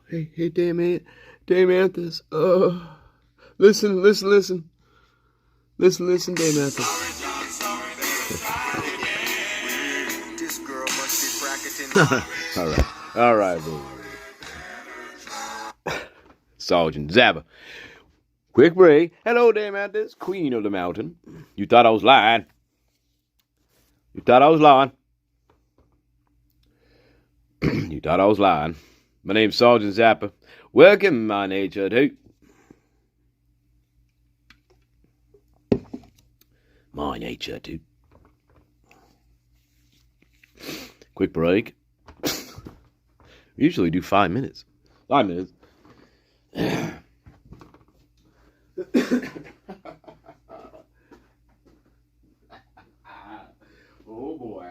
Hey, Dame Anthus. Listen, Dame Anthus. This girl must be bracketing. All right, baby. Sergeant Zappa. Quick break. Hello, Dame Anthus, Queen of the Mountain. You thought I was lying. You thought I was lying. My name's Sergeant Zappa. Welcome, my nature dude. My nature dude. Quick break. We usually do 5 minutes. 5 minutes. Oh boy.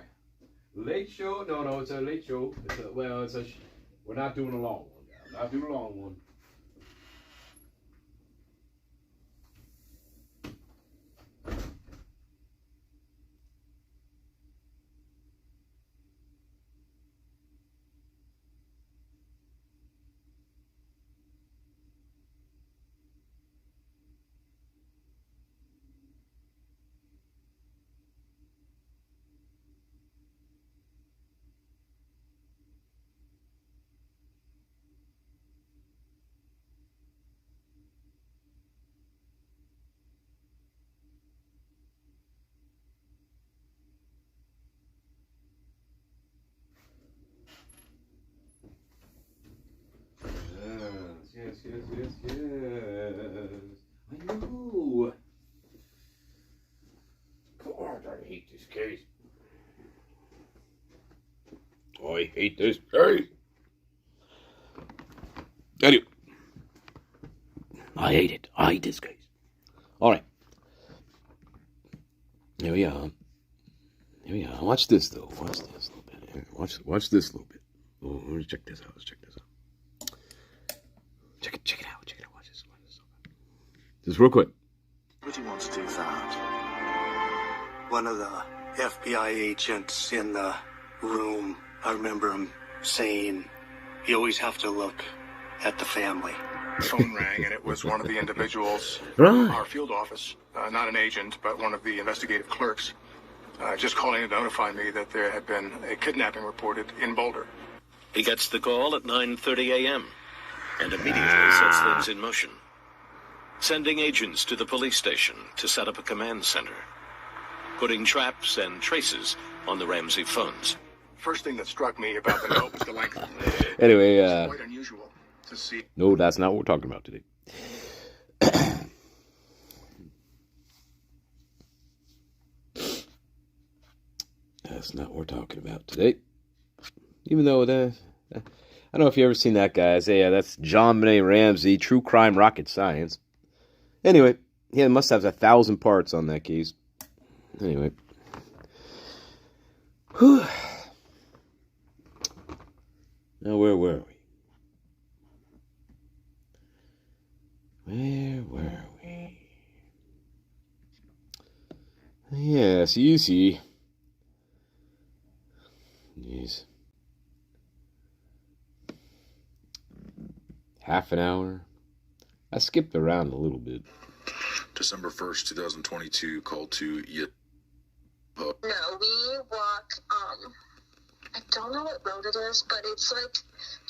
Late show? No, it's a late show. We're not doing a long one. I'm not doing a long one. Yes. I know. God, I hate this case. I hate this case. Anyway, I hate it. I hate this case. All right. Here we are. Watch this though. Watch this a little bit. Watch this a little bit. Oh, let's check this out. Check it out. Watch this. Just real quick. What he wants to found. One of the FBI agents in the room, I remember him saying, you always have to look at the family. The phone rang, and it was one of the individuals Right. from our field office, not an agent, but one of the investigative clerks, just calling to notify me that there had been a kidnapping reported in Boulder. He gets the call at 9:30 a.m. and immediately sets things in motion, sending agents to the police station to set up a command center, putting traps and traces on the Ramsey phones. First thing that struck me about the note was the length. Anyway, It's quite unusual to see. no, that's not what we're talking about today. That's not what we're talking about today. Even though, I don't know if you've ever seen that guy. That's John Benet Ramsey, True Crime Rocket Science. Anyway, it must have 1,000 parts on that case. Anyway. Whew. Now, where were we? Yes, Yesi. Jeez. Half an hour. I skipped around a little bit. December 1st, 2022, called to Yesi. No, we walk, I don't know what road it is, but it's like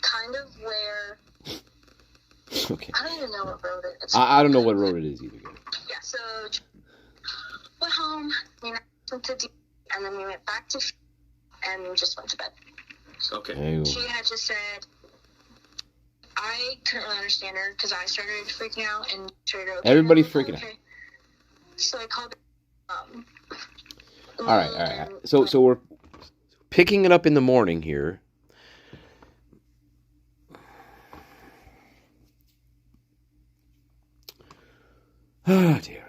kind of where, Okay. I don't even know what road it is. I don't know what road it is either. Yeah, so went home, we went to D, and then we went back to and we just went to bed. Okay. She had just said, I couldn't really understand her because I started freaking out and started okay. Everybody's freaking out. So I called All right. So we're picking it up in the morning here. Oh dear.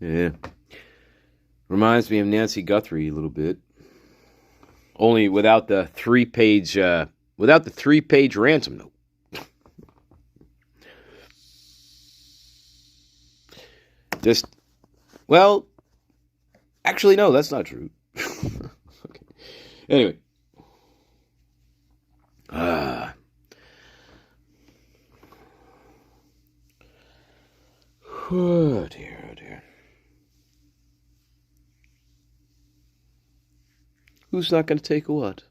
Yeah. Reminds me of Nancy Guthrie a little bit. Only without the three-page ransom note. Just, well, actually, no, that's not true. Okay. Anyway. Oh dear, oh dear. Who's not going to take a what?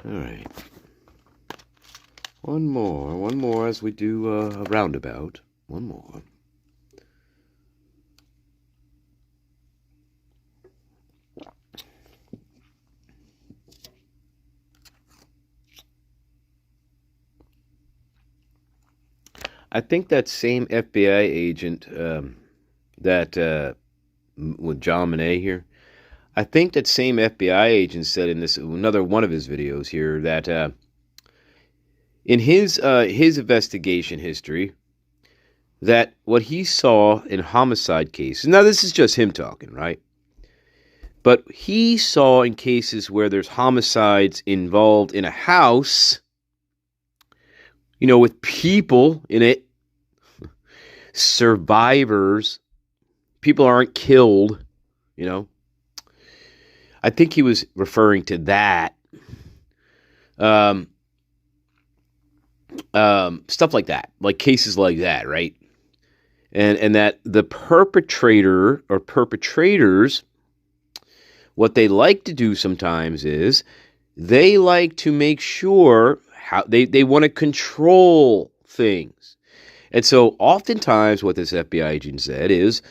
All right. One more as we do a roundabout. One more. I think that same FBI agent that with John Monet here, I think that same FBI agent said in this another one of his videos here that in his investigation history, that what he saw in homicide cases. Now this is just him talking, right? But he saw in cases where there's homicides involved in a house, you know, with people in it, survivors, people aren't killed, you know. I think he was referring to that. Stuff like that, like cases like that, right? And that the perpetrator or perpetrators, what they like to do sometimes is they like to make sure how they want to control things. And so oftentimes what this FBI agent said is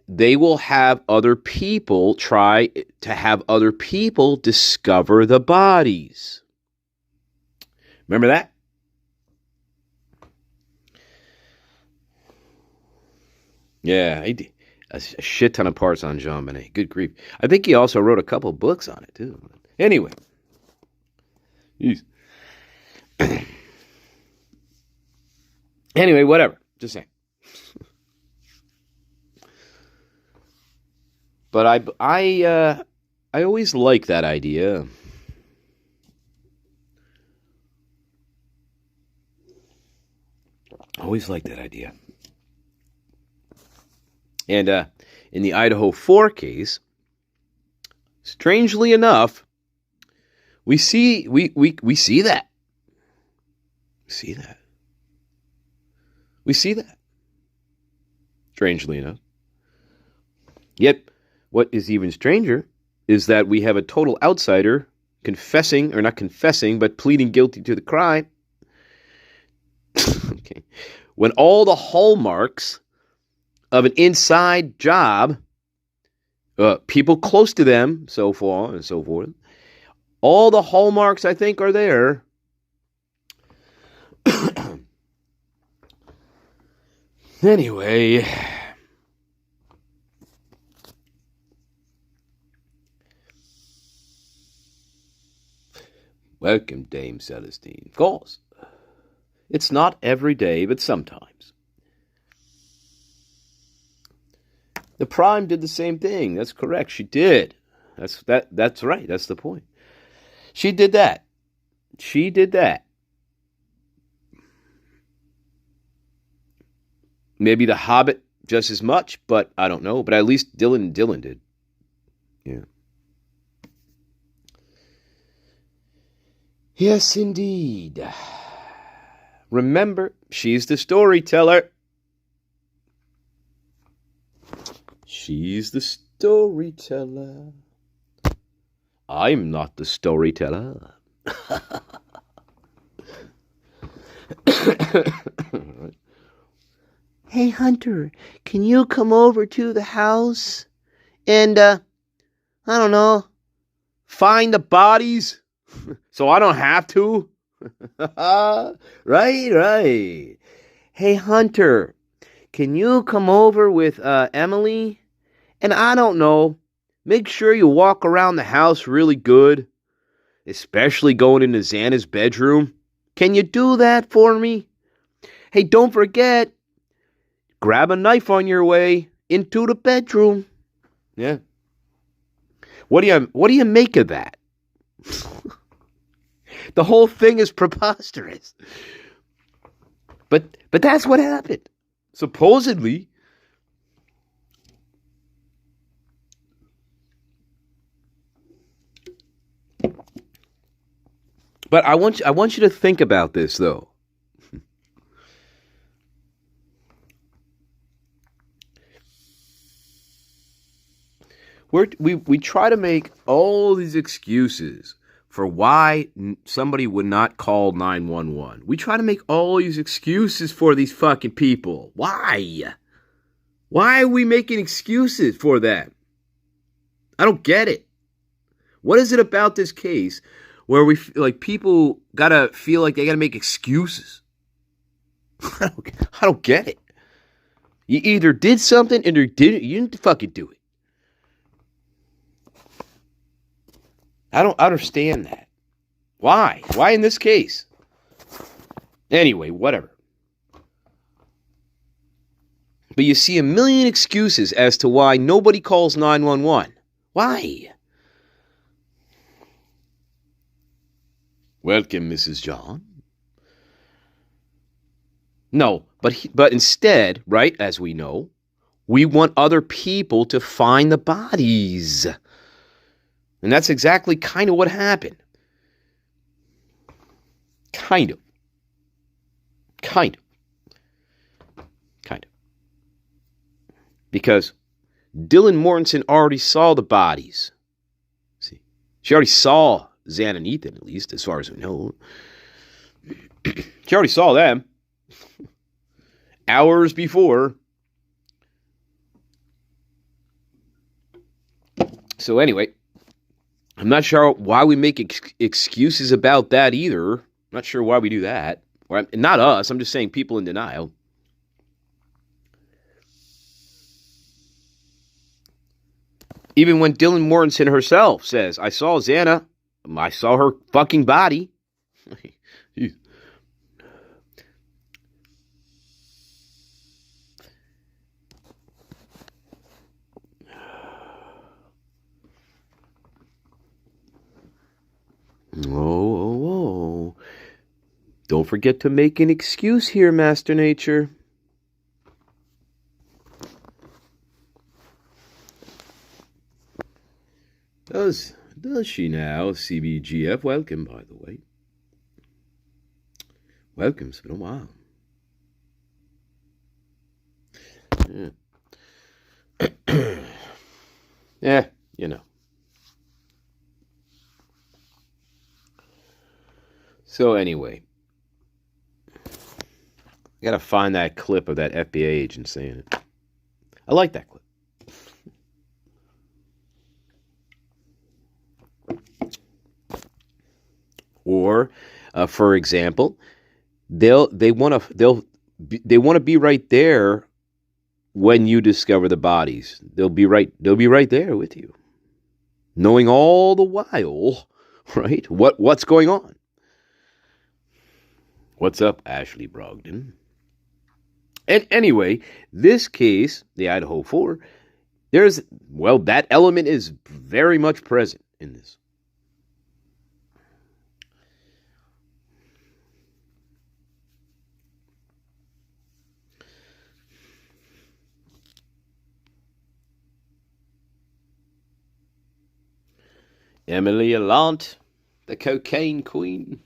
they will have other people try to have other people discover the bodies. Remember that? Yeah, he did a shit ton of parts on Jean Monnet. Good grief. I think he also wrote a couple books on it, too. Anyway. Anyway, whatever. Just saying. But I always like that idea. Always like that idea. And in the Idaho 4 case, strangely enough, we see that. We see that. We see that. Strangely enough. Yet, what is even stranger is that we have a total outsider confessing, or not confessing, but pleading guilty to the crime. Okay. When all the hallmarks of an inside job, people close to them, so far and so forth, all the hallmarks, I think, are there. Anyway, welcome, Dame Celestine. Of course, it's not every day, but sometimes. The Prime did the same thing. That's correct. She did. That's right. That's the point. She did that. Maybe The Hobbit just as much, but I don't know. But at least Dylan did. Yeah. Yes, indeed. Remember, she's the storyteller. She's the storyteller. I'm not the storyteller. Hey, Hunter, can you come over to the house and, I don't know, find the bodies so I don't have to? Right. hey, Hunter, can you come over with Emily? And I don't know, make sure you walk around the house really good, especially going into Xana's bedroom. Can you do that for me? Hey, don't forget, grab a knife on your way into the bedroom. Yeah. What do you make of that? The whole thing is preposterous. But that's what happened. Supposedly. But I want you to think about this though. We try to make all these excuses for why somebody would not call 911. We try to make all these excuses for these fucking people. Why? Why are we making excuses for them? I don't get it. What is it about this case where people gotta feel like they gotta make excuses? I don't get it. You either did something or you didn't fucking do it. I don't understand that. Why? Why in this case? Anyway, whatever. But you see a million excuses as to why nobody calls 911. Why? Welcome, Mrs. John. No, but instead, right, as we know, we want other people to find the bodies. And that's exactly kind of what happened. Kind of. Because Dylan Mortensen already saw the bodies. See, she already saw Xana and Ethan, at least, as far as we know. She already saw them. Hours before. So anyway, I'm not sure why we make excuses about that either. I'm not sure why we do that. Not us, I'm just saying people in denial. Even when Dylan Mortensen herself says, I saw Xana, I saw her fucking body. Oh. Don't forget to make an excuse here, Master Nature. Does she now, CBGF? Welcome, by the way. Welcome, it's been a while. Yeah. Yeah, you know. So anyway, I gotta find that clip of that FBI agent saying it. I like that clip. Or, for example, they want to be right there when you discover the bodies. They'll be right there with you, knowing all the while, right? What's going on? What's up, Ashley Brogdon? And anyway, this case, the Idaho 4, that element is very much present in this. Emily Allant, the cocaine queen.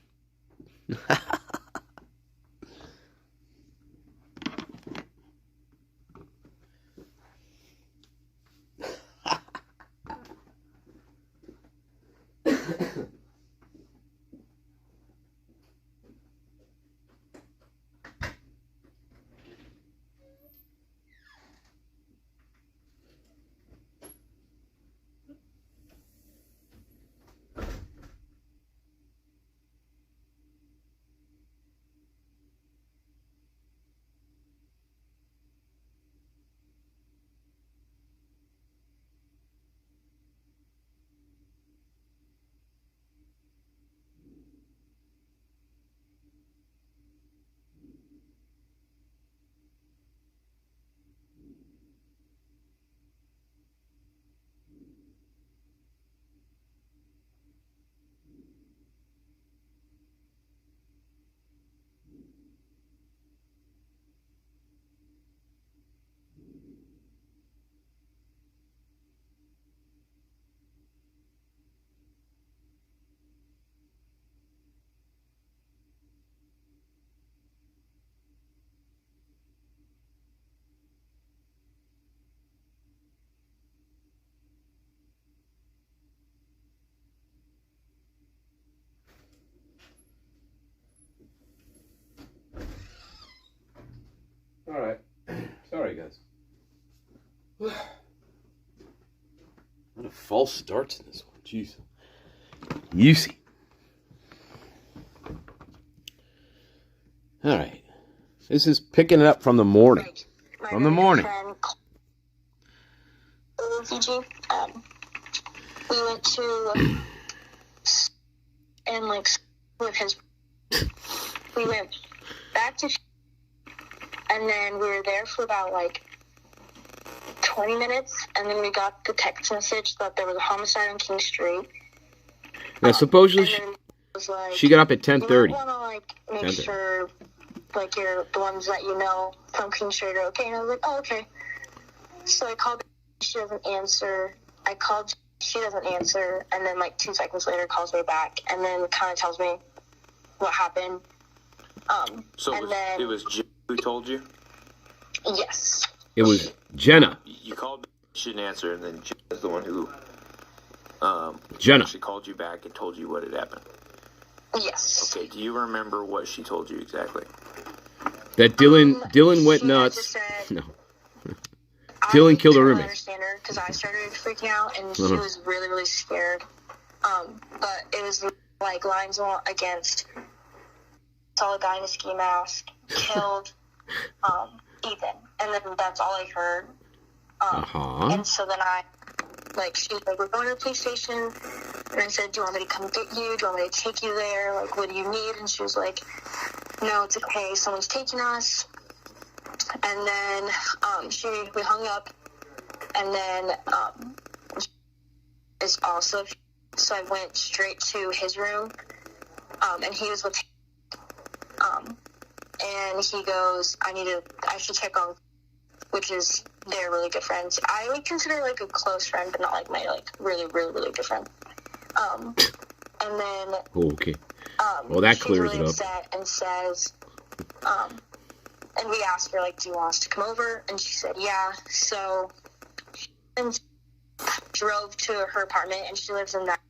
What a false start in this one. Jeez. Yesi. All right. This is picking it up from the morning. From the morning. We went to and like with his. We went back to, and then we were there for about like 20 minutes, and then we got the text message that there was a homicide on King Street. Now, supposedly she got up at 10:30. You want to like make sure like you're the ones that you know from King Street are okay. And I was like, oh, okay. So I called. She doesn't answer. I called. She doesn't answer, and then like 2 seconds later calls me back, and then kind of tells me what happened. It was Jim who told you? Yes. It was Jenna. You called, she didn't answer, and then Jim is the one who Jenna. She called you back and told you what had happened. Yes. Okay, do you remember what she told you exactly? That Dylan went nuts. Said, no. Dylan killed a roommate. I understand her because I started freaking out, and she was really, really scared. But it was like lines against. Saw a guy in a ski mask killed Ethan, and then that's all I heard. And so then she was like, we're going to the police station, and I said, do you want me to come get you? Do you want me to take you there? Like, what do you need? And she was like, no, it's okay. Someone's taking us. And then we hung up, and then is also, so I went straight to his room, and he was with him. And he goes, I should check on, which is, they're really good friends. I would consider like a close friend, but not like my like really, really, really good friend. And then okay. Well, that clears really it up. Upset and says, and we asked her like, do you want us to come over? And she said, yeah. So she drove to her apartment, and she lives in that.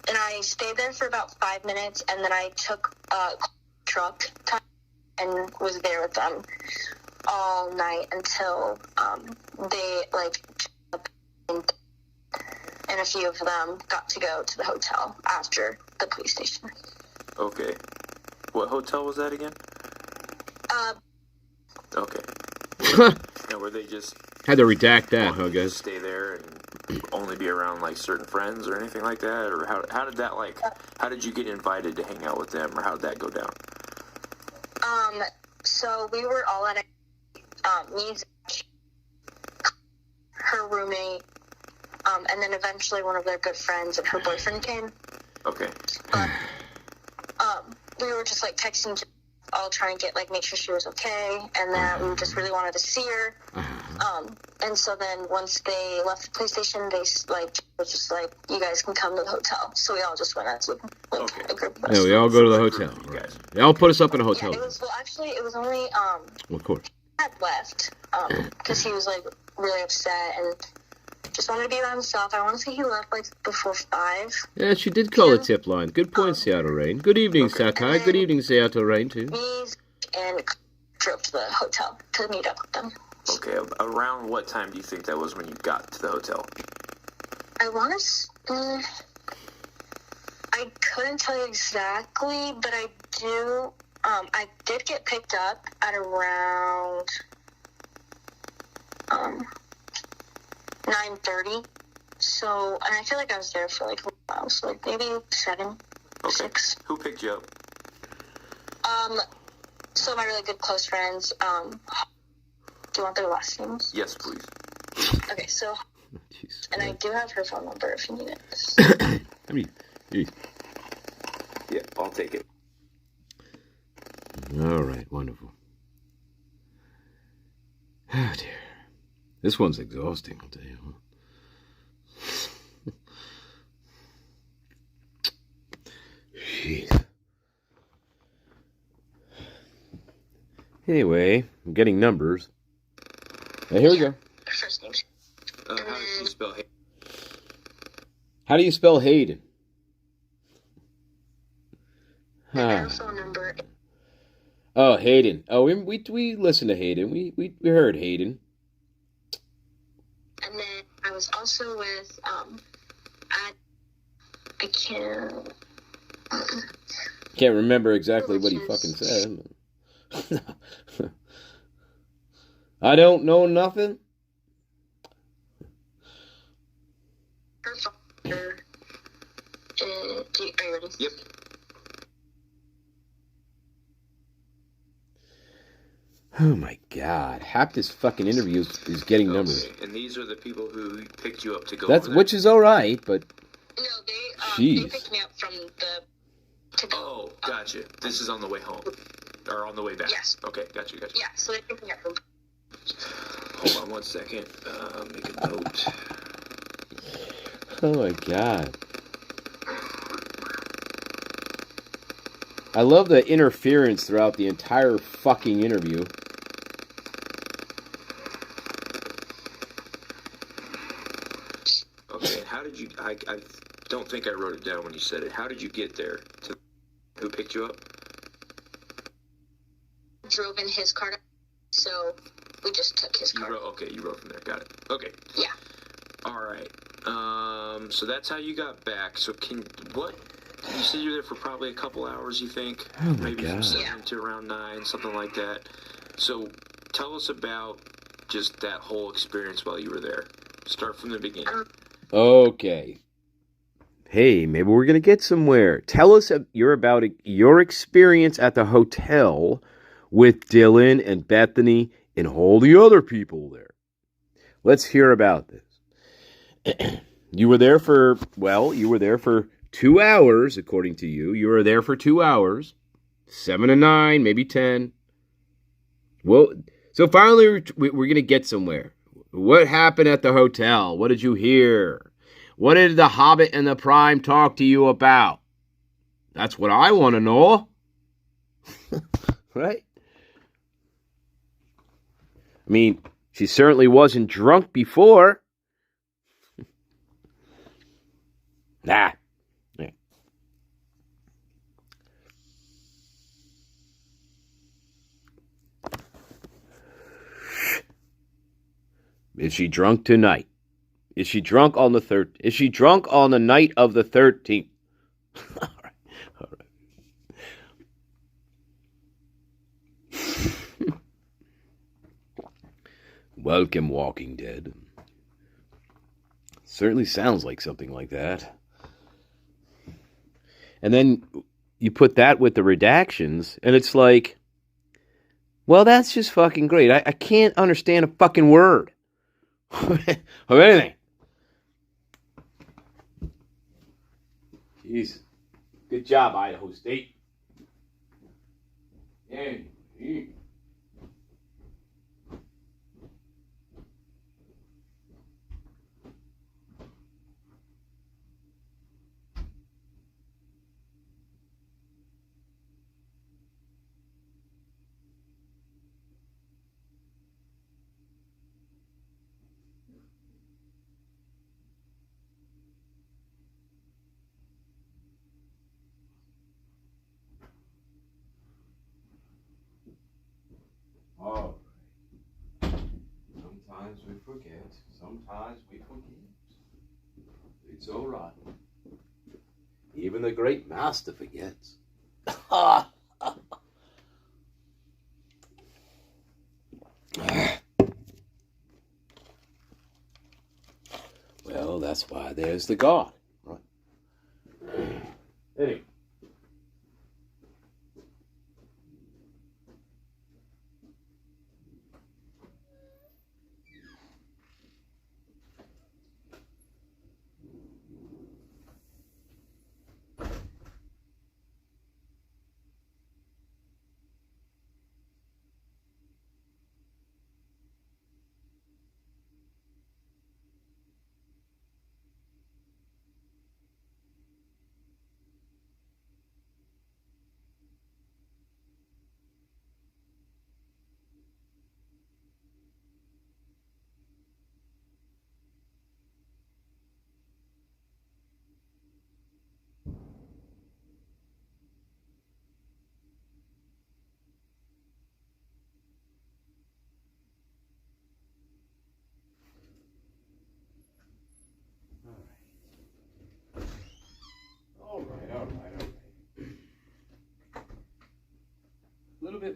And I stayed there for about 5 minutes, and then I took a truck and was there with them all night until they, like, and a few of them got to go to the hotel after the police station. Okay. What hotel was that again? Okay. And were they just... Had to redact that, huh, guys? Stay there and only be around, like, certain friends or anything like that? Or how did that, like... How did you get invited to hang out with them, or how did that go down? So we were all at me, her roommate, and then eventually one of their good friends and her boyfriend came. Okay. But, we were just, like, texting, all trying to get, like, make sure she was okay, and that we just really wanted to see her. And so then once they left the police station, they, like, was just like, you guys can come to the hotel. So we all just went as, like, a group of us. Yeah, we all go to the hotel. Right. They all put us up in a hotel. Yeah, it was only, well, of course. Dad left, because he was, like, really upset and just wanted to be around himself. I want to say he left, like, before 5. Yeah, she did call a tip line. Good point, Seattle Rain. Good evening, Sakai. Good evening, Seattle Rain, too. Me and drove to the hotel to meet up with them. Okay, around what time do you think that was when you got to the hotel? I want to... I couldn't tell you exactly, but I do... I did get picked up at around 9:30. So, and I feel like I was there for like a while, so like maybe 7, 6. Who picked you up? So my really good close friends, do you want their last names? Yes, please. Okay, so, and I do have her phone number if you need it. I mean, yeah, I'll take it. All right, wonderful. Oh, dear. This one's exhausting, I'll tell you. Jeez. Anyway, I'm getting numbers. Now, here we go. First names. How does she spell Hayden? How do you spell Hayden? And her phone number. Oh, Hayden. Oh, we listened to Hayden. We heard Hayden. And then I was also with I can't remember exactly what he fucking said. I don't know nothing. Are you ready? Yep. Oh my God! Half this fucking interview is getting numbers. And these are the people who picked you up to go. That's which is all right, but no, they picked me up from the. Oh, gotcha. This is on the way home, or on the way back. Yes. Okay, gotcha. Yeah, so they picked me up from. Hold on 1 second. Make a note. Oh my God! I love the interference throughout the entire fucking interview. Okay, how did you... I don't think I wrote it down when you said it. How did you get there? Who picked you up? Drove in his car, so we just took his car. You wrote from there. Got it. Okay. Yeah. All right. So that's how you got back. So you said you were there for probably a couple hours, you think? Oh my Maybe God. from 7 to around 9, something like that. So tell us about just that whole experience while you were there. Start from the beginning. Okay. Hey, maybe we're gonna get somewhere. Tell us about your experience at the hotel with Dylan and Bethany and all the other people there. Let's hear about this. You were there for 2 hours, according to you. You were there for 2 hours. 7 to 9, maybe 10. Well, so finally we're going to get somewhere. What happened at the hotel? What did you hear? What did the Hobbit and the Prime talk to you about? That's what I want to know. Right? I mean, she certainly wasn't drunk before. Nah. Yeah. Is she drunk tonight? Is she drunk on the Is she drunk on the night of the 13th? All right. Welcome, Walking Dead. Certainly sounds like something like that. And then you put that with the redactions, and it's like, well, that's just fucking great. I can't understand a fucking word of anything. Jeez. Good job, Idaho State. Yeah. All right. Sometimes we forget. It's all right. Even the great master forgets. Well, that's why there's the God. Right. Anyway.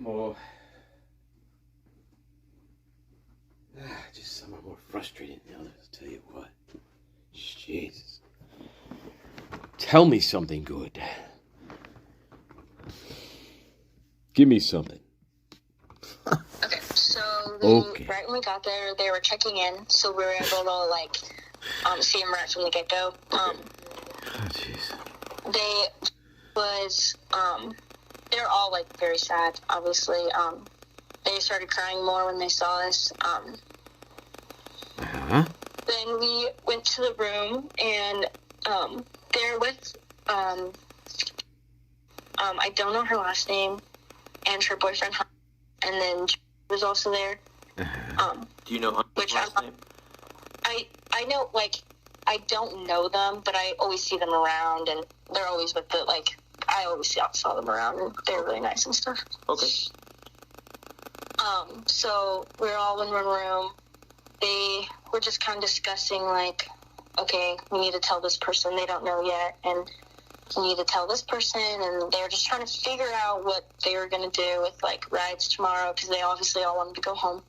bit more. Just some are more frustrated than the others, I'll tell you what. Jesus. Tell me something good. Give me something. Okay, so right when we got there, they were checking in, so we were able to, like, see them right from the get-go. Oh, jeez. They were all, like, very sad, obviously. They started crying more when they saw us. Then we went to the room, and they're with, I don't know her last name, and her boyfriend, and then was also there. Do you know Hunter's last name? I know, like, I don't know them, but I always see them around, and they're always with the, like, I always saw them around, and they're really nice and stuff. Okay. So we're all in one room. They were just kind of discussing, like, okay, we need to tell this person, they don't know yet, and we need to tell this person, and they were just trying to figure out what they were going to do with, like, rides tomorrow, because they obviously all wanted to go home.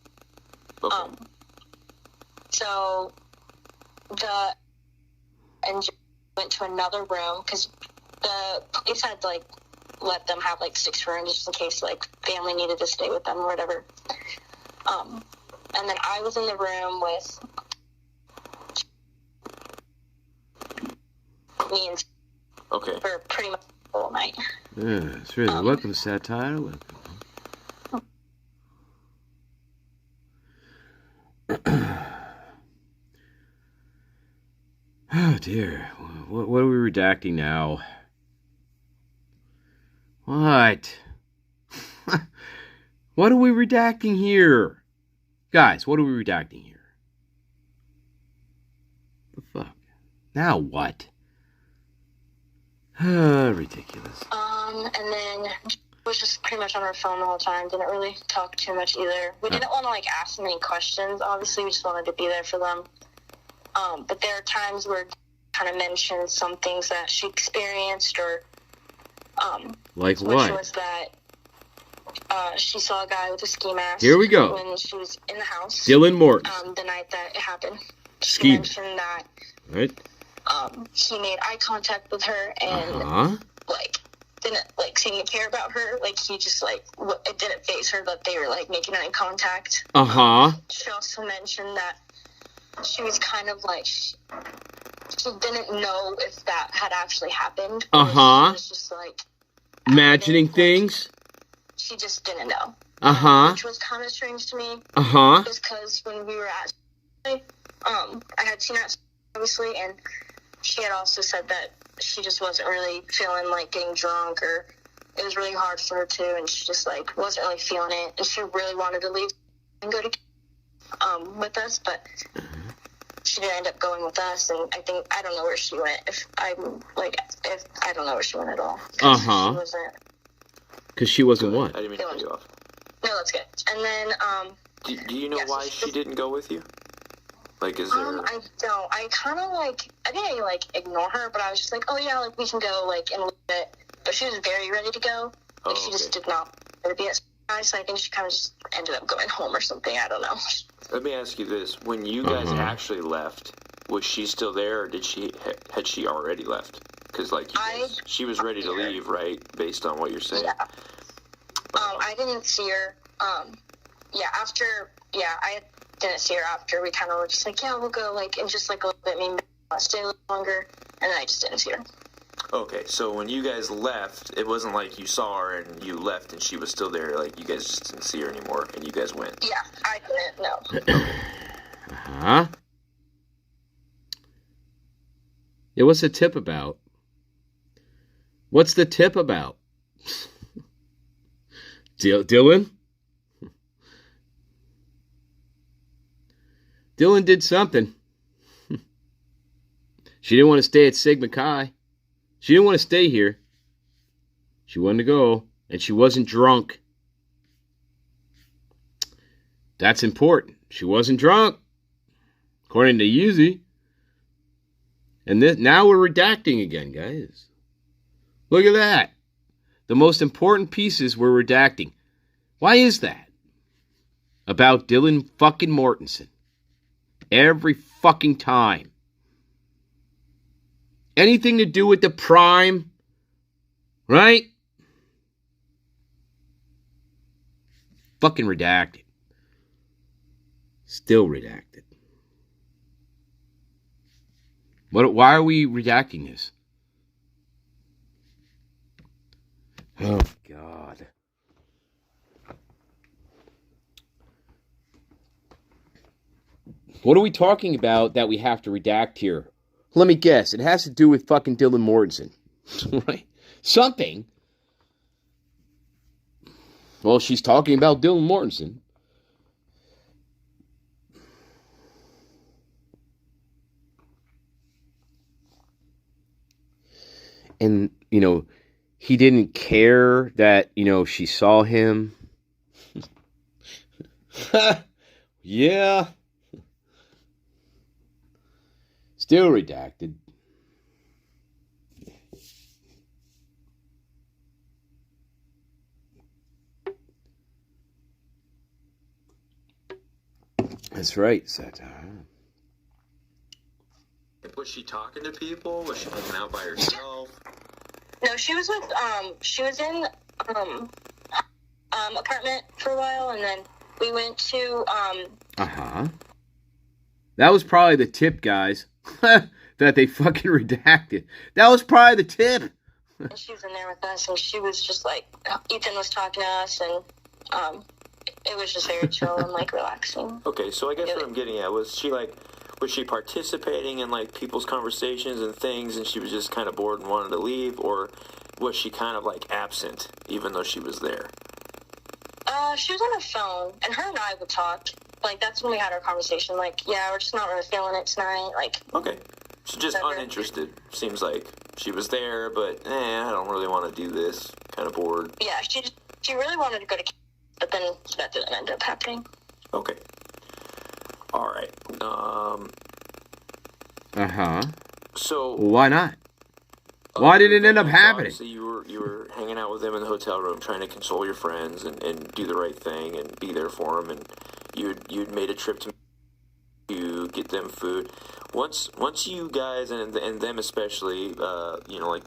Okay. So and went to another room, because the police had, like, let them have, like, 6 rooms just in case, like, family needed to stay with them or whatever. And then I was in the room with me and for pretty much the whole night. Yeah, it's really welcome, satire. Welcome. Oh dear, what are we redacting now? What? What are we redacting here? Guys, what are we redacting here? The fuck? Now what? Ridiculous. And then was just pretty much on her phone the whole time. Didn't really talk too much either. We didn't want to, like, ask them any questions. Obviously, we just wanted to be there for them. But there are times where kind of mentioned some things that she experienced, or like which what? was that she saw a guy with a ski mask. Here we go. When she was in the house. Dylan Morton. The night that it happened. She Ski. mentioned that Right. he made eye contact with her and like didn't like seem to care about her. Like he just like it didn't faze her that they were like making eye contact. She also mentioned that she was kind of like she didn't know if that had actually happened. She was just like imagining things. She just didn't know. Which was kind of strange to me. Just because when we were at I had seen her obviously, and she had also said that she just wasn't really feeling like getting drunk, or it was really hard for her too, and she just like wasn't really feeling it, and she really wanted to leave and go to with us, but she didn't end up going with us, and I don't know where she went. If I don't know where she went at all. She wasn't. Because she wasn't what? I didn't mean to cut you off. No, that's good. And then do you know why she didn't go with you? Like, is there... I don't. I kind of, like, I didn't, like, ignore her, but I was just like, oh, yeah, like, we can go, like, in a little bit. But she was very ready to go. Like, she just did not want to be at Sky, so I think she kind of just ended up going home or something. I don't know. Let me ask you this. When you guys actually left, was she still there, or had she already left? Because, like, she was ready to leave, right, based on what you're saying? Yeah. I didn't see her. I didn't see her after. We kind of were just like, yeah, we'll go, like, in just, like, a little bit, maybe stay a little longer, and then I just didn't see her. Okay, so when you guys left, it wasn't like you saw her and you left and she was still there, like, you guys just didn't see her anymore, and you guys went? Yeah, I didn't, no. Yeah, what's the tip about? What's the tip about? Dylan? Dylan did something. She didn't want to stay at Sigma Chi. She didn't want to stay here. She wanted to go, and she wasn't drunk. That's important. She wasn't drunk, according to Yesi. And now we're redacting again, guys. Look at that. The most important pieces we're redacting. Why is that? About Dylan fucking Mortensen. Every fucking time. Anything to do with the prime, right? Fucking redacted. Still redacted. Why are we redacting this? Oh, God. What are we talking about that we have to redact here? Let me guess. It has to do with fucking Dylan Mortensen. Right? Something. Well, she's talking about Dylan Mortensen. And, he didn't care that, she saw him. Yeah. Still redacted. That's right, satire. Was she talking to people? Was she hanging out by herself? No, she was with, she was in, apartment for a while, and then we went to, That was probably the tip, guys. That they fucking redacted. That was probably the tip. And she was in there with us, and she was just like, Ethan was talking to us, and, it was just very chill and, like, relaxing. Okay, so I guess what I'm getting at, was she participating in, like, people's conversations and things, and she was just kind of bored and wanted to leave, or was she kind of, like, absent, even though she was there? She was on her phone, and her and I would talk. Like, that's when we had our conversation. Like, yeah, we're just not really feeling it tonight. Like, okay. So just uninterested. Seems like she was there, but, I don't really want to do this. Kind of bored. Yeah, she really wanted to go to camp, but then that didn't end up happening. Okay. All right. So why not? Why did it end up happening? So you were hanging out with them in the hotel room, trying to console your friends and do the right thing and be there for them, and you'd made a trip to get them food. Once you guys and them especially, like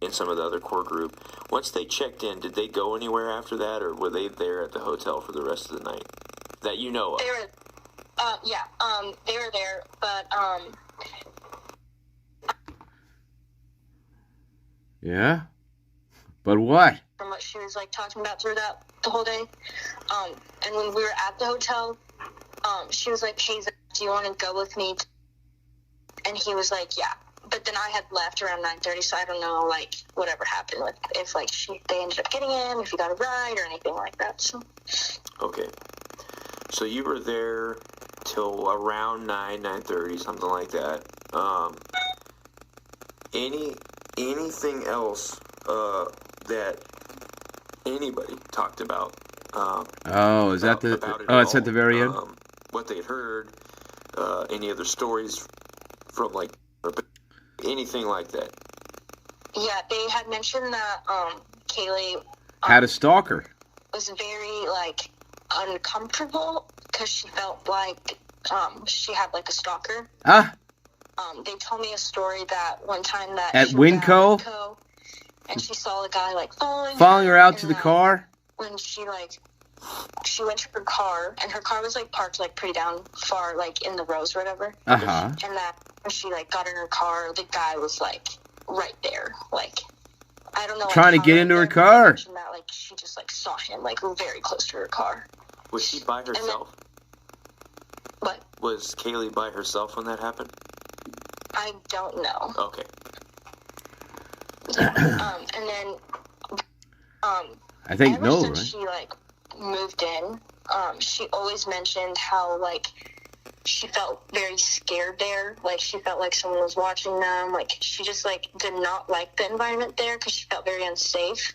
in some of the other core group, once they checked in, did they go anywhere after that, or were they there at the hotel for the rest of the night that you know of? They were, they were there, but Yeah? But what? From what she was, like, talking about through the whole day. And when we were at the hotel, she was like, hey, Zach, do you want to go with me? And he was like, yeah. But then I had left around 9:30, so I don't know, like, whatever happened with, if, like, they ended up getting him, if he got a ride or anything like that, so. Okay. So you were there till around 9:30, something like that. Anything else that anybody talked about? Is that it's at the very end? What they had heard, any other stories from, like, anything like that? Yeah, they had mentioned that Kaylee had a stalker. Was very, like, uncomfortable because she felt like she had, like, a stalker. They told me a story that one time that at she was Winco, at Winco, and she saw a guy, like, following her out to the car. When she went to her car, and her car was, like, parked, like, pretty down far, like, in the rows or whatever. And that when she, like, got in her car, the guy was, like, right there, like, I don't know, trying to get into her car. That, like, she just, like, saw him, like, very close to her car. Was she by herself? What? Was Kaylee by herself when that happened? I don't know. Okay. Yeah. And then, I think ever no, since right? she, like, moved in, she always mentioned how, like, she felt very scared there. Like, she felt like someone was watching them. Like, she just, like, did not like the environment there because she felt very unsafe.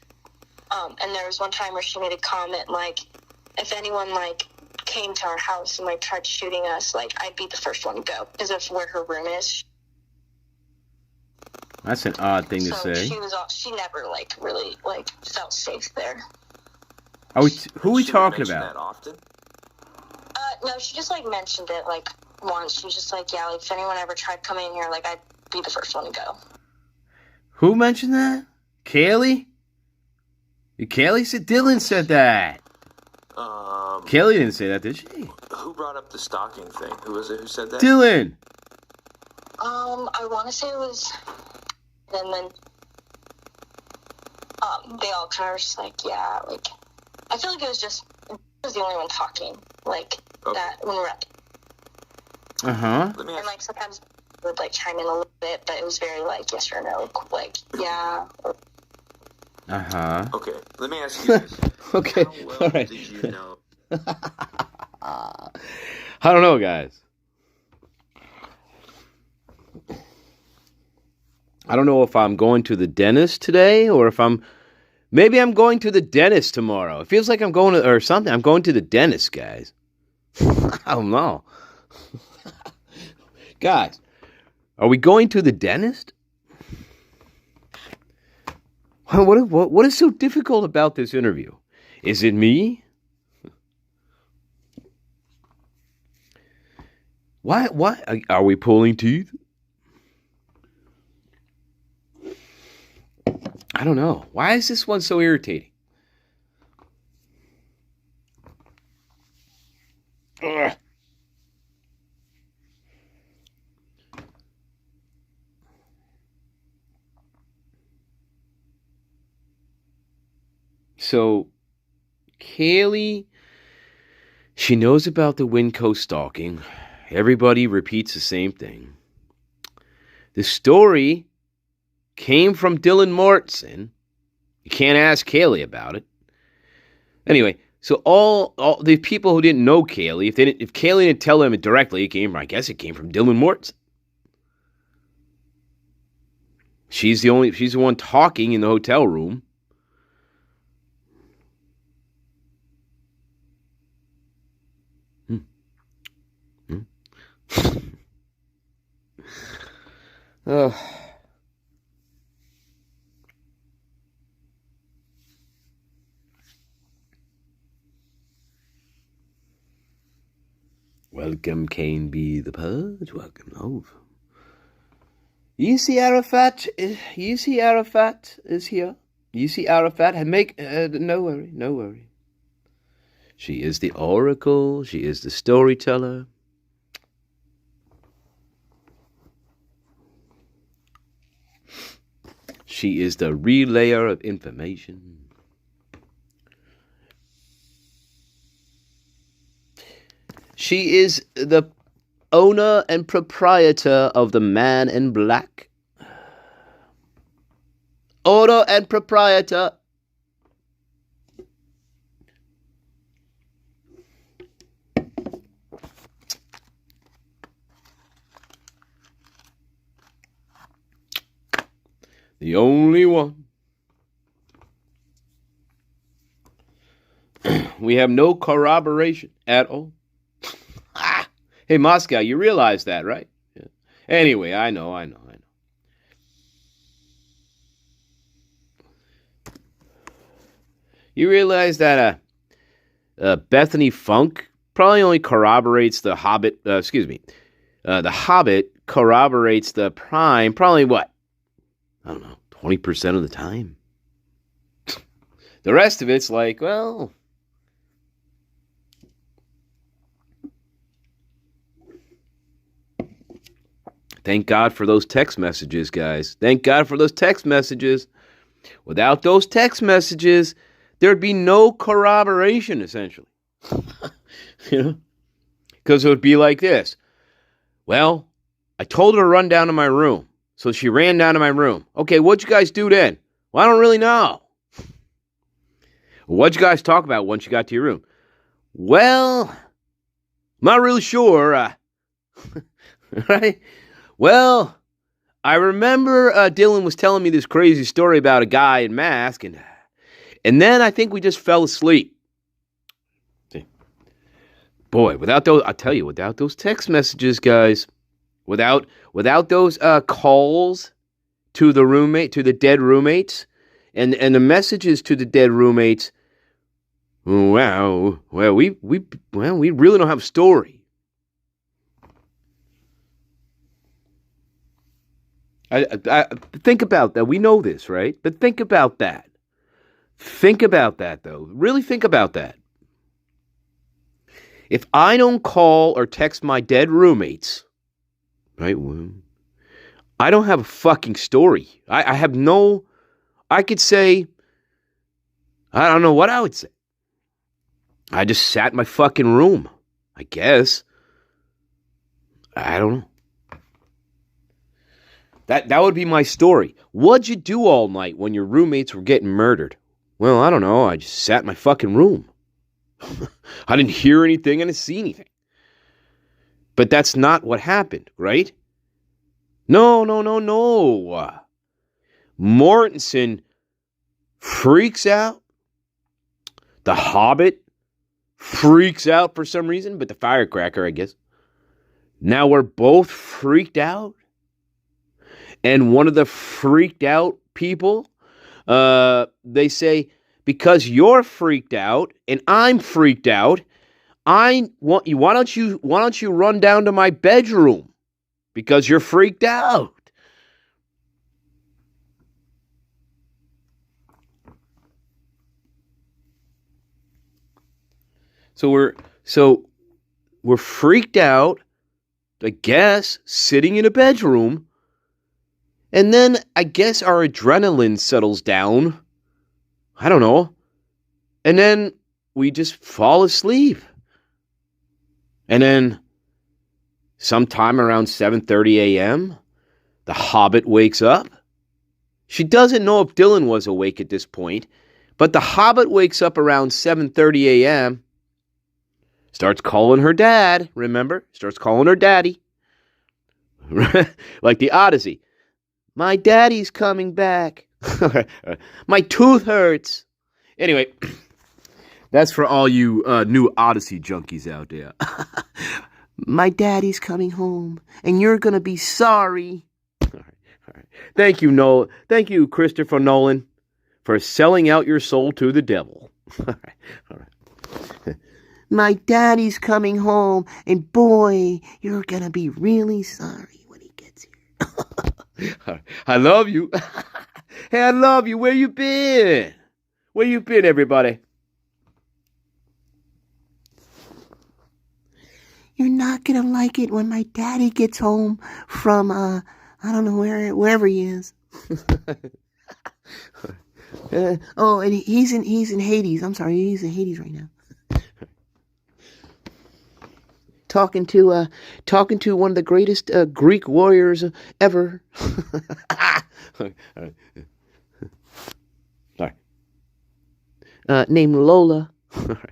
And there was one time where she made a comment, like, if anyone, like, came to our house and, like, tried shooting us, like, I'd be the first one to go because of where her room is. That's an odd thing to say. She never, like, really, like, felt safe there. Who are we She talking mention about? That often? No, she just, like, mentioned it, like, once. She was just like, yeah, like, if anyone ever tried coming in here, like, I'd be the first one to go. Who mentioned that? Kaylee? Kaylee said Dylan said that. Kaylee didn't say that, did she? Who brought up the stalking thing? Who was it who said that? Dylan. I want to say it was, and then, they all kind of just like, yeah, like, I feel like it was the only one talking, like, that, when we're at. Uh-huh. Let me And, ask, like, sometimes would, like, chime in a little bit, but it was very, like, yes or no, like, yeah. Uh-huh. okay, let me ask you this. Okay, How well all right. did you know? I don't know, guys. I don't know if I'm going to the dentist today or if maybe I'm going to the dentist tomorrow. It feels like I'm going to, or something. I'm going to the dentist, guys. I don't know. Guys, are we going to the dentist? What is so difficult about this interview? Is it me? Why are we pulling teeth? I don't know. Why is this one so irritating? Ugh. So, Kaylee, she knows about the Winco stalking. Everybody repeats the same thing. The story came from Dylan Mortson. You can't ask Kaylee about it. Anyway, so all the people who didn't know Kaylee, if Kaylee didn't tell them it directly, I guess it came from Dylan Mortson. She's the one talking in the hotel room. Welcome, Kane B. the Purge. Welcome, Love. Yesi Arafat is here. Yesi Arafat, no worry. She is the oracle. She is the storyteller. She is the relayer of information. She is the owner and proprietor of the Man in Black. Owner and proprietor. The only one. We have no corroboration at all. Hey, Moscow, you realize that, right? Yeah. Anyway, I know. You realize that Bethany Funk probably only corroborates the Hobbit, the Hobbit corroborates the Prime probably what? I don't know, 20% of the time. The rest of it's like, well... Thank God for those text messages, guys. Thank God for those text messages. Without those text messages, there'd be no corroboration, essentially. You know? Because it would be like this. Well, I told her to run down to my room. So she ran down to my room. Okay, what'd you guys do then? Well, I don't really know. What'd you guys talk about once you got to your room? Well, I'm not really sure. Right? Well, I remember Dylan was telling me this crazy story about a guy in mask, and then I think we just fell asleep. See? Boy, without those text messages, guys, without those calls to the dead roommates, and the messages to the dead roommates, Wow. Well, we really don't have a story. I think about that. We know this, right? But think about that. Think about that, though. Really think about that. If I don't call or text my dead roommates, right? Well, I don't have a fucking story. I have no. I could say. I don't know what I would say. I just sat in my fucking room, I guess. I don't know. That would be my story. What'd you do all night when your roommates were getting murdered? Well, I don't know. I just sat in my fucking room. I didn't hear anything. I didn't see anything. But that's not what happened, right? No. Mortensen freaks out. The Hobbit freaks out for some reason, but the firecracker, I guess. Now we're both freaked out. And one of the freaked out people, they say, because you're freaked out and I'm freaked out, why don't you run down to my bedroom? Because you're freaked out. So we're freaked out, I guess, sitting in a bedroom, and then I guess our adrenaline settles down. I don't know. And then we just fall asleep. And then sometime around 7:30 a.m., the Hobbit wakes up. She doesn't know if Dylan was awake at this point, but the Hobbit wakes up around 7:30 a.m., starts calling her dad, remember? Starts calling her daddy. Like the Odyssey. My daddy's coming back. My tooth hurts. Anyway, that's for all you new Odyssey junkies out there. My daddy's coming home, and you're going to be sorry. All right. Thank you, Nolan. Thank you, Christopher Nolan, for selling out your soul to the devil. All right. My daddy's coming home, and boy, you're going to be really sorry when he gets here. I love you. Hey, I love you. Where you been? Where you been, everybody? You're not going to like it when my daddy gets home from, I don't know, wherever he is. And he's in Hades. I'm sorry, he's in Hades right now. Talking to one of the greatest Greek warriors ever. All right. Named Lola. All right.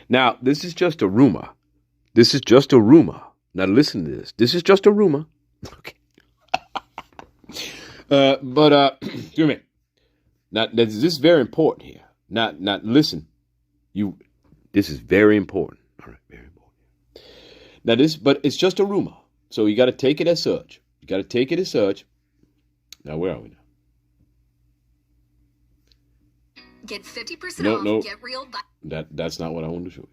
Now, this is just a rumor. Now, listen to this. This is just a rumor. Okay. Excuse me. Now, this is very important here. Now, listen. This is very important. All right, very important. Now, but it's just a rumor. So you got to take it as such. Now, where are we now? Get 50% off. No. Get real. That's not what I wanted to show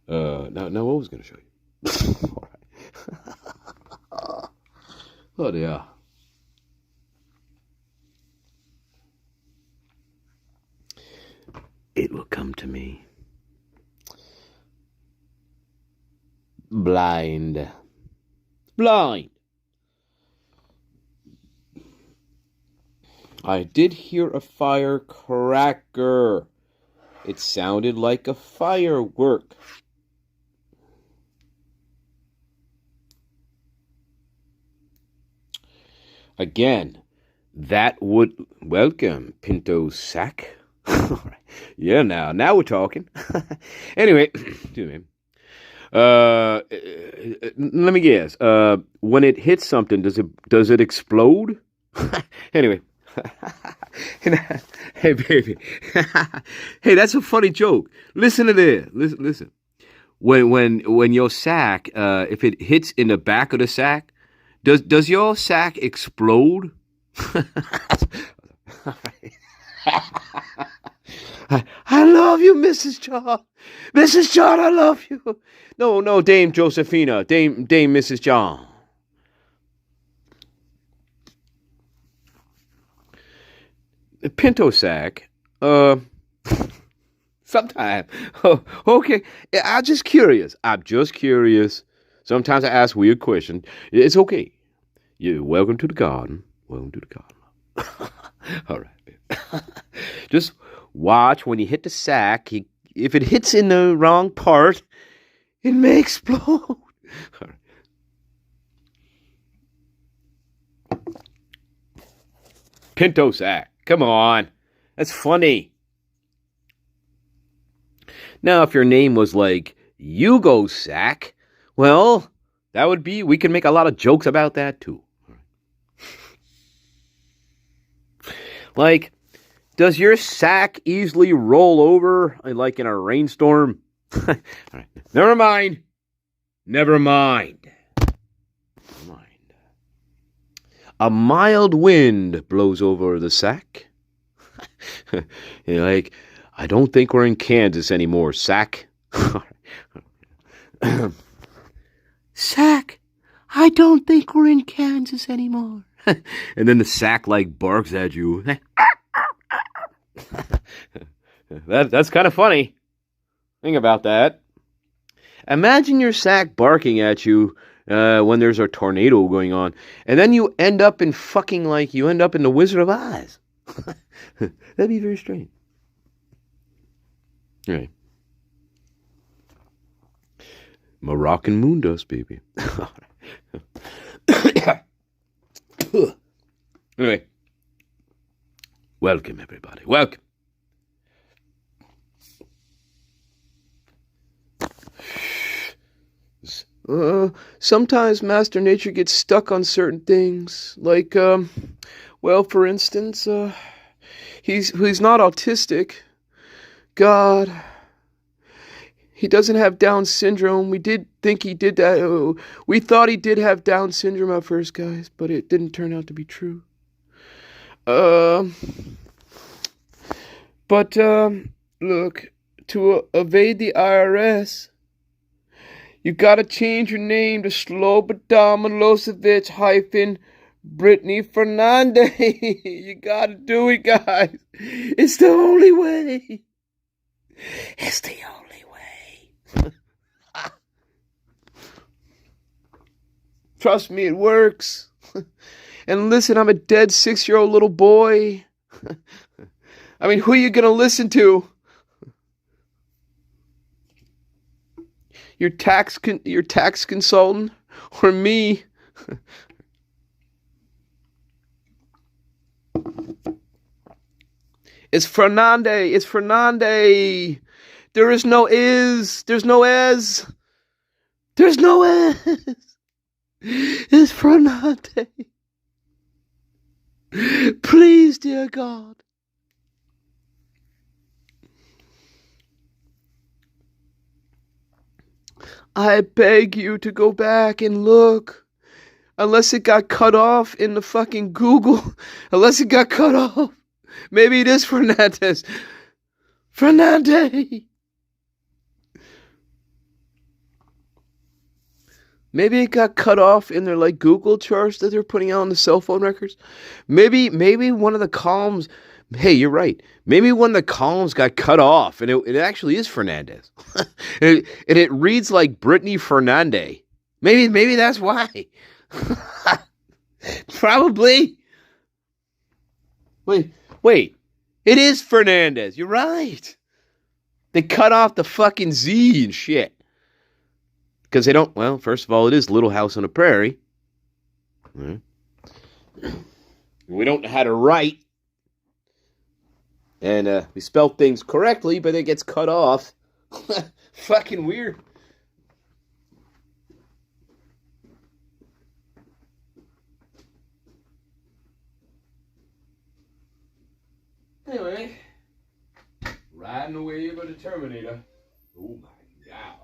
you. Now what was going to show you? All right. Oh, yeah. It will come to me. Blind. I did hear a firecracker. It sounded like a firework. Again, that would... Welcome, Pinto Sack. Yeah, now we're talking. Anyway, let me guess. When it hits something, does it explode? Anyway. Hey, baby. Hey, that's a funny joke. Listen to this. Listen. When your sack, if it hits in the back of the sack, Does your sack explode? I love you, Mrs. John. Mrs. John, I love you. No, Dame Josephina. Dame Mrs. John. The Pinto sack. Sometime. Oh, okay. I'm just curious. Sometimes I ask weird questions. It's okay. You're welcome to the garden. Welcome to the garden. All right. Just watch when you hit the sack. If it hits in the wrong part, it may explode. All right. Pinto sack. Come on. That's funny. Now, if your name was like Yugo Sack, well, that would be, we can make a lot of jokes about that too. Like, does your sack easily roll over like in a rainstorm? All right. Never mind. A mild wind blows over the sack. Like, I don't think we're in Kansas anymore, sack. Sack, I don't think we're in Kansas anymore. And then the sack like barks at you. That's kind of funny. Think about that. Imagine your sack barking at you when there's a tornado going on, and then you end up in the Wizard of Oz. That'd be very strange. Right. Moroccan moon dust, baby. Anyway. Welcome, everybody. Welcome. Sometimes Master Nature gets stuck on certain things. Like, for instance, he's not autistic. God, he doesn't have Down syndrome. We did think he did that. We thought he did have Down syndrome at first, guys, but it didn't turn out to be true. Look, to evade the IRS, you gotta change your name to Slobodan Milosevic Brittany Fernandez. You gotta do it, guys. It's the only way. It's the only way. Trust me, it works. And listen, I'm a dead 6-year-old little boy. I mean, who are you gonna listen to? Your tax consultant or me? It's Fernandez. It's Fernandez. There is no is. There's no as. There's no as. It's Fernandez. Please, dear God. I beg you to go back and look. Unless it got cut off in the fucking Google. Unless it got cut off. Maybe it is Fernandez. Fernandez. Maybe it got cut off in their like Google charts that they're putting out on the cell phone records. Maybe one of the columns. Hey, you're right. Maybe one of the columns got cut off, and it actually is Fernandez. and it reads like Brittany Fernandez. Maybe that's why. Probably. Wait. It is Fernandez. You're right. They cut off the fucking Z and shit. Because they don't, well, first of all, it is Little House on the Prairie. Right. We don't know how to write. And we spell things correctly, but it gets cut off. Fucking weird. Anyway, riding away by the Terminator. Oh my God.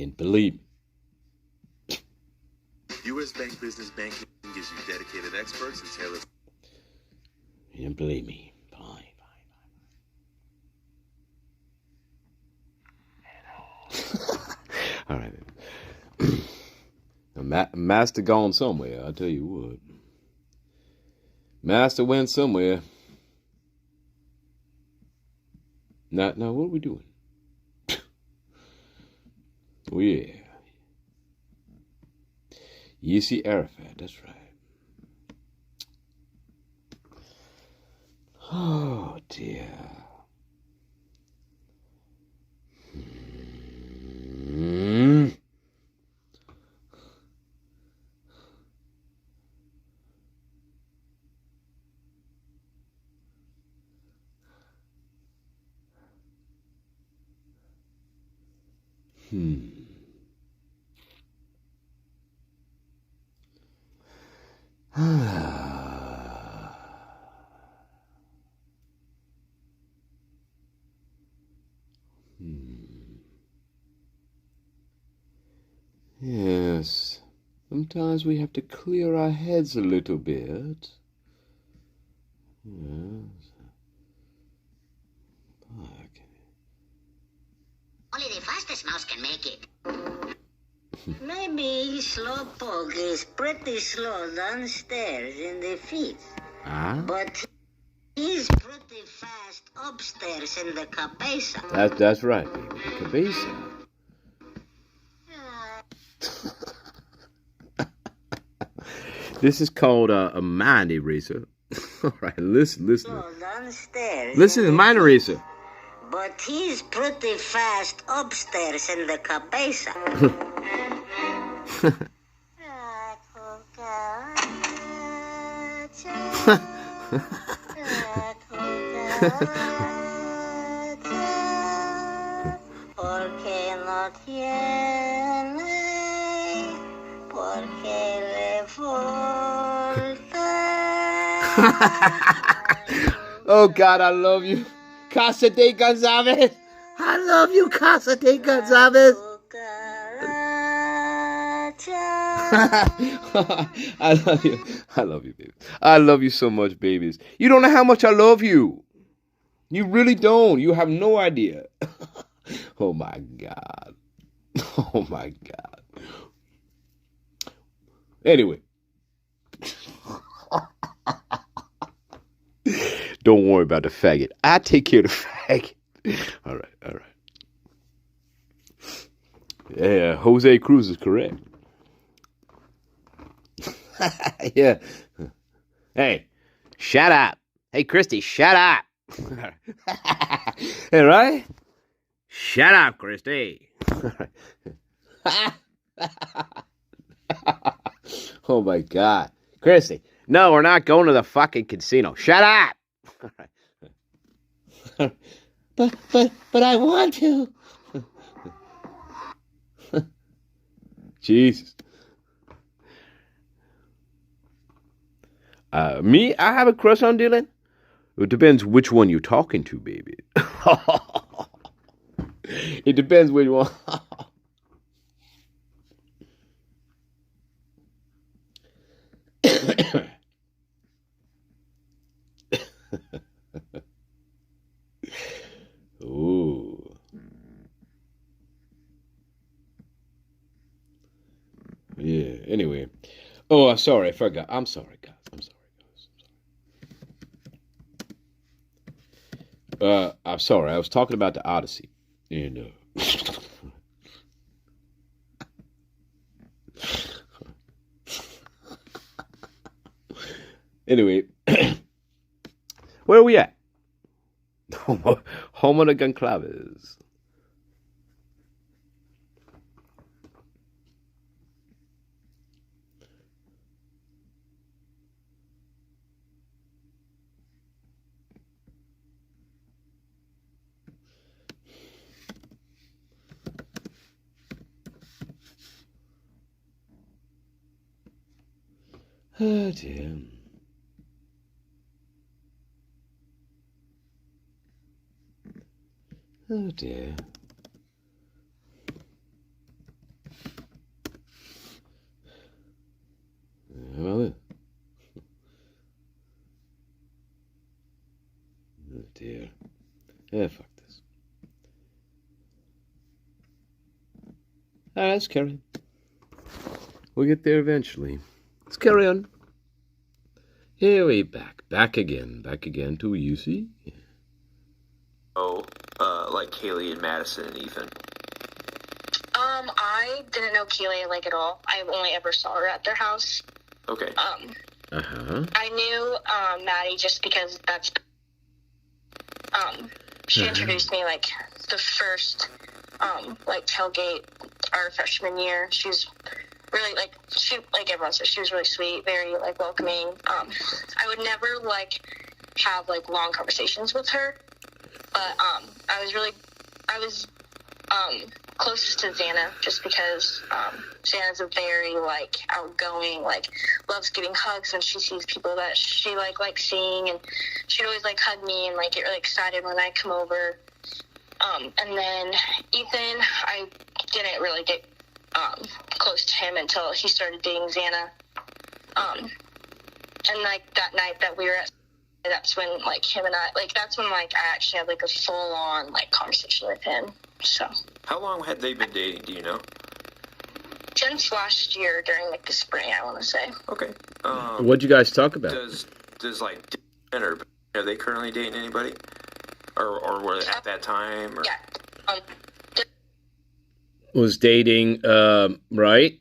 And believe me. U.S. Bank Business Banking gives you dedicated experts and tailored. And believe me. Fine. All right. Master gone somewhere, I'll tell you what. Master went somewhere. Now, what are we doing? Oh, yeah. Yesi Arafat, that's right. Oh, dear. Yes, sometimes we have to clear our heads a little bit. Yes. Okay. Only the fastest mouse can make it. Maybe Slowpoke is pretty slow downstairs in the feet. But he's pretty fast upstairs in the cabeza. That's right, baby. Cabeza. This is called a mind eraser. All right, listen. Downstairs. Listen, mind eraser. But he's pretty fast upstairs in the cabeza. Porque no tiene, porque le falta. Oh, God, I love you. Casa de Gonzalez. I love you, Casa de Gonzalez. I love you. I love you, baby. I love you so much, babies. You don't know how much I love you. You really don't. You have no idea. Oh, my God. Oh, my God. Anyway. Don't worry about the faggot. I take care of the faggot. All right. Yeah, Jose Cruz is correct. Yeah. Hey, shut up. Hey, Christy, shut up. Hey, right? Shut up, Christy. Oh, my God. Christy, no, we're not going to the fucking casino. Shut up. But I want to. Jesus. Me, I have a crush on Dylan. It depends which one you're talking to, baby. It depends which one. Ooh. Yeah, anyway. Oh, I'm sorry, I forgot. I'm sorry, guys. I'm sorry. I was talking about the Odyssey. And, anyway. Where are we at? Homo de Goncalves. Oh, dear. Oh, dear. about this? Oh, dear. Yeah, fuck this. All right, let's carry on. We'll get there eventually. Let's carry on. Here we back again to Yesi. Like Kaylee and Madison and Ethan. I didn't know Keely like at all. I only ever saw her at their house. Okay. I knew Maddie just because that's she introduced me like the first like tailgate our freshman year. She was really like everyone said, she was really sweet, very like welcoming. I would never like have like long conversations with her, but I was closest to Xana just because Xana's a very like outgoing, like loves giving hugs when she sees people that she like seeing, and she'd always like hug me and like get really excited when I come over. And then Ethan, I didn't really get close to him until he started dating Xana. And like that night that we were at, that's when like him and I, like that's when like I actually had like a full on like conversation with him. So how long had they been dating? Do you know? Since last year during like the spring, I want to say. Okay. What'd you guys talk about? Does like dinner? Are they currently dating anybody? Or were they at that time? Or? Yeah. Was dating, right?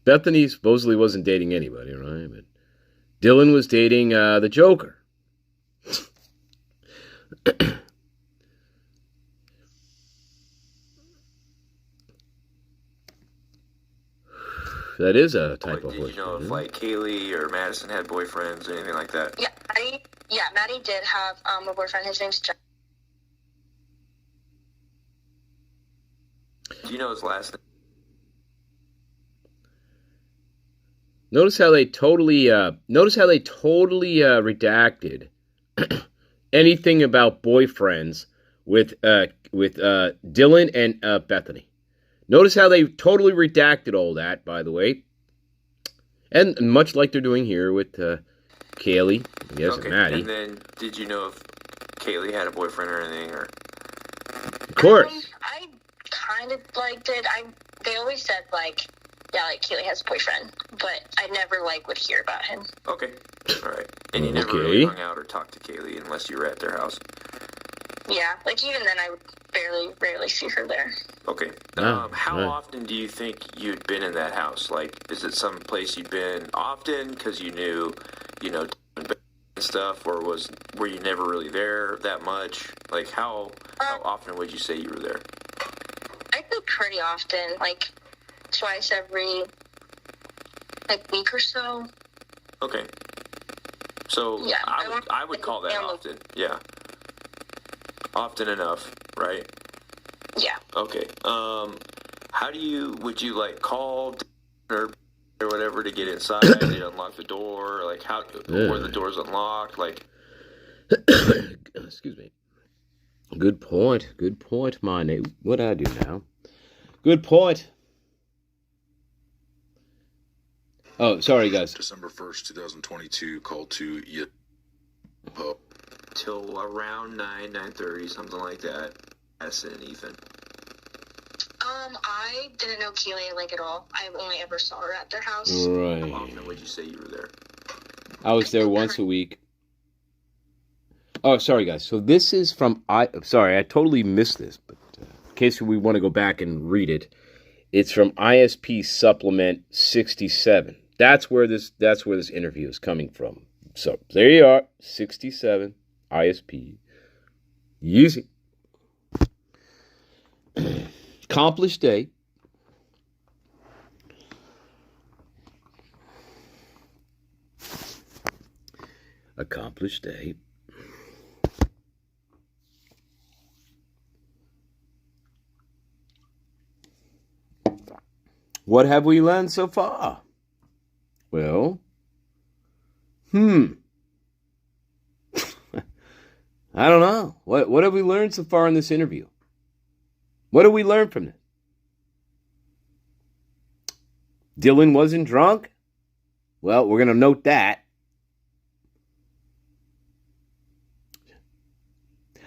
Bethany supposedly wasn't dating anybody, right? But Dylan was dating the Joker. That is a type of Did you know if like Kaylee or Madison had boyfriends or anything like that? Yeah, Maddie did have a boyfriend. His name's John. Do you know his last name? Notice how they totally redacted anything about boyfriends with Dylan and Bethany. Notice how they totally redacted all that, by the way. And much like they're doing here with Kaylee, I guess, and Maddie. And then, did you know if Kaylee had a boyfriend or anything? Or? Of course. I kind of liked it. They always said, like, yeah, like, Kaylee has a boyfriend. But I never, like, would hear about him. Okay. All right. And you never really hung out or talked to Kaylee unless you were at their house? Yeah. Like, even then, I would rarely see her there. Okay. How often do you think you'd been in that house? Like, is it some place you'd been often because you knew, and stuff, or were you never really there that much? Like, how often would you say you were there? I go pretty often, like twice every week or so. Okay. So yeah, I would call that often. Yeah. Often enough, right? Yeah. Okay. Would you like call or whatever to get inside? They'd unlock the door. Like were the doors unlocked? Like. Excuse me. Good point, my name. What do I do now? Good point. Oh, sorry, guys. December 1st, 2022, called to Yesi. Till around 9:30, something like that. Madison and Ethan. I didn't know Keely like at all. I only ever saw her at their house. Right. How often would you say you were there? I was there once a week. Oh, sorry, guys. So this is from sorry, I totally missed this, but in case we want to go back and read it, it's from ISP Supplement 67. That's where this interview is coming from. So there you are, 67 ISP. Yesi. Accomplished day. Accomplished day. What have we learned so far? Well, I don't know. What have we learned so far in this interview? What did we learn from this? Dylan wasn't drunk? Well, we're going to note that.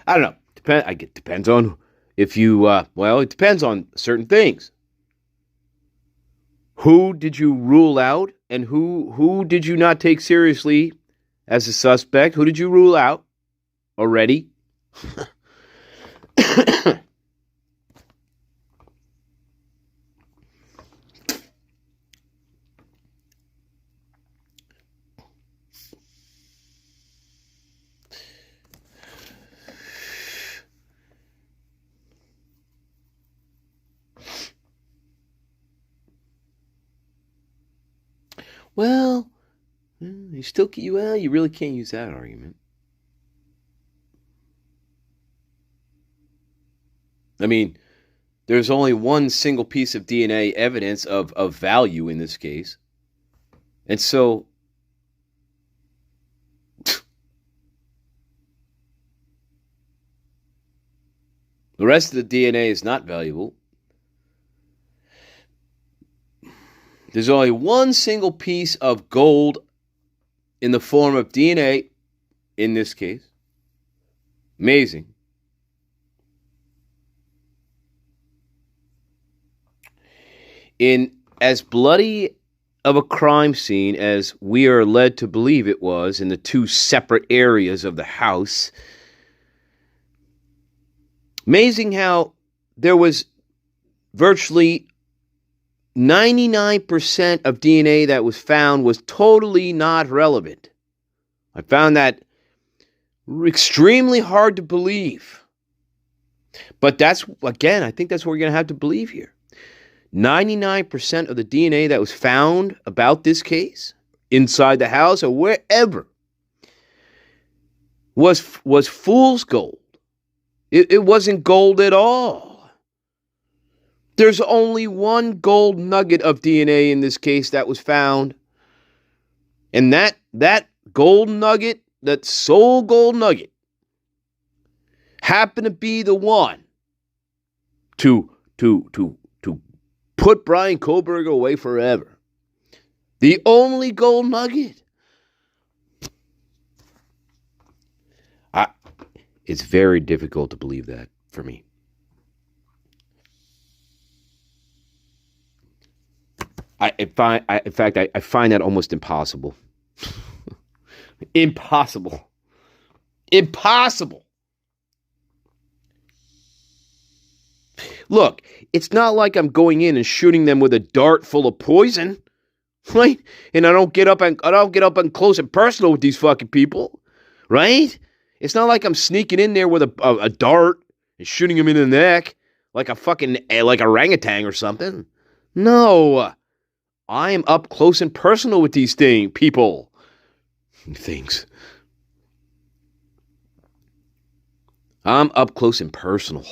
I don't know. Depends on if you, it depends on certain things. Who did you rule out and who did you not take seriously as a suspect? Who did you rule out already? Well, you really can't use that argument. I mean, there's only one single piece of DNA evidence of value in this case. And so, the rest of the DNA is not valuable. There's only one single piece of gold in the form of DNA in this case. Amazing. In as bloody of a crime scene as we are led to believe it was in the two separate areas of the house, amazing how there was virtually 99% of DNA that was found was totally not relevant. I found that extremely hard to believe. But I think that's what we're going to have to believe here. 99% of the DNA that was found about this case, inside the house or wherever, was fool's gold. It wasn't gold at all. There's only one gold nugget of DNA in this case that was found. And that gold nugget, that sole gold nugget, happened to be the one to put Brian Kohlberger away forever. The only gold nugget. It's very difficult to believe that for me. I find that almost impossible. Impossible. Look, it's not like I'm going in and shooting them with a dart full of poison, right? And I don't get up and close and personal with these fucking people, right? It's not like I'm sneaking in there with a dart and shooting them in the neck like like a orangutan or something. No. I am up close and personal with these things. I'm up close and personal.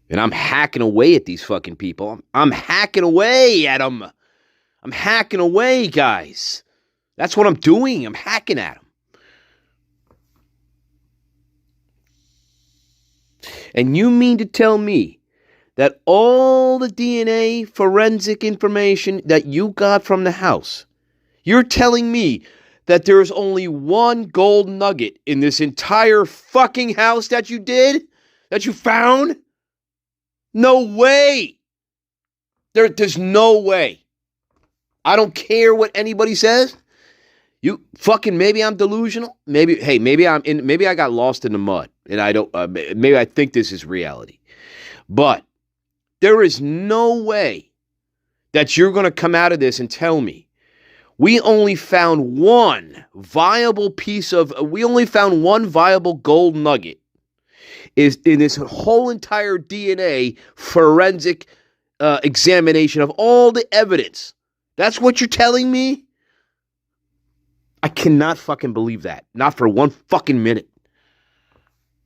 And I'm hacking away at these fucking people. I'm hacking away at them. I'm hacking away, guys. That's what I'm doing. I'm hacking at them. And you mean to tell me that all the DNA forensic information that you got from the house, you're telling me that there's only one gold nugget in this entire fucking house that you found? No way. There's no way. I don't care what anybody says. Maybe I'm delusional. Maybe I got lost in the mud and I don't, maybe I think this is reality. But there is no way that you're going to come out of this and tell me we only found one viable gold nugget is in this whole entire DNA forensic examination of all the evidence. That's what you're telling me? I cannot fucking believe that. Not for one fucking minute.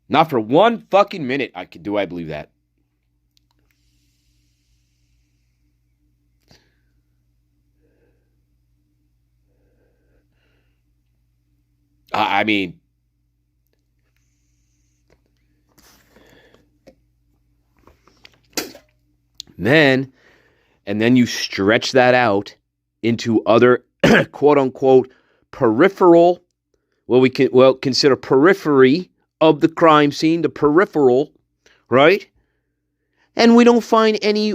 Not for one fucking minute I believe that. I mean, then and then you stretch that out into other quote-unquote peripheral, consider periphery of the crime scene, the peripheral, right? And we don't find any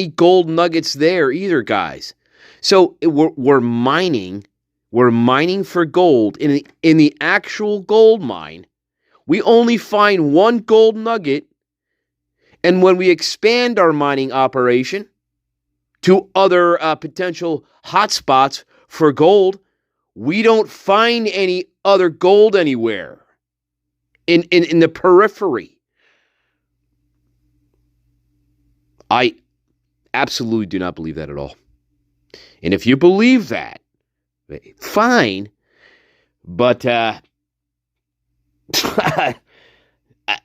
gold nuggets there either, guys. So we're mining for gold in the actual gold mine. We only find one gold nugget, and when we expand our mining operation to other potential hotspots for gold, we don't find any other gold anywhere in the periphery. I absolutely do not believe that at all. And if you believe that, fine. But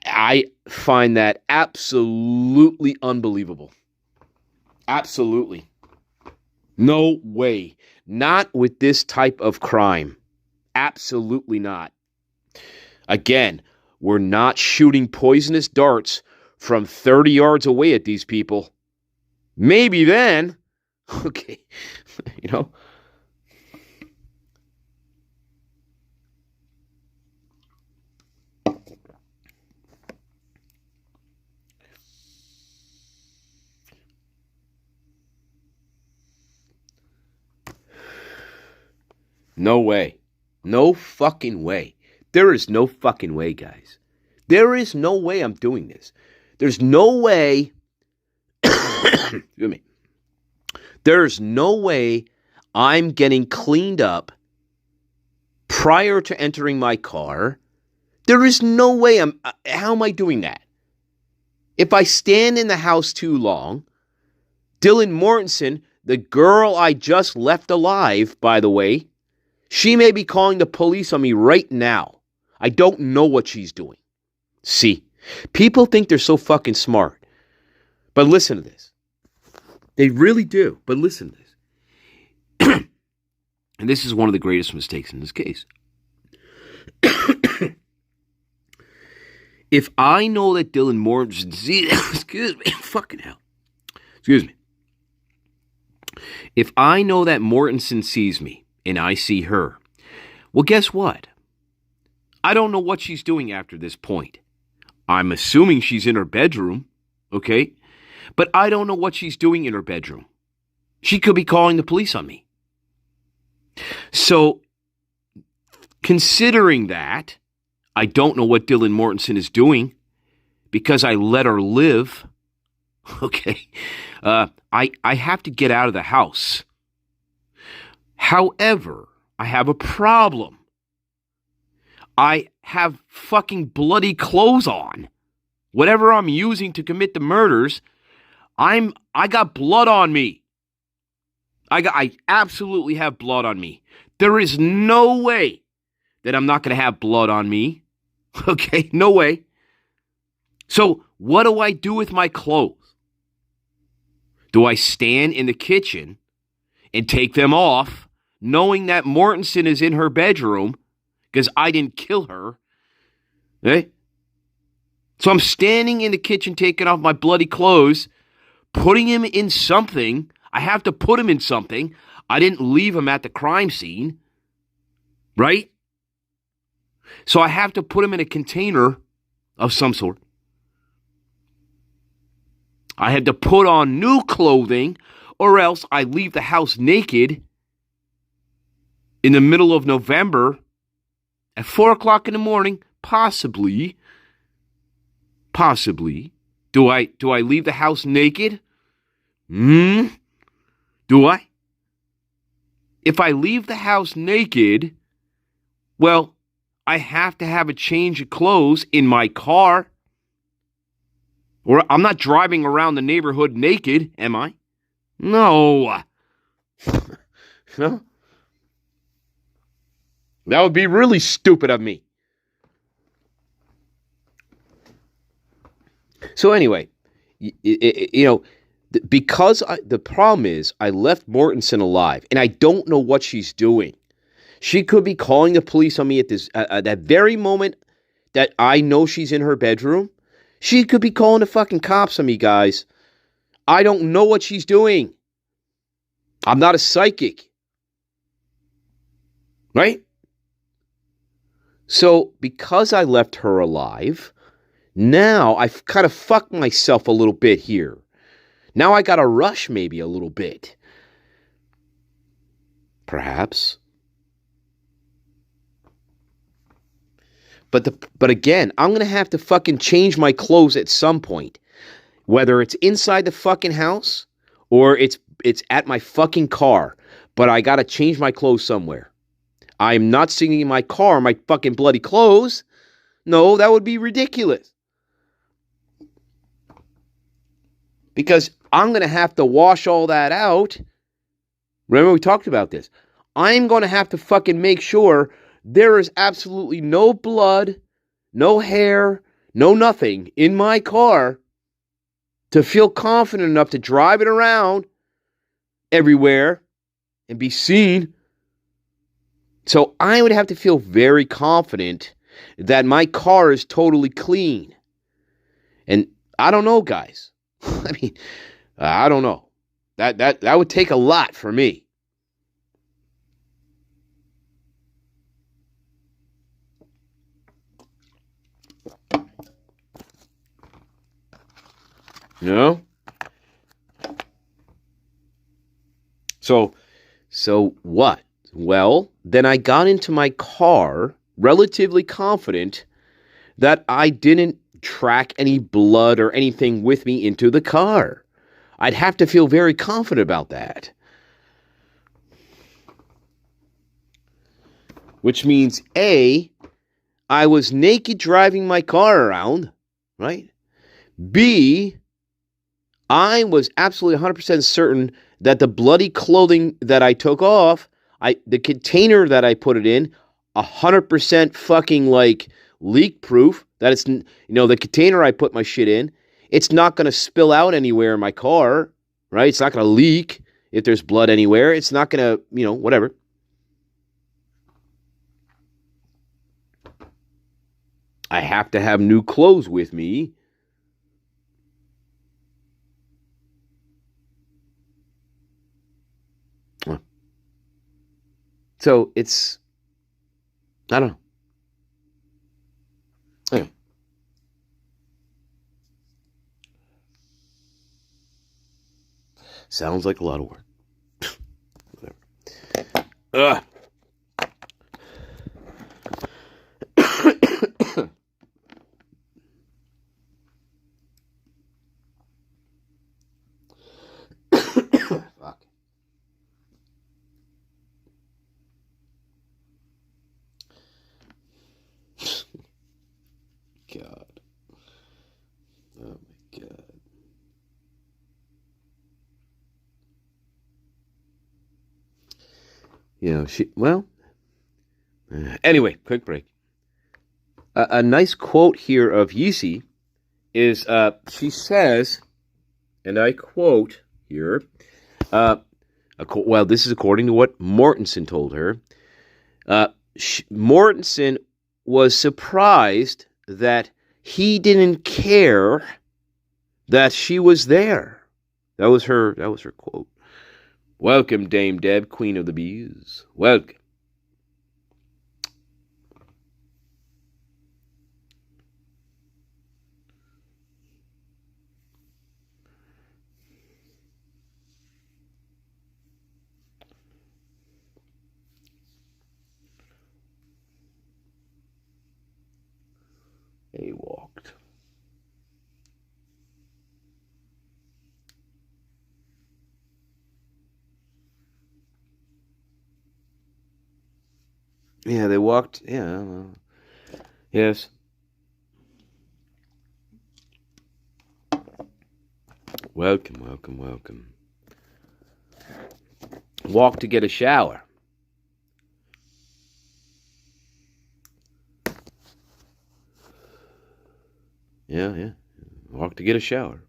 I find that absolutely unbelievable. Absolutely. No way. Not with this type of crime. Absolutely not. Again, we're not shooting poisonous darts from 30 yards away at these people. Maybe then, okay, you know. No way. No fucking way. There is no fucking way, guys. There is no way I'm doing this. There's no way, excuse me, there's no way I'm getting cleaned up prior to entering my car. There is no way how am I doing that? If I stand in the house too long, Dylan Mortensen, the girl I just left alive, by the way, she may be calling the police on me right now. I don't know what she's doing. See? People think they're so fucking smart. But listen to this. They really do. But listen to this. And this is one of the greatest mistakes in this case. If I know that Dylan Mortensen sees... Excuse me. Fucking hell. Excuse me. If I know that Mortensen sees me and I see her, well, guess what? I don't know what she's doing after this point. I'm assuming she's in her bedroom, okay? But I don't know what she's doing in her bedroom. She could be calling the police on me. So, considering that, I don't know what Dylan Mortensen is doing because I let her live, okay? I have to get out of the house. However, I have a problem. I have fucking bloody clothes on. Whatever I'm using to commit the murders, I got blood on me. I absolutely have blood on me. There is no way that I'm not going to have blood on me. Okay, no way. So what do I do with my clothes? Do I stand in the kitchen and take them off, knowing that Mortensen is in her bedroom because I didn't kill her? Okay? So I'm standing in the kitchen taking off my bloody clothes, putting him in something. I have to put him in something. I didn't leave him at the crime scene. Right? So I have to put him in a container of some sort. I had to put on new clothing, or else I leave the house naked in the middle of November at 4 o'clock in the morning, possibly. Do I leave the house naked? Do I? If I leave the house naked, well, I have to have a change of clothes in my car. Or I'm not driving around the neighborhood naked, am I? No. No. That would be really stupid of me. So anyway, because the problem is I left Mortensen alive, and I don't know what she's doing. She could be calling the police on me at that very moment that I know she's in her bedroom. She could be calling the fucking cops on me, guys. I don't know what she's doing. I'm not a psychic. Right? So, because I left her alive, now I've kind of fucked myself a little bit here. Now I got to rush maybe a little bit. Perhaps. But again, I'm going to have to fucking change my clothes at some point. Whether it's inside the fucking house or it's at my fucking car. But I got to change my clothes somewhere. I'm not sitting in my car in my fucking bloody clothes. No, that would be ridiculous. Because I'm going to have to wash all that out. Remember we talked about this. I'm going to have to fucking make sure there is absolutely no blood, no hair, no nothing in my car to feel confident enough to drive it around everywhere and be seen. So I would have to feel very confident that my car is totally clean. And I don't know, guys. I mean, I don't know. That would take a lot for me. You know? So what? Well, then I got into my car relatively confident that I didn't track any blood or anything with me into the car. I'd have to feel very confident about that. Which means, A, I was naked driving my car around, right? B, I was absolutely 100% certain that the bloody clothing that I took off, the container that I put it in, 100% fucking like leak proof, that it's, the container I put my shit in, it's not going to spill out anywhere in my car, right? It's not going to leak if there's blood anywhere. It's not going to, whatever. I have to have new clothes with me. So it's, I don't know. Anyway. Sounds like a lot of work. Whatever. Fuck. God. Oh my God. Anyway, quick break. A nice quote here of Yesi is, she says, and I quote here, this is according to what Mortensen told her. Mortensen was surprised that he didn't care that she was there. That was her quote. Welcome, Dame Deb, Queen of the Bees. Welcome. They walked. Yeah, they walked. Yeah. Yes. Welcome, welcome, welcome. Walk to get a shower. Yeah. Walk to get a shower.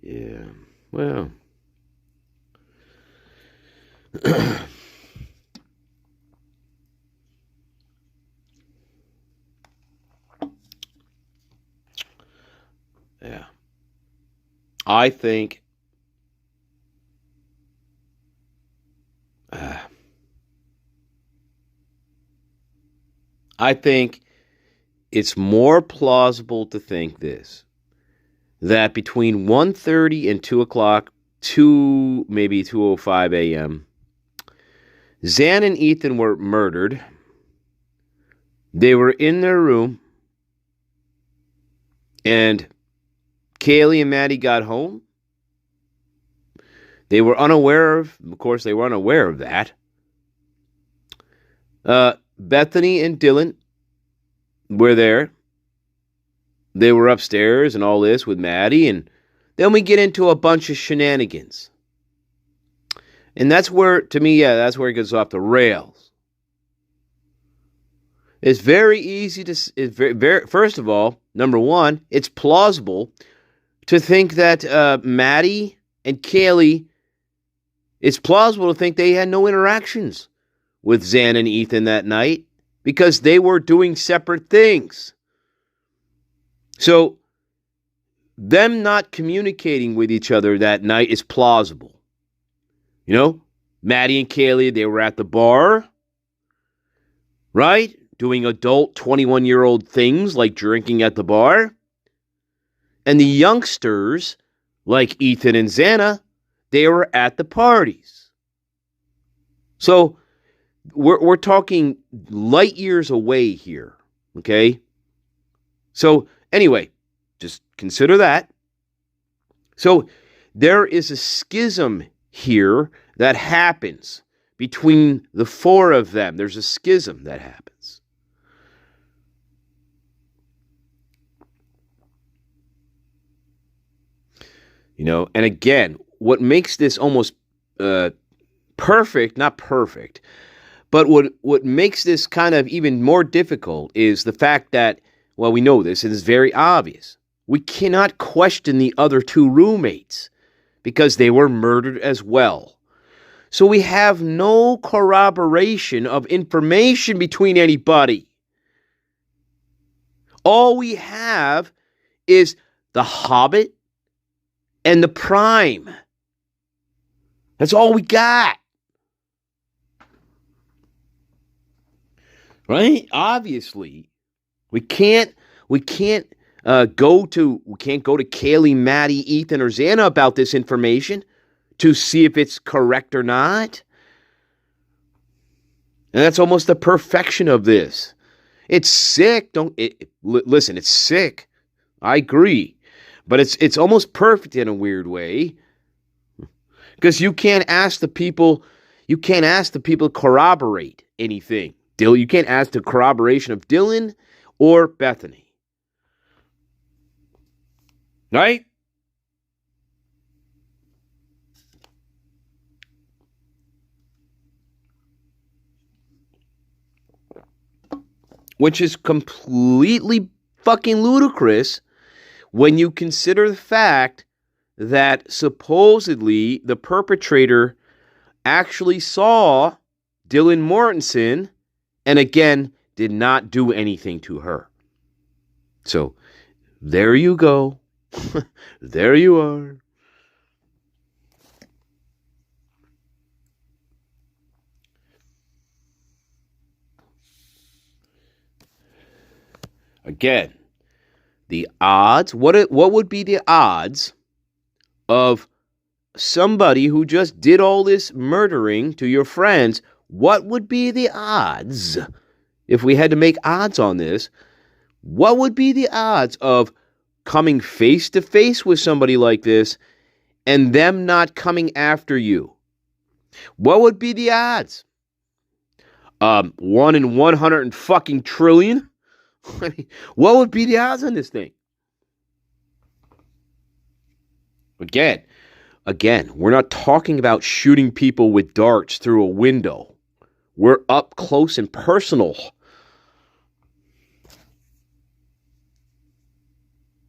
Yeah, well. Yeah. I think it's more plausible to think this, that between 1:30 and 2 o'clock, maybe 2:05 a.m., Zan and Ethan were murdered. They were in their room, and Kaylee and Maddie got home. They were unaware of course, they were unaware of that. Bethany and Dylan were there. They were upstairs and all this with Maddie, and then we get into a bunch of shenanigans. And that's where, to me, that's where it goes off the rails. It's very easy to, first of all, number one, it's plausible to think that Maddie and Kaylee, it's plausible to think they had no interactions with Zan and Ethan that night because they were doing separate things. So, them not communicating with each other that night is plausible. You know, Maddie and Kaylee, they were at the bar, right? Doing adult 21-year-old things like drinking at the bar. And the youngsters, like Ethan and Xana, they were at the parties. So, we're talking light years away here, okay? So, anyway, just consider that. So, there is a schism here that happens between the four of them. There's a schism that happens. You know, and again, what makes this almost perfect, not perfect, but what makes this kind of even more difficult is the fact that, well, we know this, and it's very obvious. We cannot question the other two roommates because they were murdered as well. So we have no corroboration of information between anybody. All we have is the Hobbit and the Prime. That's all we got. Right? Obviously, we can't go to Kaylee, Maddie, Ethan, or Xana about this information to see if it's correct or not. And that's almost the perfection of this. It's sick. Listen, it's sick. I agree. But it's almost perfect in a weird way. Because you can't ask the people to corroborate anything. You can't ask the corroboration of Dylan or Bethany. Right? Which is completely fucking ludicrous when you consider the fact that supposedly the perpetrator actually saw Dylan Mortensen and again did not do anything to her. So, there you go. There you are. Again, the odds, what would be the odds of somebody who just did all this murdering to your friends? What would be the odds, if we had to make odds on this, what would be the odds of coming face to face with somebody like this and them not coming after you? What would be the odds? 1 in 100 fucking trillion? I mean, what would be the odds on this thing? Again, we're not talking about shooting people with darts through a window. We're up close and personal.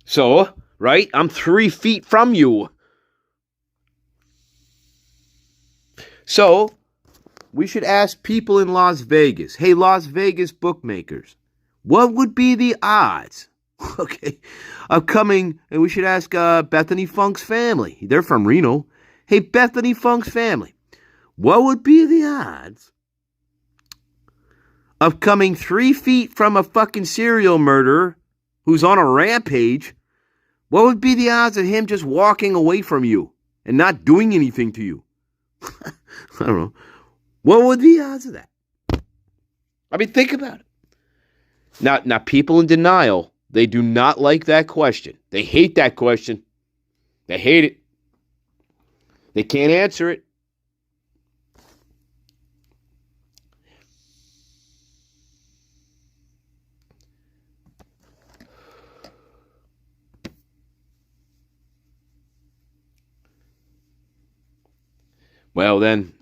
So, right? I'm 3 feet from you. So, we should ask people in Las Vegas. Hey, Las Vegas bookmakers, what would be the odds, okay, of coming, and we should ask Bethany Funk's family. They're from Reno. Hey, Bethany Funk's family, what would be the odds of coming 3 feet from a fucking serial murderer who's on a rampage? What would be the odds of him just walking away from you and not doing anything to you? I don't know. What would be the odds of that? I mean, think about it. Now, people in denial, they do not like that question. They hate that question. They hate it. They can't answer it. Well, then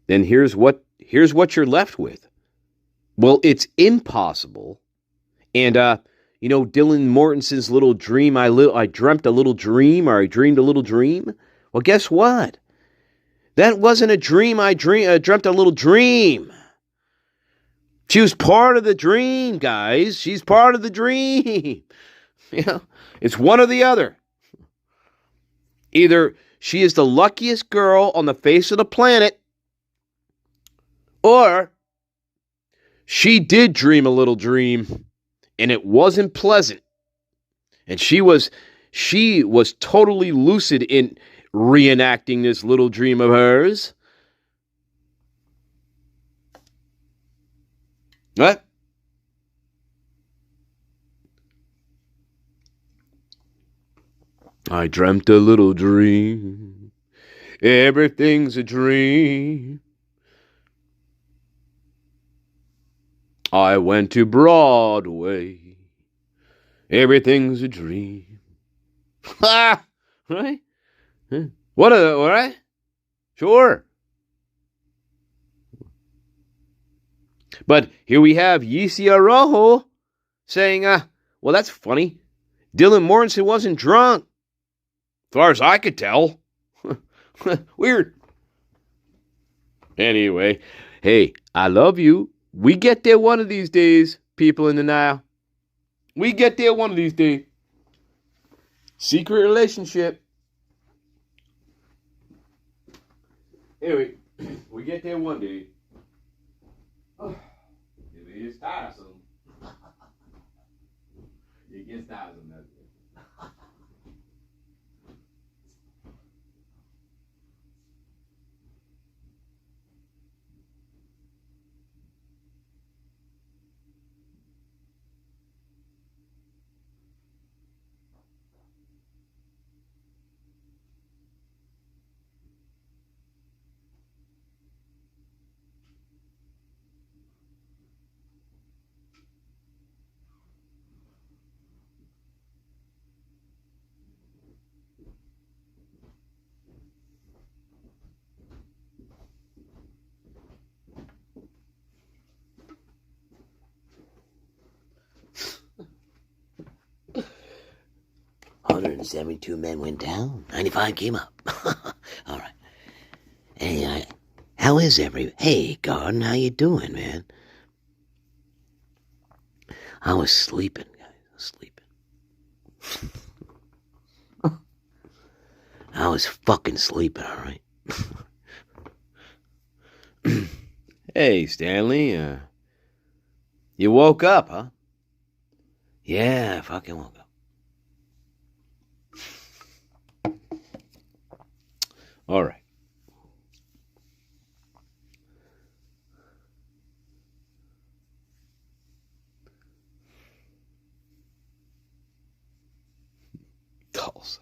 here's what you're left with. Well, it's impossible. And Dylan Mortensen's little dream, I dreamt a little dream, or I dreamed a little dream. Well, guess what? That wasn't a dream. I dreamt a little dream. She was part of the dream, guys. She's part of the dream. It's one or the other. Either she is the luckiest girl on the face of the planet, or she did dream a little dream, and it wasn't pleasant. And she was totally lucid in reenacting this little dream of hers. What? I dreamt a little dream. Everything's a dream. I went to Broadway. Everything's a dream. Ha! Right? What right? Sure. But here we have Yesi Araujo saying, well, that's funny. Dylan Mortensen wasn't drunk, as far as I could tell. Weird. Anyway, hey, I love you. We get there one of these days, people in denial. We get there one of these days. Secret relationship. Anyway, we get there one day. Oh, it is tiresome. It gets tiresome, that's it. $172 men went down. 95 came up. All right. Hey, how is Hey, Garden, how you doing, man? I was sleeping, guys. I was fucking sleeping, all right? Hey, Stanley, you woke up, huh? Yeah, I fucking woke up. All right. Tulsa.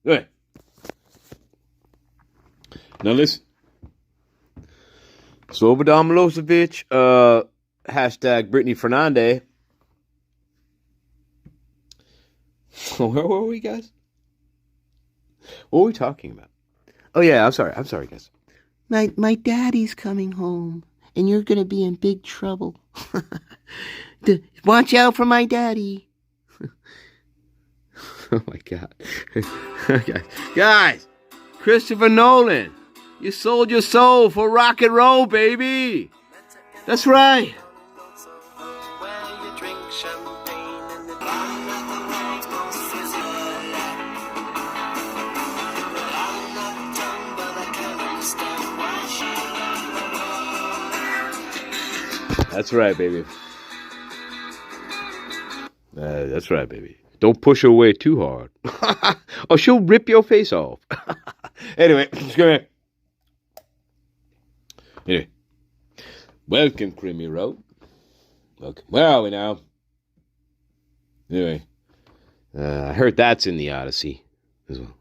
Good. Now listen. Slobodan Milosevic, hashtag Brittany Fernandez. Where were we, guys? What were we talking about? Oh, yeah, I'm sorry, guys. My daddy's coming home, and you're gonna be in big trouble. Watch out for my daddy. Oh my God. Guys, Christopher Nolan, you sold your soul for rock and roll, baby. That's right. That's right, baby. That's right, baby. Don't push her away too hard. Or she'll rip your face off. Anyway, let's go ahead. Anyway. Welcome, Creamy Road. Welcome. Where are we now? Anyway. I heard that's in the Odyssey as well.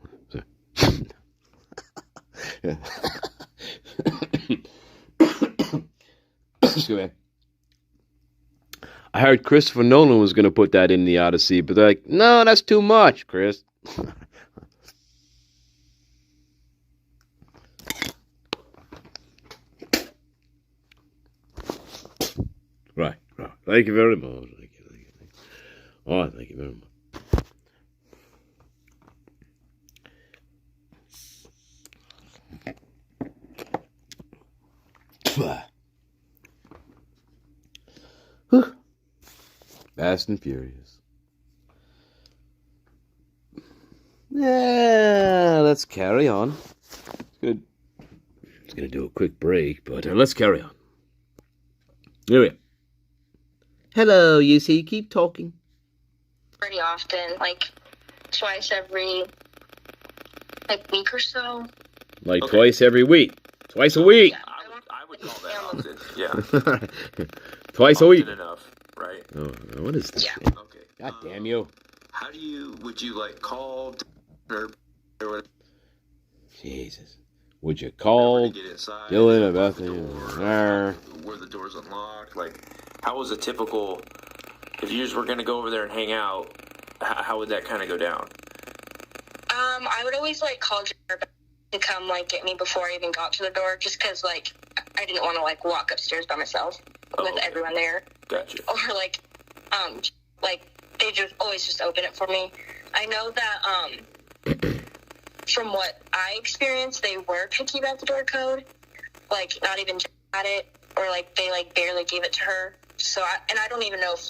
Let's go ahead. I heard Christopher Nolan was going to put that in the Odyssey, but they're like, no, that's too much, Chris. Right. Thank you very much. Thank you. Oh, thank you very much. Fast and Furious. Yeah, let's carry on. Good. It's gonna do a quick break, but let's carry on. Here we go. Hello, Yesi. Keep talking. Pretty often, like twice every week or so. Like twice every week. Twice a week. Yeah, I would call that often. Yeah. Twice a week. Enough, right? Oh, what is this? Yeah. Okay. God damn you. How would you call or whatever? Jesus. Would you call Dylan about the were the doors unlocked? How was a typical, if you just were going to go over there and hang out, how would that kind of go down? I would always call Jared to come get me before I even got to the door, just because I didn't want to walk upstairs by myself with everyone there. Gotcha. Or they just always just open it for me. I know that from what I experienced, they were picky about the door code. Not even at it, or they barely gave it to her. So I don't even know if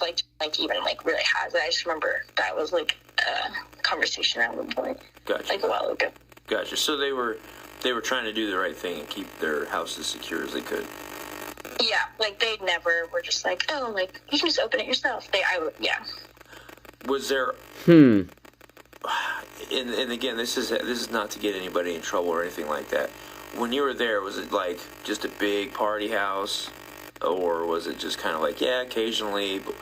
even really has it. I just remember that was a conversation at one point. Gotcha. A while ago. Gotcha. So they were trying to do the right thing and keep their house as secure as they could. Yeah, they never were just you can just open it yourself. Yeah. Was there? And again, this is not to get anybody in trouble or anything like that. When you were there, was it just a big party house, or was it just kind of occasionally? But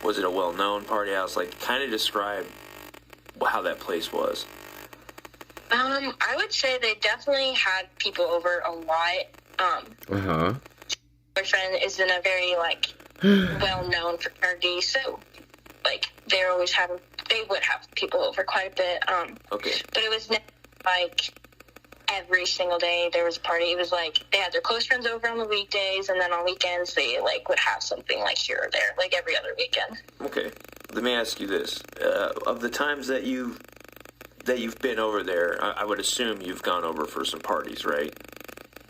was it a well-known party house? Kind of describe how that place was. I would say they definitely had people over a lot. My friend is in a very well-known fraternity, so they would have people over quite a bit. Okay. But it was never every single day there was a party. It was they had their close friends over on the weekdays, and then on weekends they would have something here or there, every other weekend. Okay. Let me ask you this: of the times that you've been over there, I would assume you've gone over for some parties, right?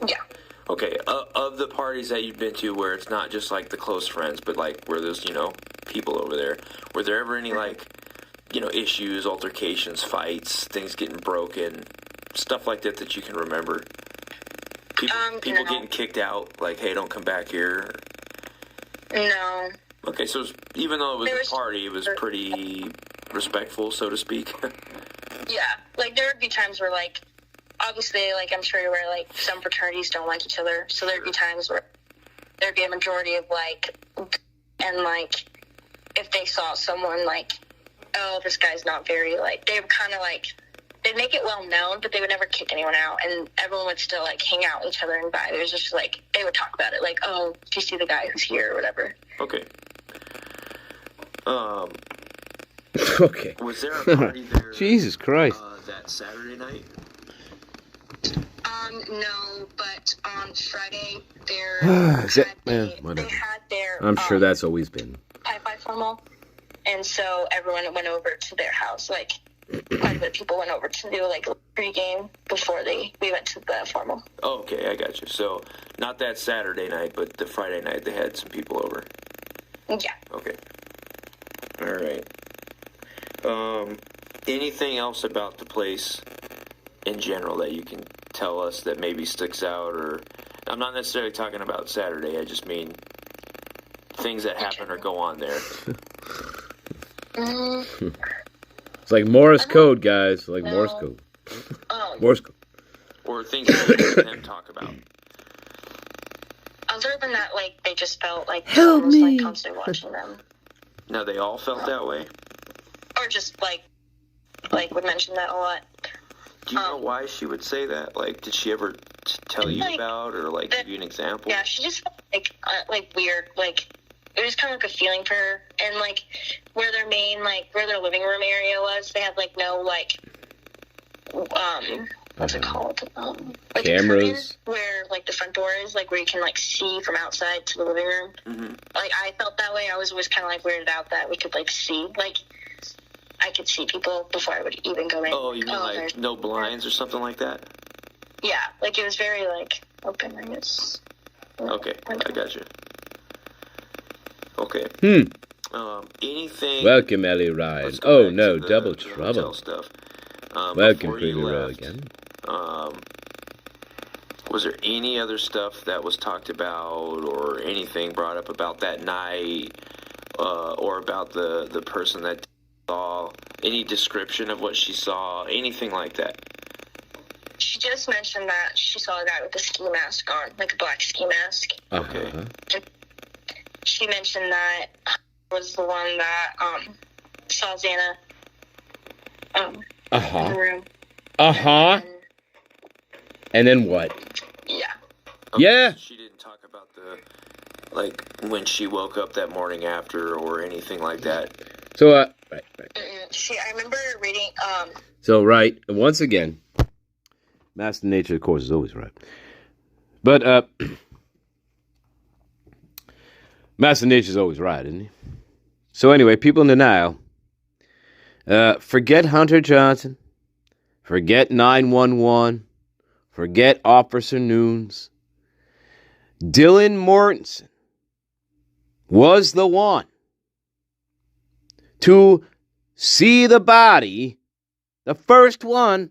Yeah. Okay. Of the parties that you've been to, where it's not just the close friends, but where there's people over there, were there ever any issues, altercations, fights, things getting broken, stuff like that you can remember? People no. getting kicked out, hey, don't come back here? No. Okay, so even though it was a party, it was pretty respectful, so to speak. Yeah, there would be times where obviously I'm sure you're aware some fraternities don't like each other, so there'd be times where there'd be a majority of and if they saw someone oh, this guy's not very they would kind of they'd make it well known, but they would never kick anyone out, and everyone would still hang out with each other and vibe. It was just they would talk about it, oh, do you see the guy who's here or whatever. Okay. Okay. Was there a party there? Jesus Christ. That Saturday night? No, but on Friday they had their. I'm sure that's always been. Pi formal, and so everyone went over to their house. Like, quite a bit of people went over to do like a pregame before we went to the formal. Oh, okay, I got you. So not that Saturday night, but the Friday night they had some people over. Yeah. Okay. All right. Anything else about the place in general that you can tell us that maybe sticks out? Or I'm not necessarily talking about Saturday. I just mean things that happen or go on there. It's like Morse code, guys. Like Morse code. Morse code. Or things that them talk about. Other than that, like, they just felt like Help was me. like constantly watching them. Now they all felt that way? Or just like would mention that a lot. Do you know why she would say that? Like, did she ever tell you about, or like give you an example? Yeah, she just felt like weird. Like, it was kind of like a feeling for her. And like where their living room area was, they had like no like what's it called? Like Cameras. Where like the front door is, like where you can like see from outside to the living room. Mm-hmm. Like, I felt that way. I was always kind of like weirded out that we could like see, like I could see people before I would even go in. Oh, you mean like no blinds or something like that? Yeah, like it was very like open, I guess. Okay, I got you. Okay. Anything? Welcome, Ellie Ryan. Oh no, double trouble. Stuff. Welcome, Pretty again. Was there any other stuff that was talked about, or anything brought up about that night, or about the person that saw? Any description of what she saw? Anything like that? She just mentioned that she saw a guy with a ski mask on, like a black ski mask. Okay. She mentioned that was the one that saw Xana in the room. And then what? Yeah. Okay, Yeah. So she didn't talk about when she woke up that morning after, or anything like that. So right. I remember reading. So right, once again, Master Nature, of course, is always right. But Master Nature's always right, isn't he? So anyway, people in denial. Forget Hunter Johnson. Forget 911. Forget Officer Nunes. Dylan Mortensen was the one to see the body, the first one.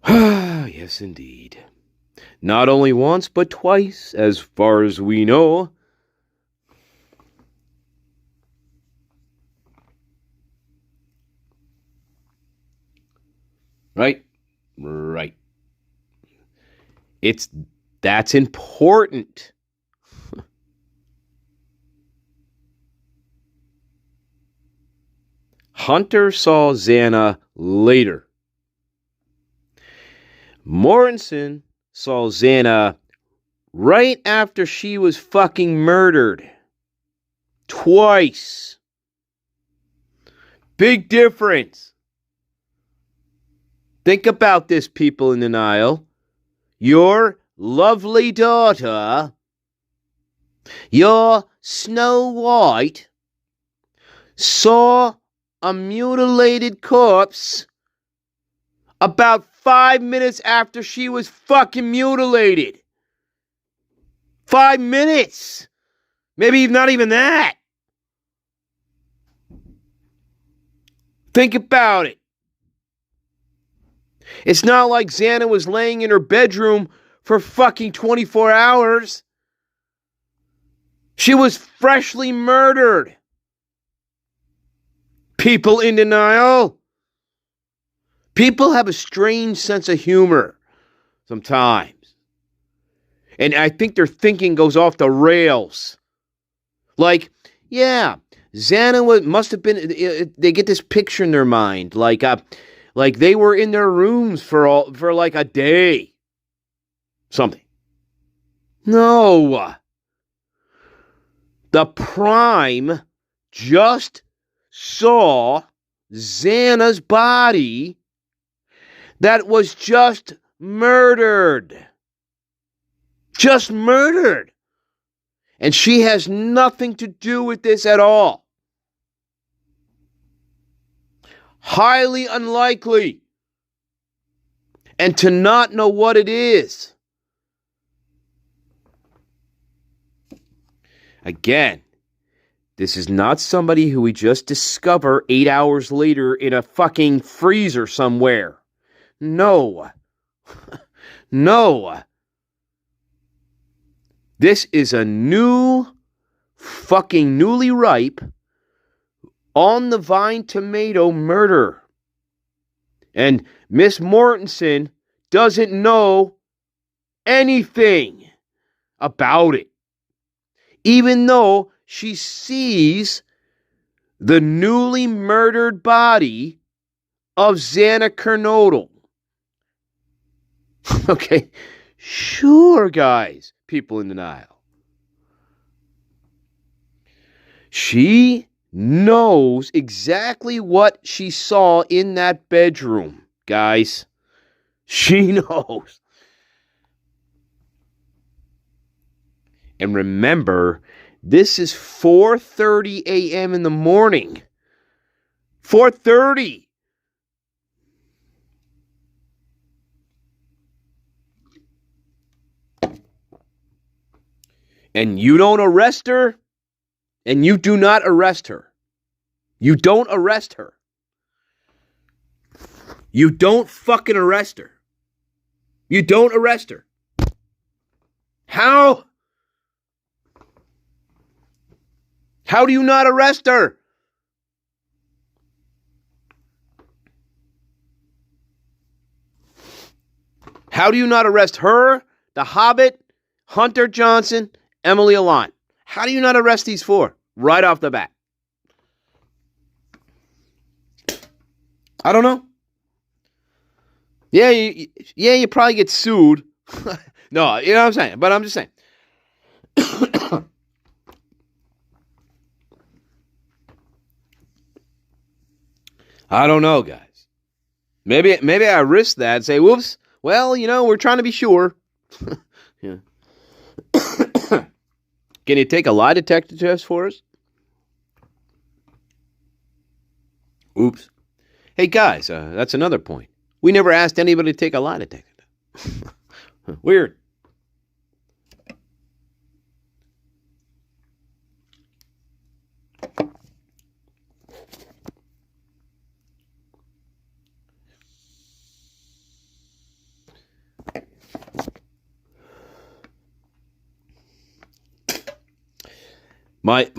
Yes, indeed. Not only once, but twice, as far as we know. Right? Right. That's important. Hunter saw Xana later. Mortensen saw Xana right after she was fucking murdered. Twice. Big difference. Think about this, people in denial. Your lovely daughter, your Snow White, saw a mutilated corpse about 5 minutes after she was fucking mutilated. 5 minutes. Maybe not even that. Think about it. It's not like Xana was laying in her bedroom for fucking 24 hours. She was freshly murdered. People in denial. People have a strange sense of humor sometimes. And I think their thinking goes off the rails. Like, yeah, Xana must have been, they get this picture in their mind. Like they were in their rooms for like a day. Something. No. The prime just saw Xana's body that was just murdered. Just murdered. And she has nothing to do with this at all. Highly unlikely. And to not know what it is. Again, this is not somebody who we just discover 8 hours later in a fucking freezer somewhere. No. No. This is a newly ripe, on the vine tomato murder. And Miss Mortensen doesn't know anything about it. Even though she sees the newly murdered body of Xana Kernodle. Okay, sure, guys, people in denial. She knows exactly what she saw in that bedroom, guys. She knows. And remember, this is 4:30 a.m. in the morning. 4:30. And you don't arrest her, and you do not arrest her. You don't arrest her. You don't fucking arrest her. You don't arrest her. How? How do you not arrest her? How do you not arrest her, the Hobbit, Hunter Johnson, Emily Allant? How do you not arrest these four right off the bat? I don't know. Yeah, you probably get sued. No, you know what I'm saying? But I'm just saying. I don't know, guys. Maybe I risk that and say, whoops, well, we're trying to be sure. Yeah. Can you take a lie detector test for us? Oops. Hey, guys, that's another point. We never asked anybody to take a lie detector test. Weird. I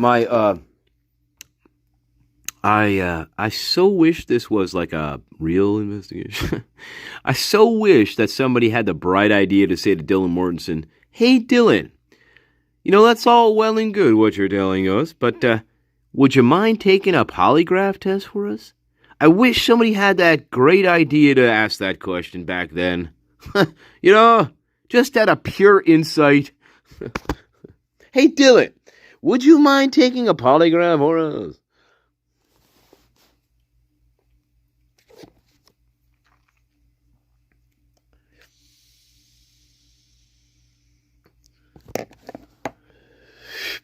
so wish this was like a real investigation. I so wish that somebody had the bright idea to say to Dylan Mortensen, hey, Dylan, that's all well and good what you're telling us, but would you mind taking a polygraph test for us? I wish somebody had that great idea to ask that question back then. Just out of pure insight. Hey, Dylan, would you mind taking a polygraph for us?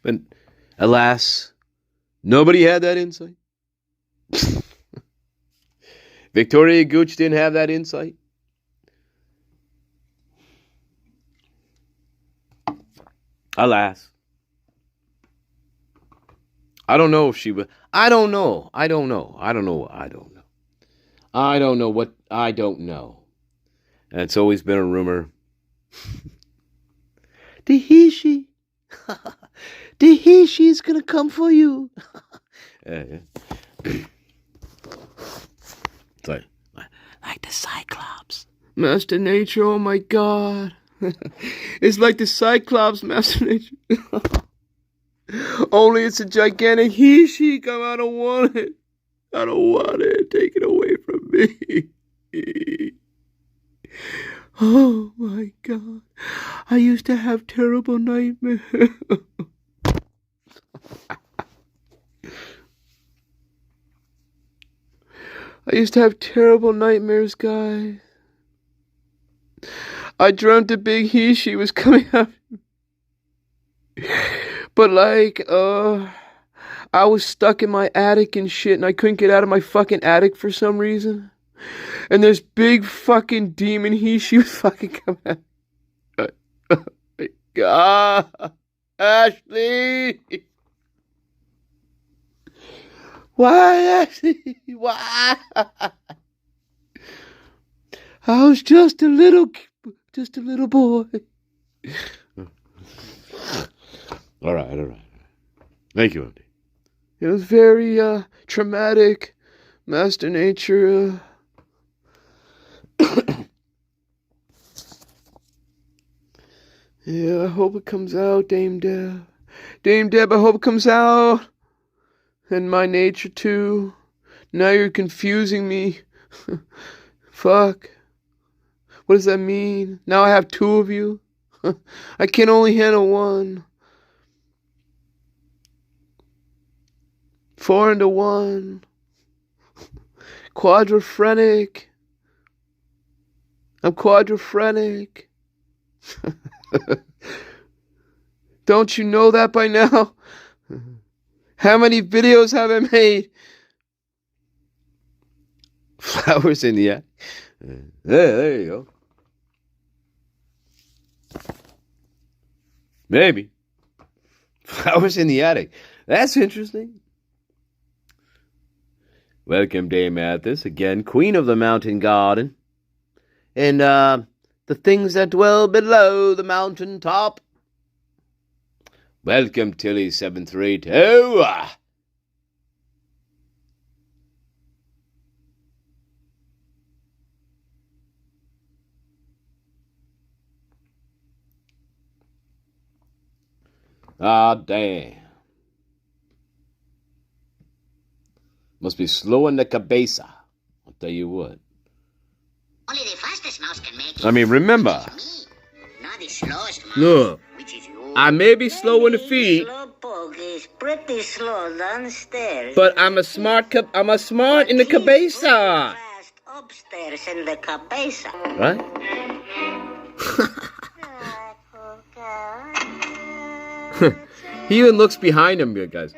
But alas, nobody had that insight. Victoria Gooch didn't have that insight. Alas. I don't know if she would. I don't know. It's always been a rumor. Dahishi. Dahishi's gonna come for you. It's like the Cyclops. Master Nature, oh my God. It's like the Cyclops, Master Nature. Only it's a gigantic he-she. Come, I don't want it. I don't want it. Take it away from me. Oh my God. I used to have terrible nightmares. I used to have terrible nightmares, guys. I dreamt a big he-she was coming out. But like, I was stuck in my attic and shit, and I couldn't get out of my fucking attic for some reason. And this big fucking demon he-she was fucking coming out. Oh my God. Ashley! Why, Ashley? Why? I was just a little boy. All right. Thank you, Andy. It was very traumatic, Master Nature. Yeah, I hope it comes out, Dame Deb. Dame Deb, I hope it comes out. And my nature, too. Now you're confusing me. Fuck. What does that mean? Now I have two of you? I can only handle one. 4 into 1. Quadrophrenic. I'm quadrophrenic. Don't you know that by now? How many videos have I made? Flowers in the attic. There you go. Maybe. Flowers in the attic. That's interesting. Welcome, Dame Athos. Again, Queen of the Mountain Garden. And the things that dwell below the mountain top. Welcome, Tilly732. Ah, damn. Must be slow in the cabeza. I'll tell you what. Only the fastest mouse can make it. I mean, remember. Not the slowest mouse. Look. Which is you. I may be slow in the feet. Slowpoke is pretty slow downstairs. But I'm a smart in the cabeza. Fast upstairs in the cabeza. Right? He even looks behind him, good guys.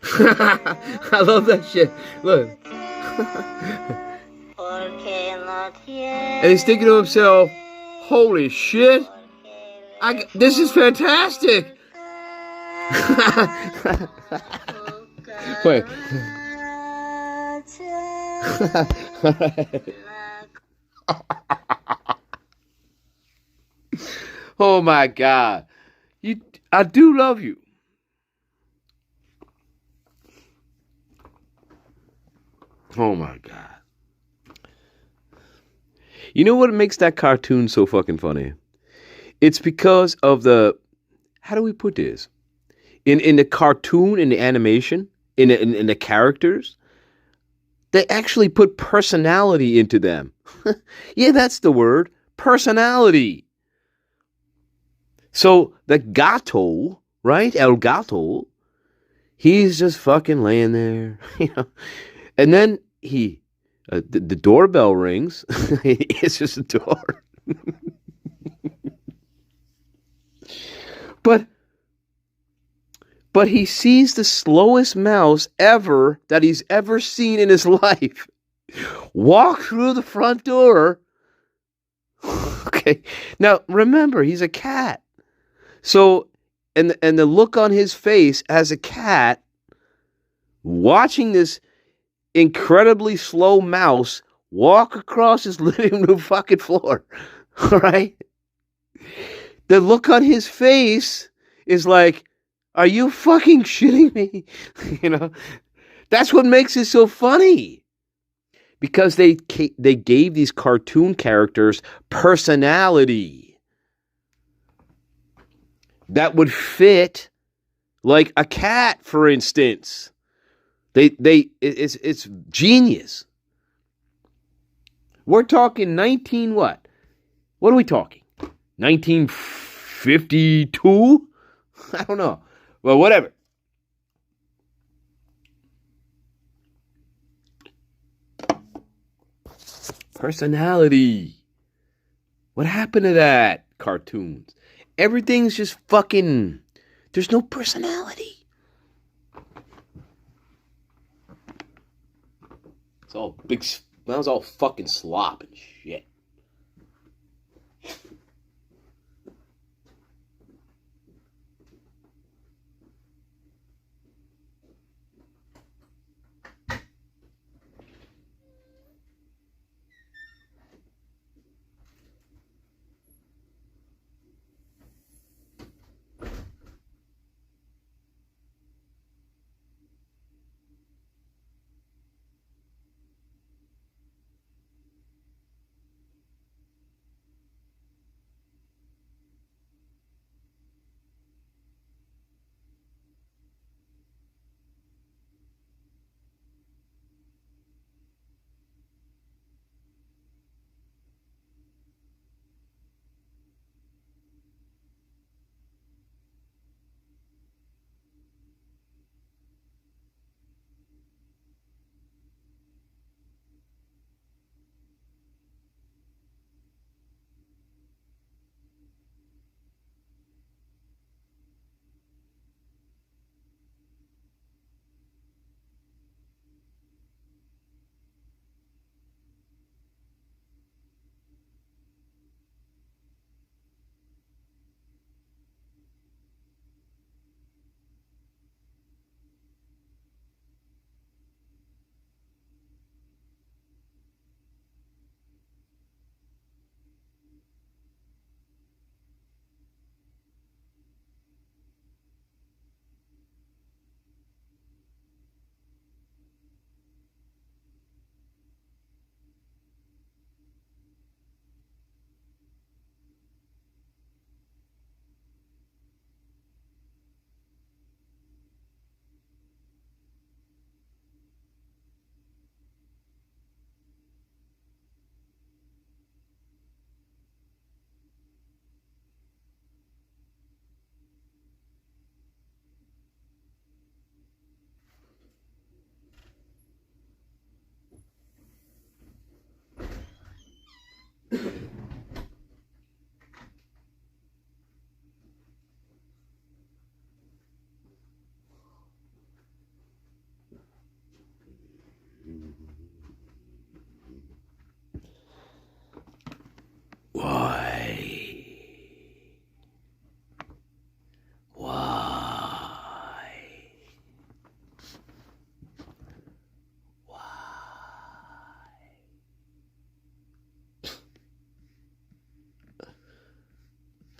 I love that shit. Look. And he's thinking to himself, holy shit. This is fantastic. Wait. Oh my God. I do love you. Oh my God. You know what makes that cartoon so fucking funny? It's because of how do we put this? In the cartoon, in the animation, in the characters, they actually put personality into them. Yeah, that's the word. Personality. So the gato, right? El gato, he's just fucking laying there, you know. And then the doorbell rings. It's just a door. But he sees the slowest mouse ever that he's ever seen in his life walk through the front door. Okay. Now remember, he's a cat. So, and the look on his face as a cat watching this incredibly slow mouse walk across his living room fucking floor. All right? The look on his face is like, are you fucking shitting me? You know? That's what makes it so funny. Because they gave these cartoon characters personality that would fit like a cat, for instance. It's genius. We're talking 19 what? What are we talking? 1952? I don't know. Well, whatever. Personality. What happened to that? Cartoons. Everything's just fucking... There's no personality. It's all big... That was all fucking slop and shit.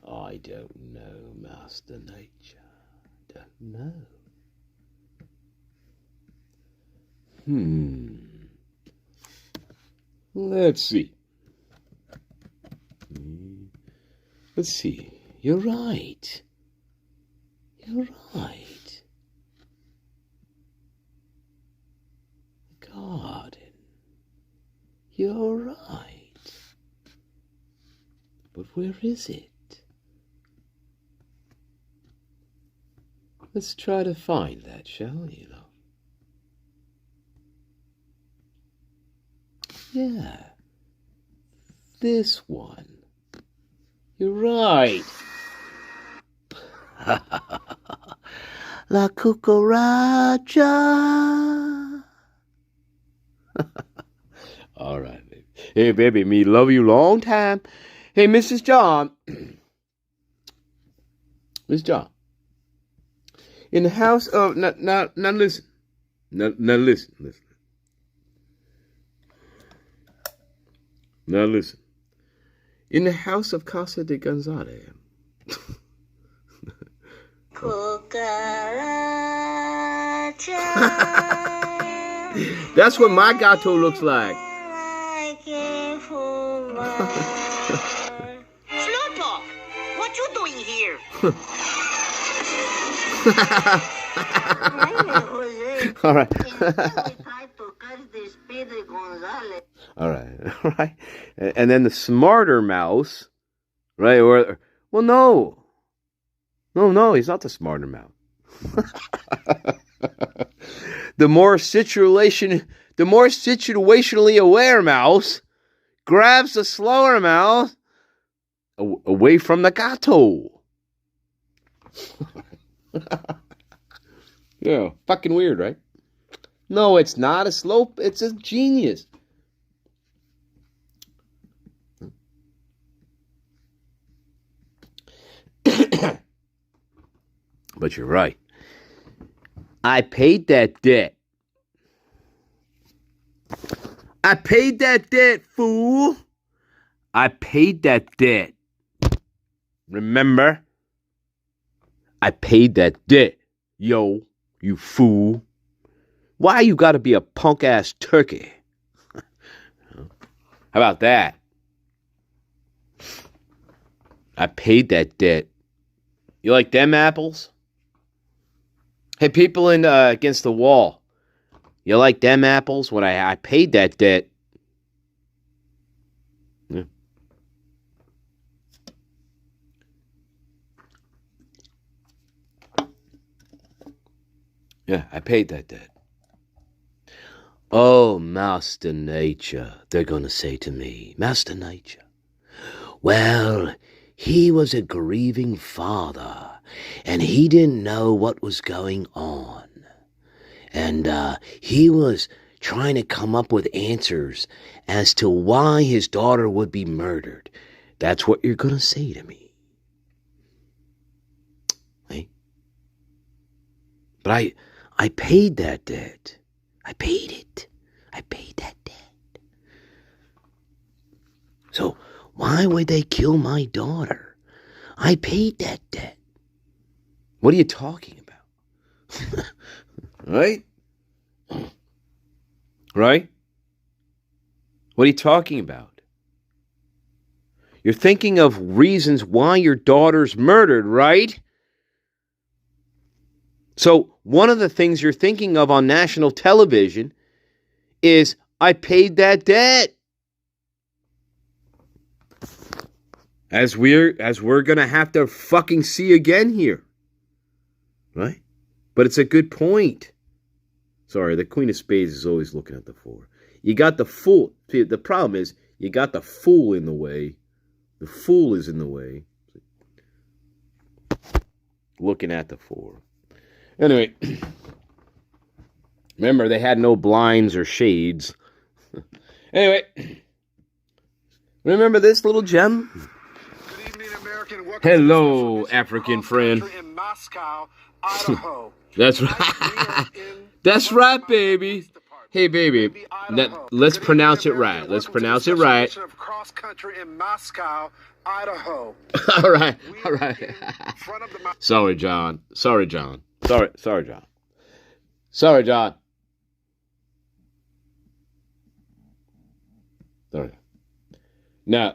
I don't know, Master Nature. Don't know. Let's see. Let's see. You're right. You're right. Garden. You're right. But where is it? Let's try to find that, shall we? Yeah. This one. You're right. La cucaracha. All right, baby. Hey, baby, me love you long time. Hey, Mrs. John. Miss John. In the house of... Now listen. Now listen. Now listen. In the house of Casa de Gonzalez. That's what my gato looks like. Slowpoke, what you doing here? All right. All right. And then the smarter mouse, right? Well, no, he's not the smarter mouse. The more situationally aware mouse, grabs the slaughterhouse away from the gato. Yeah, fucking weird, right? No, it's not a slope. It's a genius. But you're right. I paid that debt. I paid that debt, fool. I paid that debt. Remember? I paid that debt. Yo, you fool. Why you gotta be a punk-ass turkey? How about that? I paid that debt. You like them apples? Hey, people in against the wall. You like them apples? When I paid that debt. Yeah. Yeah, I paid that debt. Oh, Master Nature, they're going to say to me, Master Nature, well, he was a grieving father, and he didn't know what was going on. And he was trying to come up with answers as to why his daughter would be murdered. That's what you're going to say to me. Hey? But I paid that debt. I paid it. I paid that debt. So why would they kill my daughter? I paid that debt. What are you talking about? Right? Right? What are you talking about? You're thinking of reasons why your daughter's murdered, right? So one of the things you're thinking of on national television is, I paid that debt. As we're going to have to fucking see again here. Right? But it's a good point. Sorry, the Queen of Spades is always looking at the four. You got the fool. See, the problem is, you got the fool in the way. The fool is in the way. Looking at the four. Anyway, remember, they had no blinds or shades. Anyway, remember this little gem? Good evening, American. Hello, African friend. In Moscow, Idaho. That's right. That's right, baby. Hey, baby. Let's pronounce it right. Let's pronounce it right. Cross country in Moscow, Idaho. All right. All right. Sorry, John. Sorry, John. Sorry, John. Sorry, John. Sorry. Now,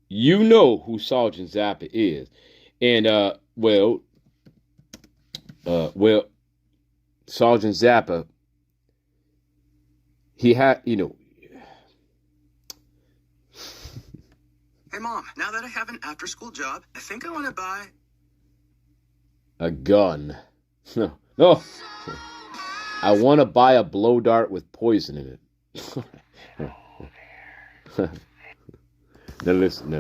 you know who Sergeant Zappa is. And, well, Sergeant Zappa, he had, Hey, Mom, now that I have an after-school job, I think I want to buy a gun. No. I want to buy a blow dart with poison in it. Now listen.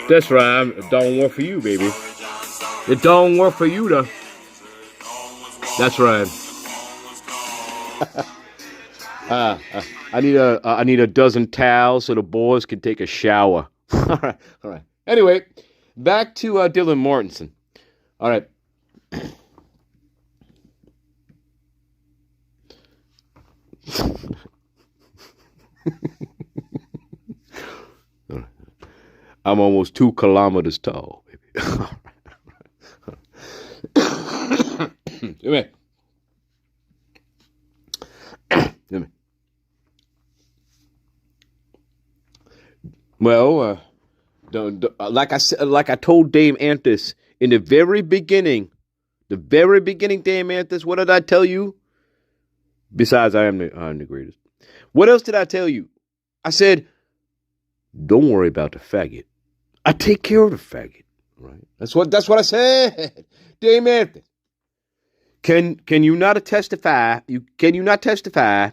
That's right. It don't work for you, baby. It don't work for you, though. That's right. I need a dozen towels so the boys can take a shower. All right. Anyway, back to Dylan Mortensen. All right. I'm almost 2 kilometers tall, baby. Well, like I told Dame Anthus in the very beginning, Dame Anthus, what did I tell you? Besides, I'm the greatest. What else did I tell you? I said, don't worry about the faggot. I take care of the faggot. Right? That's what I said. Damn it. Can you not testify? Can you not testify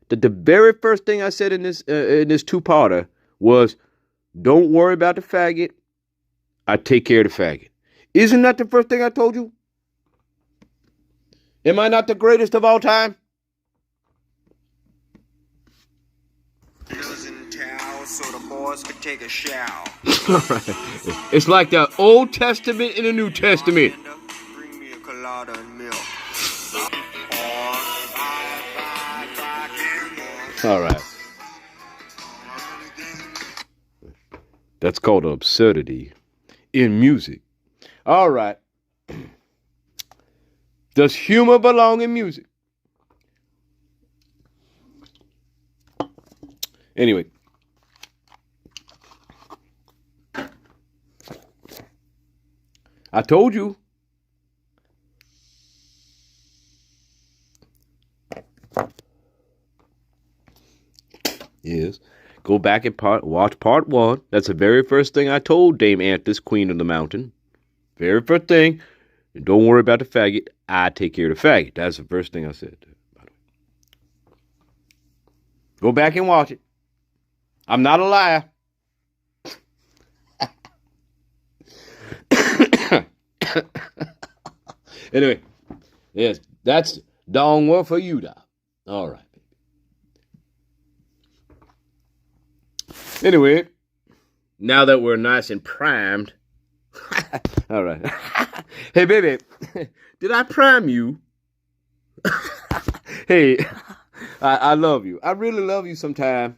that the very first thing I said in this two-parter was, don't worry about the faggot. I take care of the faggot. Isn't that the first thing I told you? Am I not the greatest of all time? So the boys could take a shower. It's like the Old Testament and the New Testament. Bring me a colada and milk. All right. That's called absurdity in music. All right. Does humor belong in music? Anyway. I told you. Yes. Go back and watch part 1. That's the very first thing I told Dame Anthis, Queen of the Mountain. Very first thing. Don't worry about the faggot. I take care of the faggot. That's the first thing I said. Go back and watch it. I'm not a liar. Anyway, yes, that's dong one for you, Doc. All right. Anyway, now that we're nice and primed. All right. Hey, baby, did I prime you? Hey, I love you. I really love you sometime.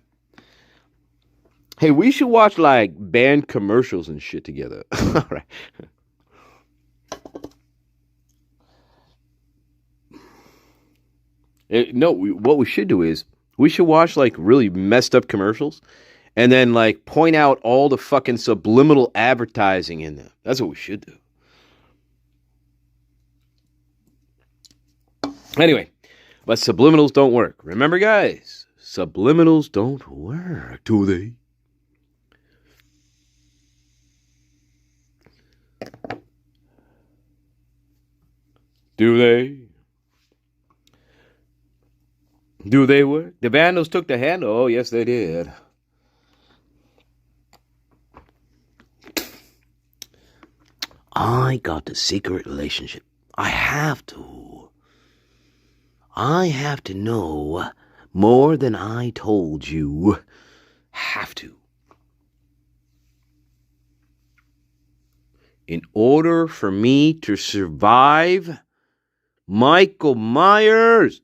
Hey, we should watch like band commercials and shit together. All right. No, what we should do is we should watch like really messed up commercials and then like point out all the fucking subliminal advertising in them. That's what we should do. Anyway, but subliminals don't work. Remember, guys, subliminals don't work, do they? Do they? Do they work? The Vandals took the handle. Oh, yes, they did. I got the secret relationship. I have to. I have to know more than I told you. Have to. In order for me to survive, Michael Myers,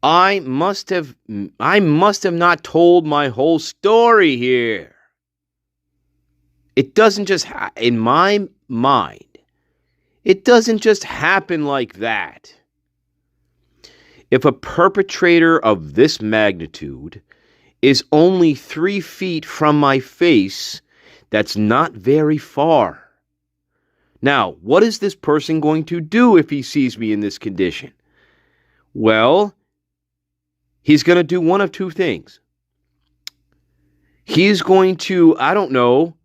I must have not told my whole story here. It doesn't just, in my mind, it doesn't just happen like that. If a perpetrator of this magnitude is only 3 feet from my face, that's not very far. Now, what is this person going to do if he sees me in this condition? Well, he's going to do one of 2 things. He's going to, I don't know.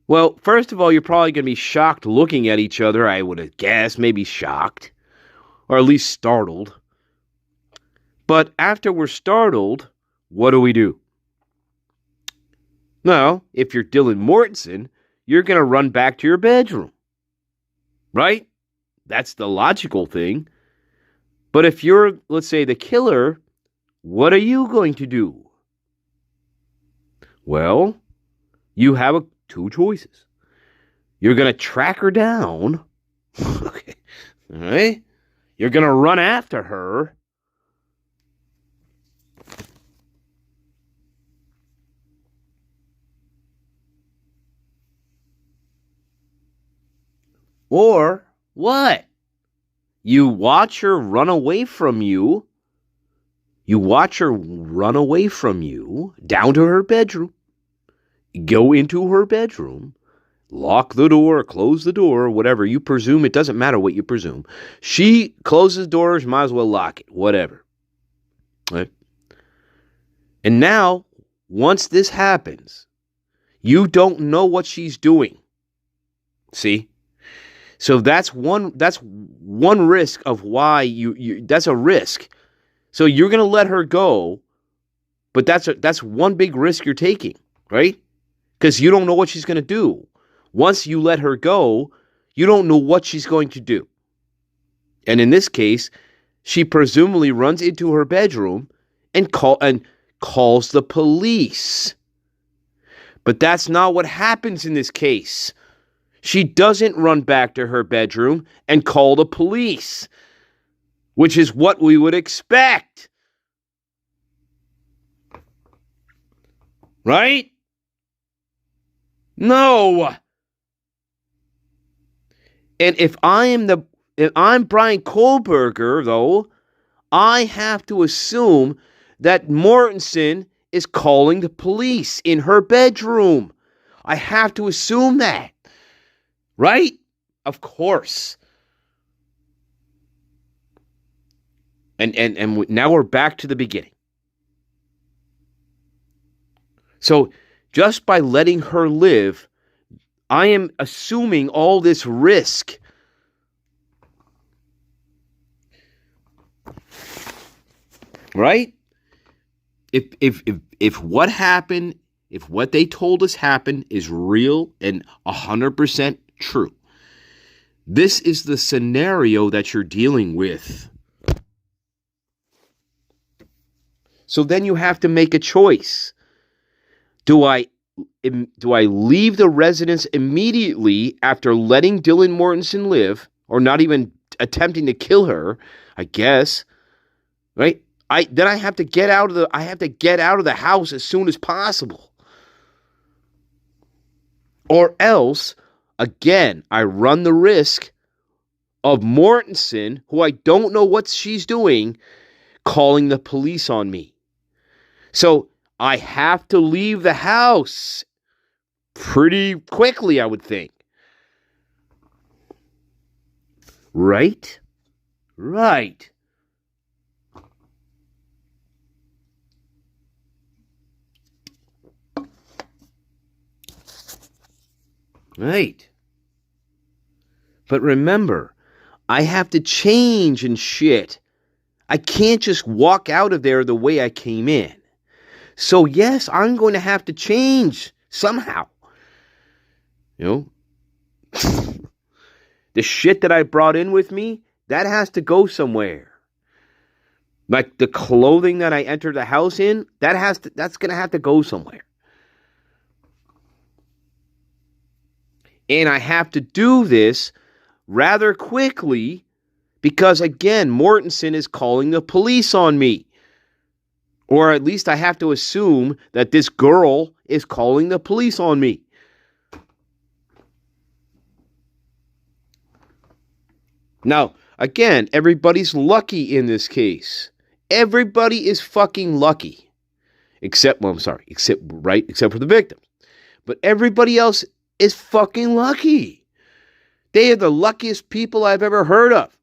Well, first of all, you're probably going to be shocked looking at each other, I would have guessed, maybe shocked, or at least startled. But after we're startled, what do? Now, if you're Dylan Mortensen, you're going to run back to your bedroom. Right? That's the logical thing. But if you're, let's say, the killer, what are you going to do? Well, you have 2 choices. You're going to track her down. Okay. All right? You're going to run after her. Or what? You watch her run away from you. You watch her run away from you down to her bedroom. Go into her bedroom. Lock the door, close the door, whatever you presume. It doesn't matter what you presume. She closes doors, might as well lock it, whatever. Right? And now, once this happens, you don't know what she's doing. See? So that's one risk of why you that's a risk. So you're going to let her go, but that's one big risk you're taking, right? Because you don't know what she's going to do. Once you let her go, you don't know what she's going to do. And in this case, she presumably runs into her bedroom and calls the police. But that's not what happens in this case. She doesn't run back to her bedroom and call the police, which is what we would expect. Right? No. And if I'm Brian Kohlberger, though, I have to assume that Mortensen is calling the police in her bedroom. I have to assume that. Right? Of course. And now we're back to the beginning. So just by letting her live, I am assuming all this risk. Right? If what happened, if what they told us happened is real and 100% true, this is the scenario that you're dealing with. So then you have to make a choice. Do I leave the residence immediately after letting Dylan Mortensen live, or not even attempting to kill her? I guess, right? Then I have to get out of the house as soon as possible, or else, again, I run the risk of Mortensen, who I don't know what she's doing, calling the police on me. So I have to leave the house pretty quickly, I would think. Right? Right. Right. But remember, I have to change and shit. I can't just walk out of there the way I came in. So yes, I'm going to have to change somehow. You know? The shit that I brought in with me, that has to go somewhere. Like the clothing that I entered the house in, that's going to have to go somewhere. And I have to do this rather quickly because, again, Mortensen is calling the police on me. Or at least I have to assume that this girl is calling the police on me. Now, again, everybody's lucky in this case. Everybody is fucking lucky. Except for the victims. But everybody else is fucking lucky. They are the luckiest people I've ever heard of.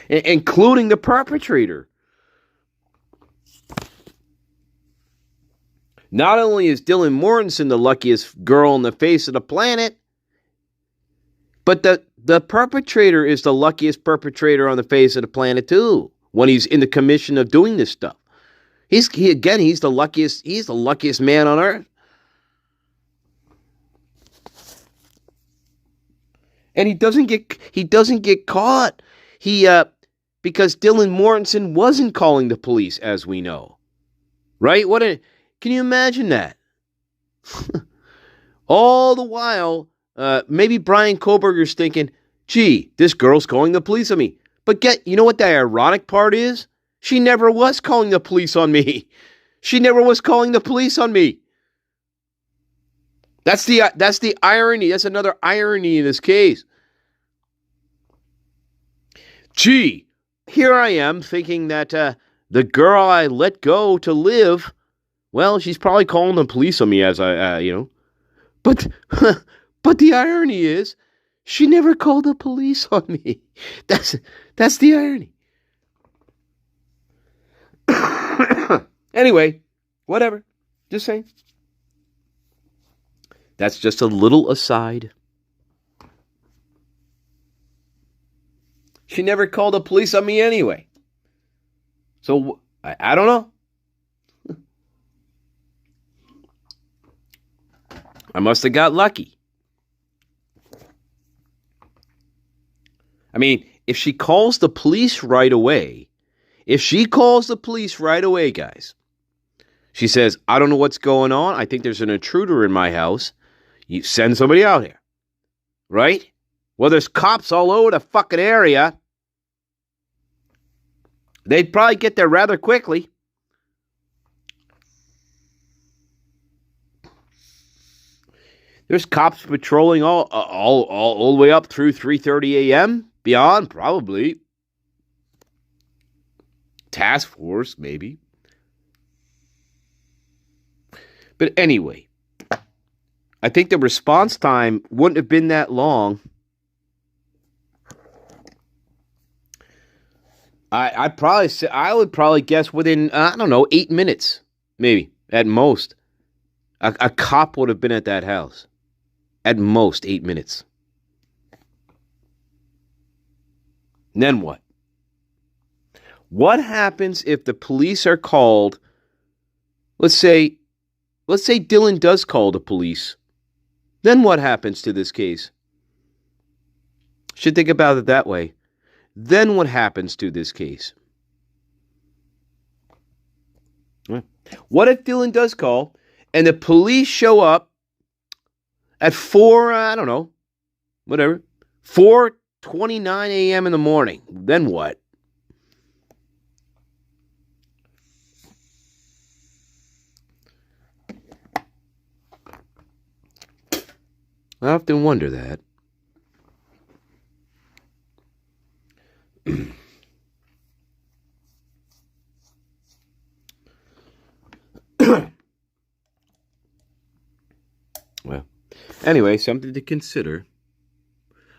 Including the perpetrator. Not only is Dylan Mortensen the luckiest girl on the face of the planet, but the perpetrator is the luckiest perpetrator on the face of the planet too, when he's in the commission of doing this stuff. He's the luckiest man on earth. And he doesn't get caught. Because Dylan Mortensen wasn't calling the police, as we know. Right? Can you imagine that? All the while, maybe Brian Kohlberger's thinking, gee, this girl's calling the police on me. But you know what the ironic part is? She never was calling the police on me. She never was calling the police on me. That's the irony. That's another irony in this case. Gee, here I am thinking that the girl I let go to live, well, she's probably calling the police on me as But the irony is, she never called the police on me. That's the irony. Anyway, whatever. Just saying. That's just a little aside. She never called the police on me anyway. So, I don't know. I must have got lucky. I mean, if she calls the police right away, guys, she says, I don't know what's going on. I think there's an intruder in my house. You send somebody out here. Right? Well, there's cops all over the fucking area. They'd probably get there rather quickly. There's cops patrolling all the way up through 3:30 a.m. Beyond, probably. Task force, maybe. But anyway, I think the response time wouldn't have been that long. I would probably guess within, 8 minutes, maybe, at most. A cop would have been at that house. At most, 8 minutes. And then what? What happens if the police are called? Let's say Dylan does call the police. Then what happens to this case? Should think about it that way. Then what happens to this case? What if Dylan does call and the police show up at 4:29 a.m. in the morning? Then what? I often wonder that. Well, anyway, something to consider.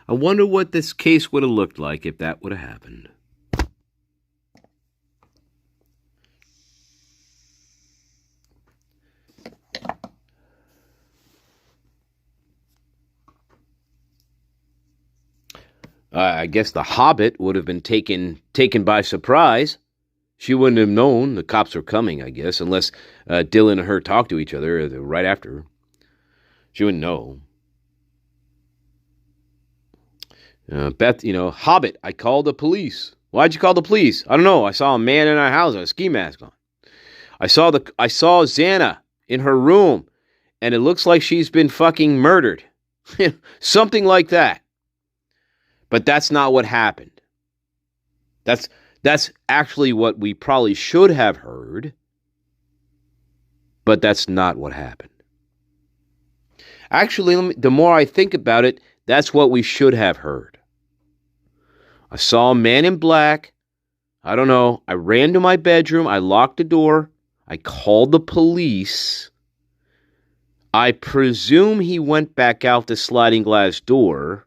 I wonder what this case would have looked like if that would have happened. I guess the Hobbit would have been taken by surprise. She wouldn't have known the cops were coming, I guess, unless Dylan and her talked to each other right after. She wouldn't know. Beth, Hobbit, I called the police. Why'd you call the police? I don't know. I saw a man in our house with a ski mask on. I saw Xana in her room, and it looks like she's been fucking murdered. Something like that. But that's not what happened. That's actually what we probably should have heard. But that's not what happened. Actually, the more I think about it, that's what we should have heard. I saw a man in black. I don't know. I ran to my bedroom. I locked the door. I called the police. I presume he went back out the sliding glass door.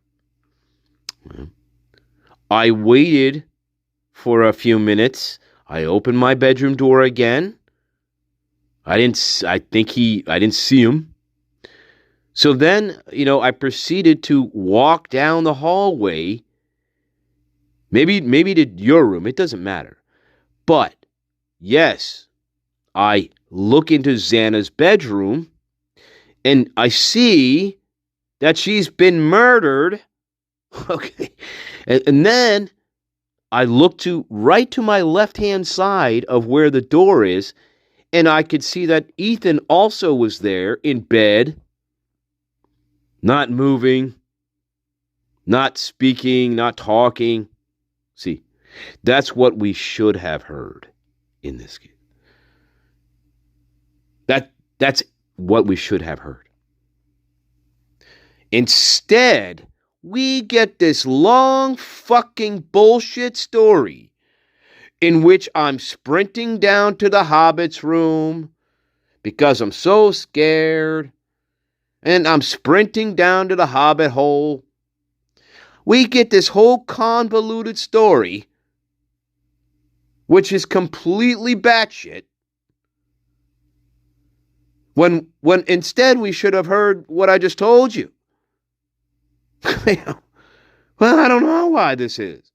I waited for a few minutes. I opened my bedroom door again. I didn't see him. So then, I proceeded to walk down the hallway. Maybe to your room. It doesn't matter. But, yes, I look into Xana's bedroom and I see that she's been murdered. Okay. And then I look right to my left-hand side of where the door is, and I could see that Ethan also was there in bed, not moving, not speaking, not talking. See, that's what we should have heard in this case. That's what we should have heard. Instead, we get this long fucking bullshit story in which I'm sprinting down to the Hobbit's room because I'm so scared, and I'm sprinting down to the Hobbit hole. We get this whole convoluted story which is completely batshit, when instead we should have heard what I just told you. Well, I don't know why this is.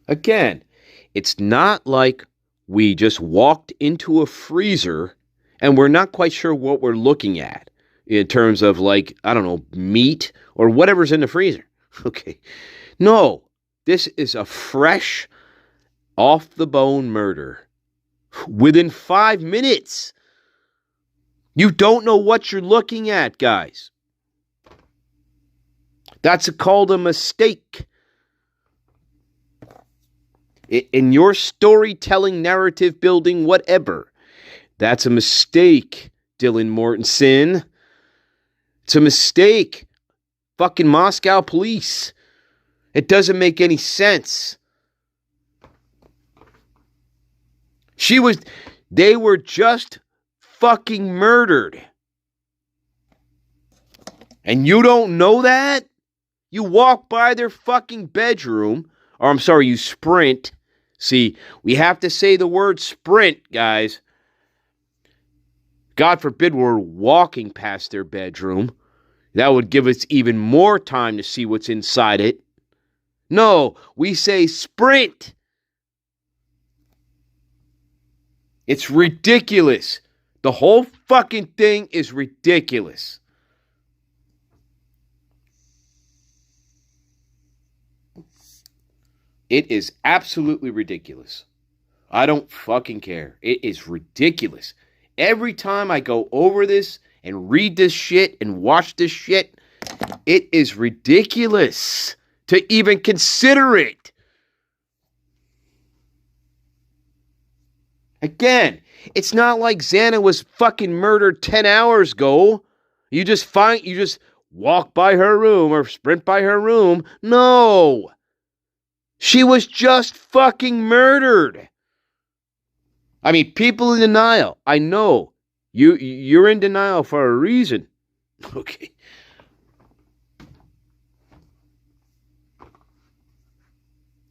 Again, it's not like we just walked into a freezer and we're not quite sure what we're looking at in terms of, like, I don't know, meat or whatever's in the freezer. Okay. No, this is a fresh, off-the-bone murder. Within 5 minutes. You don't know what you're looking at, guys. That's called a mistake. In your storytelling, narrative building, whatever, that's a mistake, Dylan Mortensen. It's a mistake. Fucking Moscow police. It doesn't make any sense. They were just fucking murdered. And you don't know that? You walk by their fucking bedroom, or I'm sorry, you sprint. See, we have to say the word sprint, guys. God forbid we're walking past their bedroom. That would give us even more time to see what's inside it. No, we say sprint. It's ridiculous. The whole fucking thing is ridiculous. It is absolutely ridiculous. I don't fucking care. It is ridiculous. Every time I go over this and read this shit and watch this shit, it is ridiculous to even consider it. Again, it's not like Xana was fucking murdered 10 hours ago. You just walk by her room or sprint by her room. No. She was just fucking murdered. I mean, people in denial. I know. You're in denial for a reason. Okay.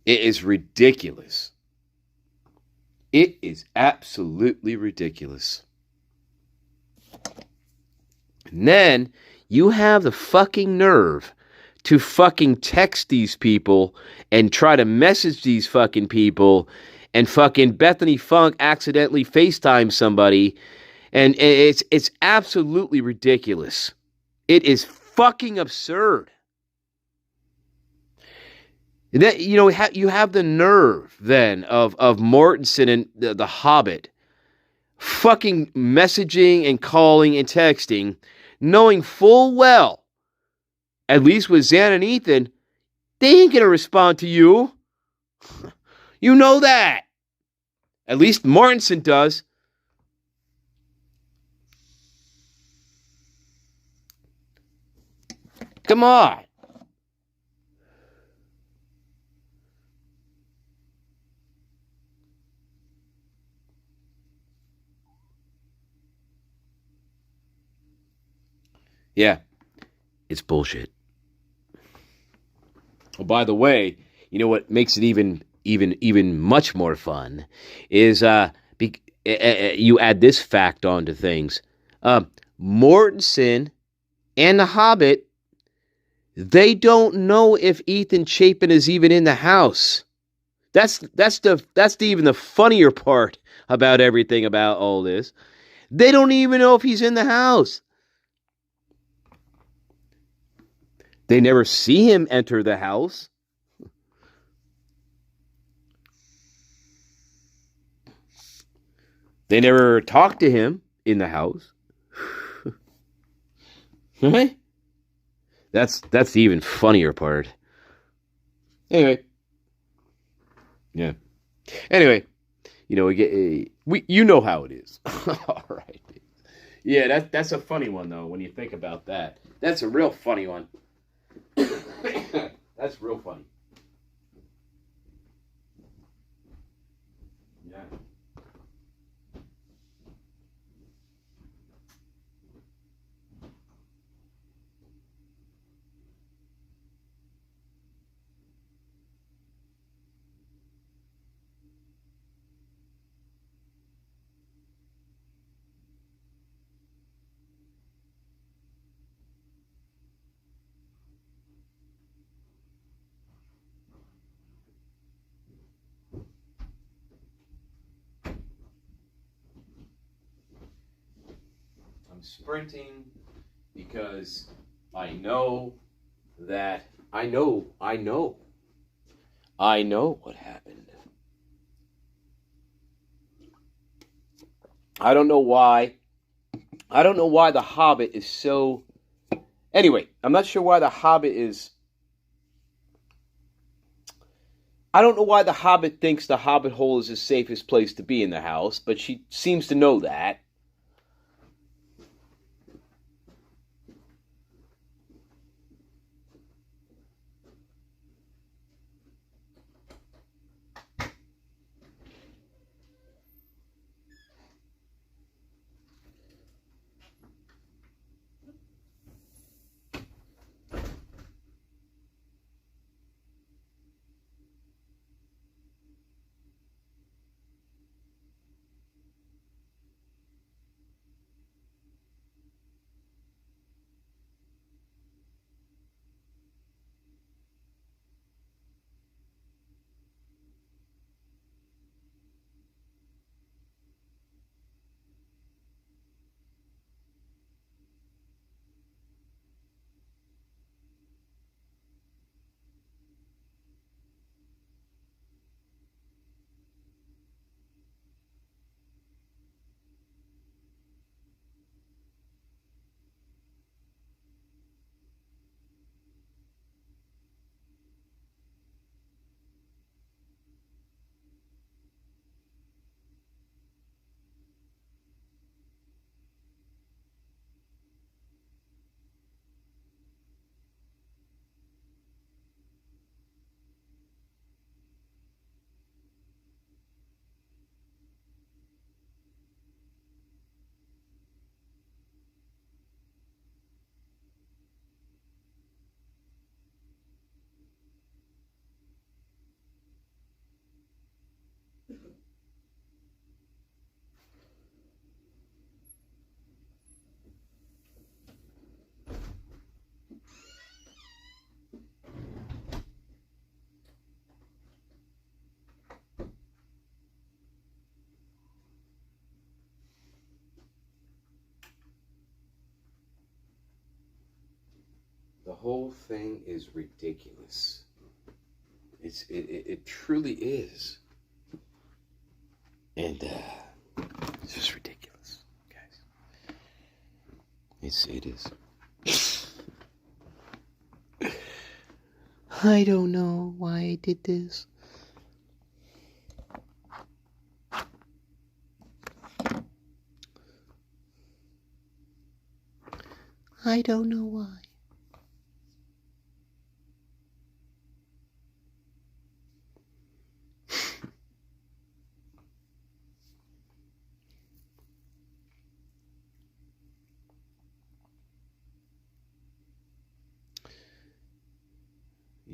It is ridiculous. It is absolutely ridiculous. And then you have the fucking nerve to fucking text these people and try to message these fucking people, and fucking Bethany Funk accidentally FaceTime somebody, and it's absolutely ridiculous. It is fucking absurd. That, you have the nerve then of Mortensen and the Hobbit fucking messaging and calling and texting, knowing full well, at least with Xan and Ethan, they ain't gonna respond to you. You know that. At least Mortensen does. Come on. Yeah, it's bullshit. Oh, by the way, you know what makes it even much more fun is you add this fact onto things. Mortensen and the Hobbit, they don't know if Ethan Chapin is even in the house. That's even the funnier part about everything about all this. They don't even know if he's in the house. They never see him enter the house. They never talk to him in the house. Right? That's the even funnier part. Anyway. Yeah. Anyway, you know how it is. All right. Yeah, that's a funny one though when you think about that. That's a real funny one. That's real funny. Yeah. sprinting because I know that I know what happened. I don't know why The Hobbit is so... Anyway, I'm not sure why The Hobbit is... I don't know why The Hobbit thinks the Hobbit hole is the safest place to be in the house, but she seems to know that. The whole thing is ridiculous. It truly is. And it's just ridiculous, guys. It is. I don't know why I did this. I don't know why.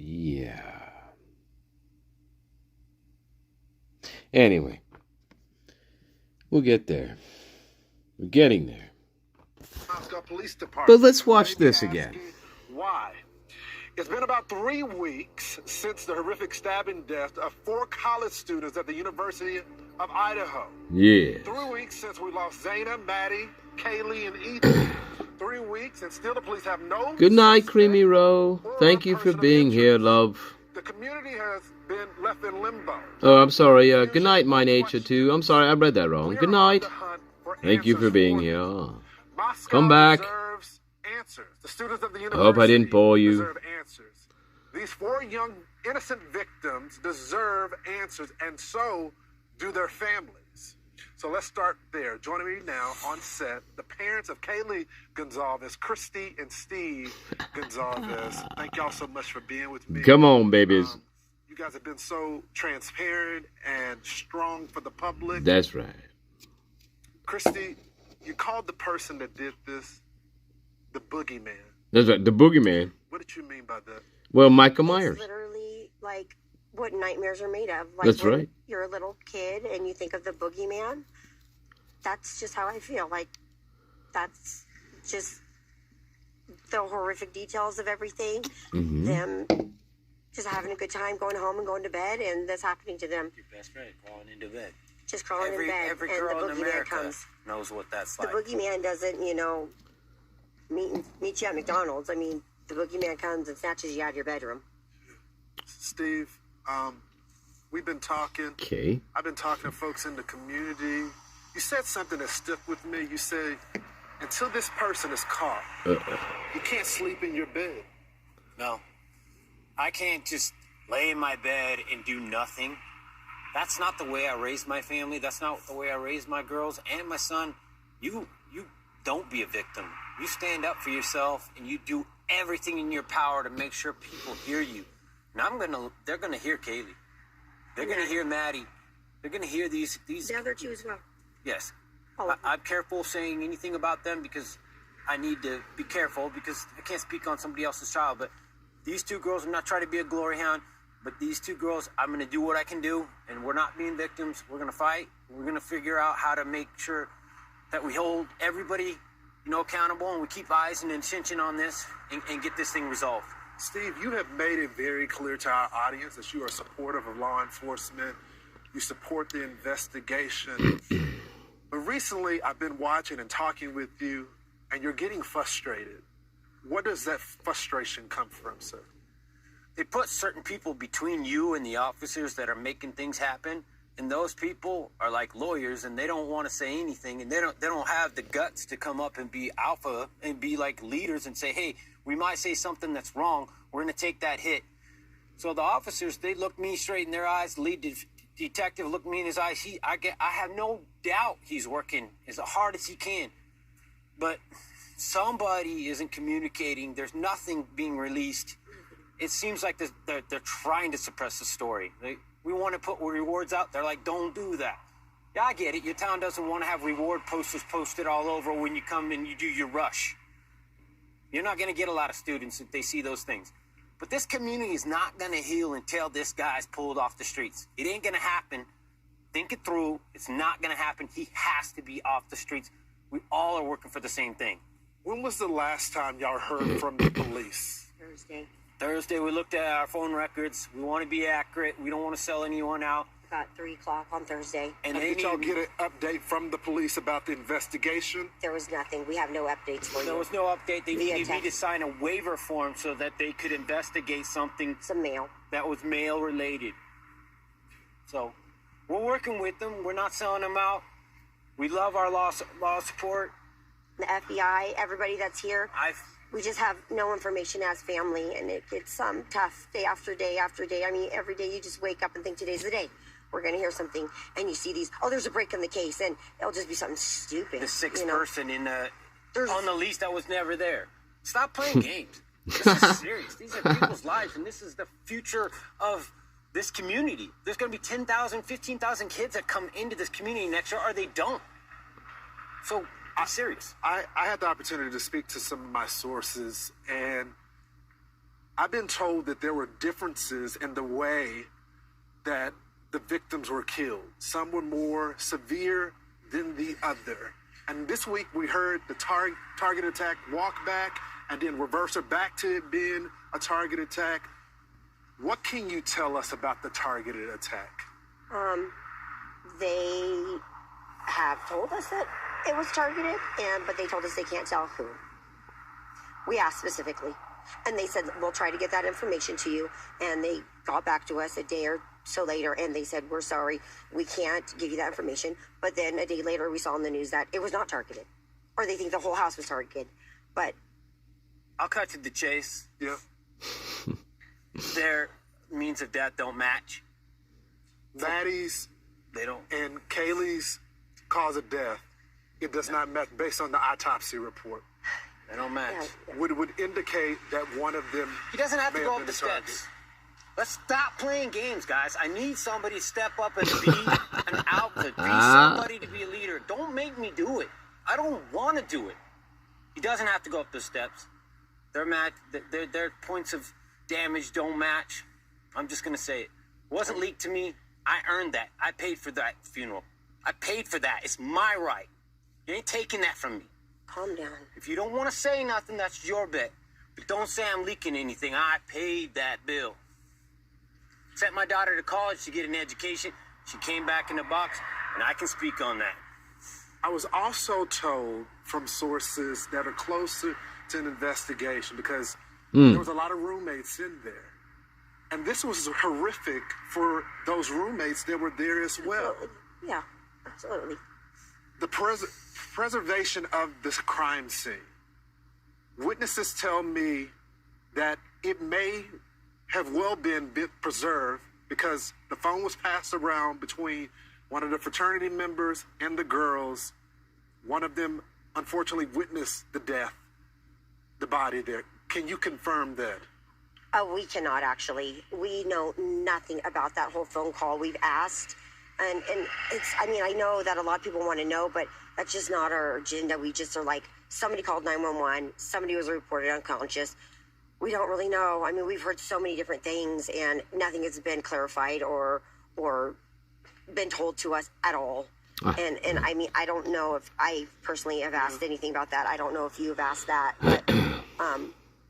Yeah. Anyway, we'll get there. We're getting there. But let's watch this again. Why? It's been about 3 weeks since the horrific stabbing death of 4 college students at the University of Idaho. Yeah. 3 weeks since we lost Zayna, Maddie, Kaylee, and Ethan. 3 weeks, and still the police have no... Good night, Creamy Row. Thank you for being here, love. The community has been left in limbo. Oh, I'm sorry. Good night, my nature, too. I'm sorry, I read that wrong. Good night. Thank you for being here. Come back. The students of the I hope I didn't bore you. Deserve answers. These 4 young, innocent victims deserve answers, and so do their families. So let's start there. Joining me now on set, the parents of Kaylee Gonzalez, Christy and Steve Gonzalez. Thank y'all so much for being with me. Come on, babies. You guys have been so transparent and strong for the public. That's right. Christy, you called the person that did this the boogeyman. That's right, the boogeyman. What did you mean by that? Well, Michael Myers. It's literally like what nightmares are made of. Like that's when right. You're a little kid and you think of the boogeyman. That's just how I feel. Like that's just the horrific details of everything. Mm-hmm. Them just having a good time, going home and going to bed, and that's happening to them. Your best friend crawling into bed. just crawling in bed, every and girl the in boogeyman America comes. knows what that's The like. boogeyman doesn't, meet you at McDonald's. I mean, the boogeyman comes and snatches you out of your bedroom. Steve, we've been talking. Okay. I've been talking to folks in the community. You said something that stuck with me. You say, until this person is caught, you can't sleep in your bed. No. I can't just lay in my bed and do nothing. That's not the way I raised my family. That's not the way I raised my girls and my son. You don't be a victim. You stand up for yourself and you do everything in your power to make sure people hear you. And they're gonna hear Kaylee. They're gonna hear Maddie. They're gonna hear these. The other two as well. Yes. I'm careful saying anything about them because I need to be careful because I can't speak on somebody else's child. But these two girls, I'm not trying to be a glory hound, but these two girls, I'm going to do what I can do, and we're not being victims. We're going to fight. We're going to figure out how to make sure that we hold everybody, accountable, and we keep eyes and attention on this and get this thing resolved. Steve, you have made it very clear to our audience that you are supportive of law enforcement. You support the investigation. But recently, I've been watching and talking with you, and you're getting frustrated. Where does that frustration come from, sir? They put certain people between you and the officers that are making things happen, and those people are like lawyers, and they don't want to say anything, and they don't have the guts to come up and be alpha and be like leaders and say, hey, we might say something that's wrong. We're going to take that hit. So the officers, they look me straight in their eyes. The lead detective looked me in his eyes. I have no doubt he's working as hard as he can, but somebody isn't communicating. There's nothing being released. It seems like they're trying to suppress the story. We want to put rewards out. They're like, don't do that. Yeah, I get it. Your town doesn't want to have reward posters posted all over when you come and you do your rush. You're not going to get a lot of students if they see those things. But this community is not going to heal until this guy's pulled off the streets. It ain't going to happen. Think it through. It's not going to happen. He has to be off the streets. We all are working for the same thing. When was the last time y'all heard from the police? Thursday, we looked at our phone records. We want to be accurate. We don't want to sell anyone out. About 3 o'clock on Thursday. And did y'all get an update from the police about the investigation? There was nothing. We have no updates for you. There was no update. They needed me to sign a waiver form so that they could investigate something. Some mail. That was mail related. So we're working with them. We're not selling them out. We love our law support. The FBI, everybody that's here. We just have no information as family, and it's tough day after day after day. I mean, every day you just wake up and think today's the day. We're going to hear something, and you see these, there's a break in the case, and it'll just be something stupid. The sixth person on the lease that was never there. Stop playing games. This is serious. These are people's lives, and this is the future of this community. There's going to be 10,000, 15,000 kids that come into this community next year, or they don't. So I'm serious. I had the opportunity to speak to some of my sources, and I've been told that there were differences in the way that the victims were killed. Some were more severe than the other. And this week we heard the target attack walk back and then reverse it back to it being a target attack. What can you tell us about the targeted attack? They have told us that it was targeted, but they told us they can't tell who. We asked specifically, and they said, we'll try to get that information to you. And they got back to us a day or so later, and they said, we're sorry, we can't give you that information. But then a day later, we saw in the news that it was not targeted, or they think the whole house was targeted. But I'll cut to the chase. Yeah. Their means of death don't match. Maddie's they don't, and Kaylee's cause of death, it does not match based on the autopsy report. They don't match. Would indicate that one of them. He doesn't have to go up the steps. Let's stop playing games, guys. I need somebody to step up and be an alpha. Be somebody to be a leader. Don't make me do it. I don't want to do it. He doesn't have to go up the steps. Their points of damage don't match. I'm just going to say it. It wasn't leaked to me. I earned that. I paid for that funeral. I paid for that. It's my right. You ain't taking that from me. Calm down. If you don't want to say nothing, that's your bet. But don't say I'm leaking anything. I paid that bill. Sent my daughter to college to get an education. She came back in the box. and I can speak on that. I was also told from sources that are closer to an investigation, because there was a lot of roommates in there. And this was horrific for those roommates that were there as well. Yeah, absolutely. The preservation of this crime scene. Witnesses tell me that it may have well been preserved because the phone was passed around between one of the fraternity members and the girls. One of them unfortunately witnessed the death, the body there. Can you confirm that? We cannot actually. We know nothing about that whole phone call. We've asked, and it's, I mean, I know that a lot of people want to know, but that's just not our agenda. We just are like, somebody called 911, somebody was reported unconscious. We don't really know. I mean, we've heard so many different things, and nothing has been clarified or been told to us at all. And I mean, I don't know if I personally have asked anything about that. I don't know if you have asked that, but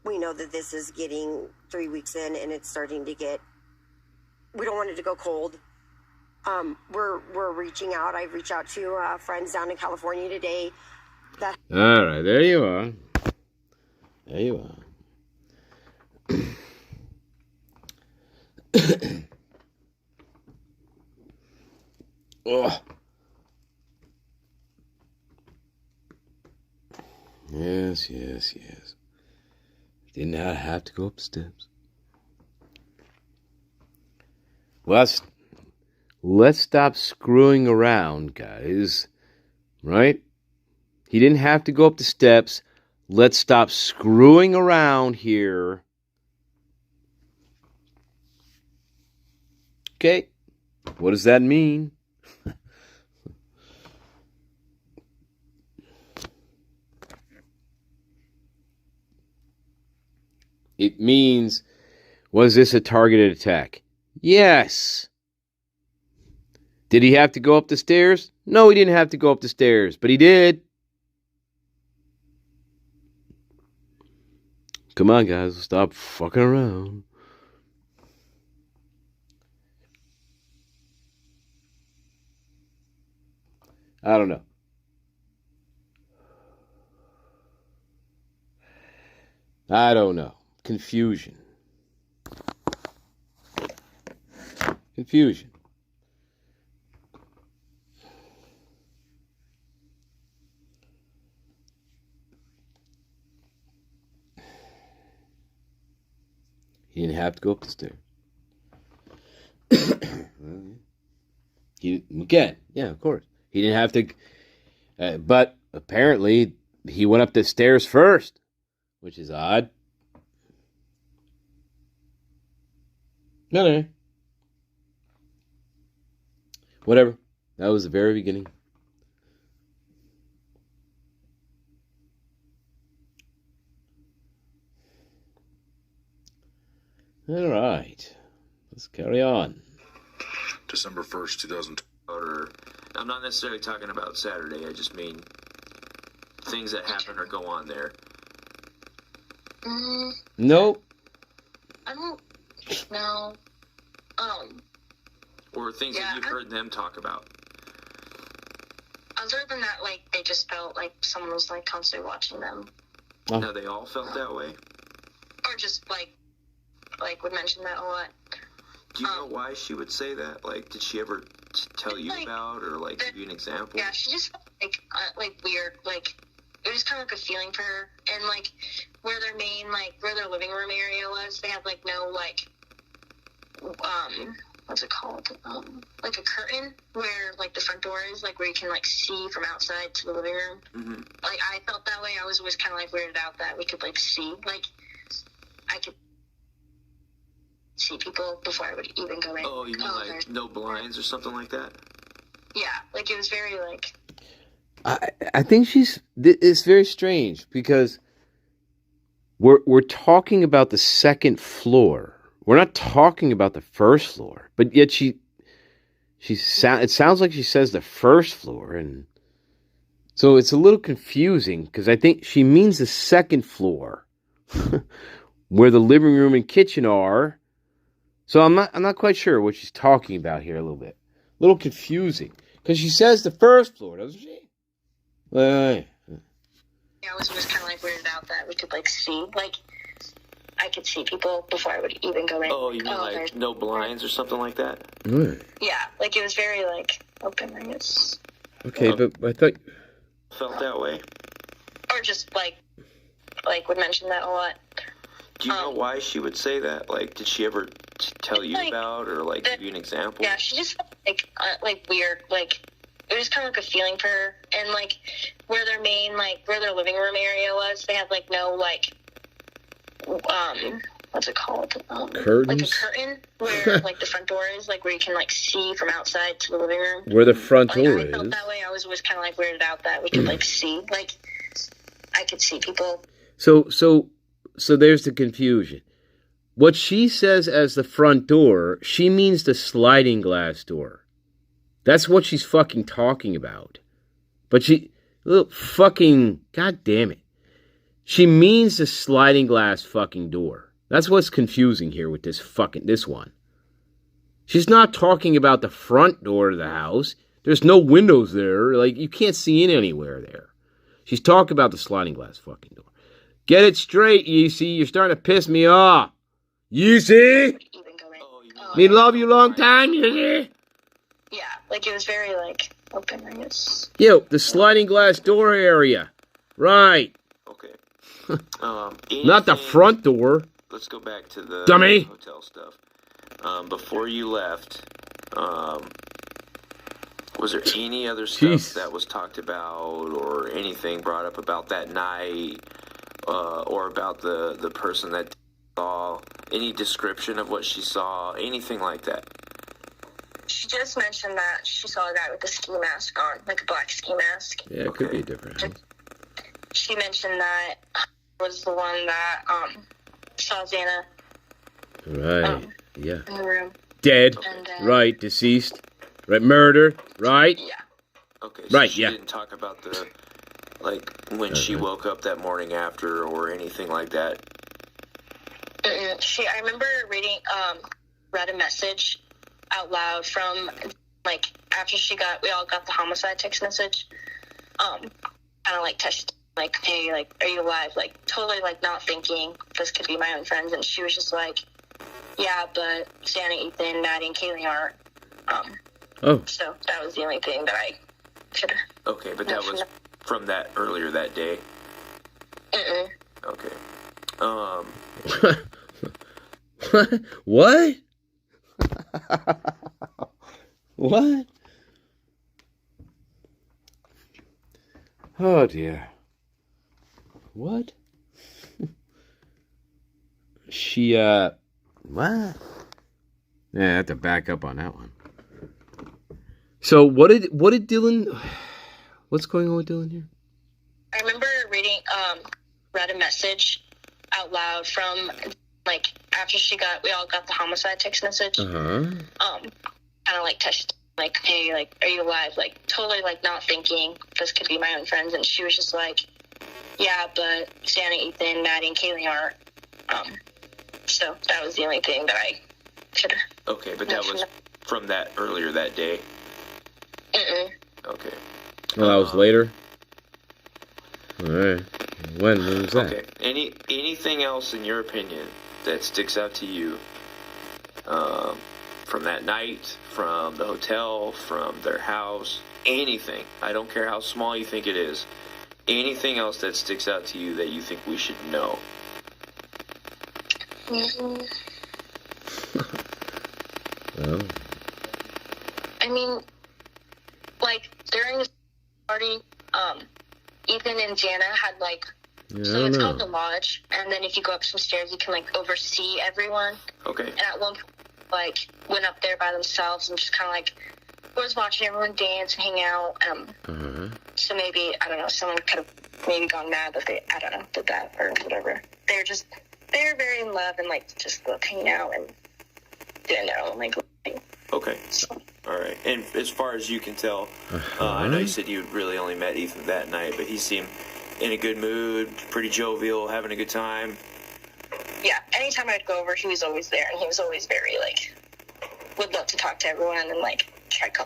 we know that this is getting 3 weeks in, and it's starting to get, we don't want it to go cold. We're reaching out. I've reached out to friends down in California today. All right, there you are. There you are. Oh. Yes. Did not have to go up the steps. Well, let's stop screwing around, guys. Right? He didn't have to go up the steps. Let's stop screwing around here. Okay. What does that mean? It means, was this a targeted attack? Yes. Did he have to go up the stairs? No, he didn't have to go up the stairs, but he did. Come on, guys, stop fucking around. I don't know. I don't know. Confusion. He didn't have to go up the stairs. Yeah, of course. He didn't have to, but apparently he went up the stairs first, which is odd. No. Whatever. That was the very beginning. All right. Let's carry on. December 1st, 2020. I'm not necessarily talking about Saturday. I just mean things that happen or go on there. Nope. I don't know. Or things that you've heard them talk about. Other than that, like, they just felt like someone was, like, constantly watching them. Oh. No, they all felt that way? Or just, like would mention that a lot. Do you know why she would say that? Like, did she ever tell you about, or, like, give you an example? Yeah, she just felt, like weird. Like, it was kind of like a feeling for her. And, like, where their living room area was, they had, like, no, like, what's it called? Like a curtain where, like, the front door is, like, where you can, like, see from outside to the living room. Mm-hmm. Like, I felt that way. I was always kind of, like, weirded out that we could, like, see. Like, I could see people before I would even go in. Oh, you mean, like, no blinds or something like that? Yeah, like, it was very, like... I think it's very strange, because we're talking about the second floor. We're not talking about the first floor, but yet it sounds like she says the first floor, and so it's a little confusing, because I think she means the second floor, where the living room and kitchen are. So I'm not quite sure what she's talking about here. A little bit, a little confusing. Because she says the first floor, doesn't she? Right. Yeah, I was just kind of like weirded out that we could like see, like I could see people before I would even go in. Oh, you mean like no blinds or something like that? Right. Yeah, like it was very like open, I guess. Okay, but I thought felt that way. Or just like would mention that a lot. Do you know why she would say that? Like, did she ever tell you about, or like give you an example? Yeah, she just felt like weird, like it was kind of like a feeling for her, and like where their main where their living room area was, they had like no what's it called? Curtains? Like a curtain where like the front door is, like where you can like see from outside to the living room. where the front door I felt that way. I was kind of like weirded out that we could like see, like I could see people. So there's the confusion. What she says as the front door, she means the sliding glass door. That's what she's fucking talking about. But God damn it. She means the sliding glass fucking door. That's what's confusing here with this one. She's not talking about the front door of the house. There's no windows there. Like, you can't see in anywhere there. She's talking about the sliding glass fucking door. Get it straight, Yesi. You're starting to piss me off. Yesi? Me love you long time, Yesi. Yeah, like it was very like open, I guess. Yo, the sliding glass door area. Right. Okay. Not the front door. Let's go back to the dummy hotel stuff. Before you left, was there any other stuff that was talked about or anything brought up about that night? Or about the person that saw, any description of what she saw, anything like that? She just mentioned that she saw a guy with a ski mask on, like a black ski mask. Yeah, it could be different. She mentioned that was the one that saw Xana. Right, yeah. In the room. Dead, And, right, deceased, right, murdered, right? Yeah. Okay, so right, she yeah. didn't talk about the, like, when she woke up that morning after or anything like that? I remember read a message out loud from, like, after we all got the homicide text message, kind of, like, touched, like, hey, like, are you alive? Like, totally, like, not thinking this could be my own friends, and she was just like, yeah, but Santa, Ethan, Maddie, and Kaylee aren't. So that was the only thing that I could. Okay, but that was from that earlier that day? Okay. What? What? Oh, dear. What? She, what? Yeah, I have to back up on that one. So, what did Dylan, what's going on with Dylan here? I remember read a message out loud from, like, after we all got the homicide text message. Kind of, like, touched, like, hey, like, are you alive? Like, totally, like, not thinking this could be my own friends, and she was just like, yeah, but Santa, Ethan, Maddie, and Kaylee aren't. So that was the only thing that I could. Okay, but that was from that earlier that day? Okay. Well, that was later? Alright. When was that? Okay. Anything else, in your opinion, that sticks out to you from that night, from the hotel, from their house, anything? I don't care how small you think it is. Anything else that sticks out to you that you think we should know? Oh. I mean, like, during the party, Ethan and Jana had, like, so it's called the lodge, and then if you go up some stairs, you can, like, oversee everyone. Okay. And at one point, like, went up there by themselves and just kind of, like, was watching everyone dance and hang out. So maybe, I don't know, someone could have maybe gone mad that they, I don't know, did that or whatever. They were very in love and, like, just hanging out and doing their own, like, thing. Okay. All right. And as far as you can tell, I know you said you really only met Ethan that night, but he seemed in a good mood, pretty jovial, having a good time. Yeah. Anytime I'd go over, he was always there, and he was always very, like, would love to talk to everyone and, like,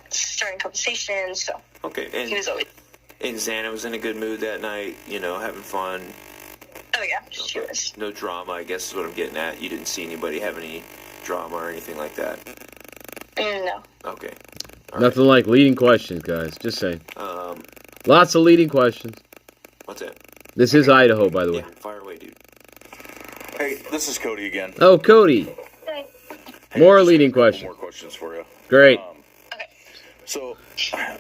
starting conversations. So okay, and he was always. And Xana was in a good mood that night, you know, having fun. Oh yeah, she was. No drama, I guess is what I'm getting at. You didn't see anybody have any drama or anything like that. No. Okay. Nothing like leading questions, guys. Just saying. Lots of leading questions. What's that? This is Idaho, by the way. Yeah, fire away, dude. Hey, this is Cody again. Oh, Cody. Hey. More leading questions. More questions for you. Great. So,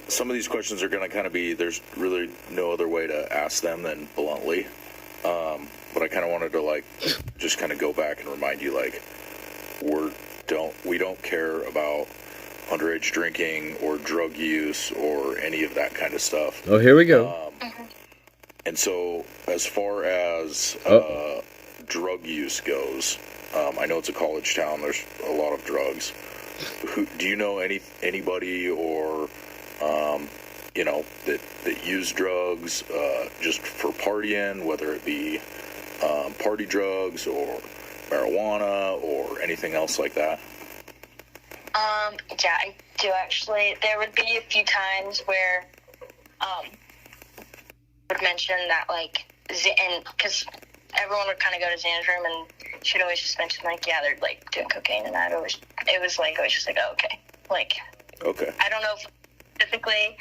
some of these questions are going to kind of be, there's really no other way to ask them than bluntly. But I kind of wanted to, like, just kind of go back and remind you, like, we don't care about underage drinking or drug use or any of that kind of stuff. Oh, here we go. And so, as far as drug use goes, I know it's a college town. There's a lot of drugs. Do you know anybody or you know that use drugs just for partying, whether it be party drugs or marijuana or anything else like that? Yeah, I do actually. There would be a few times where would mention that, like, and because everyone would kind of go to Xana's room, and she'd always just mention, like, yeah, they're, like, doing cocaine, and it was like, always just like, oh, okay. Like, okay. I don't know if specifically,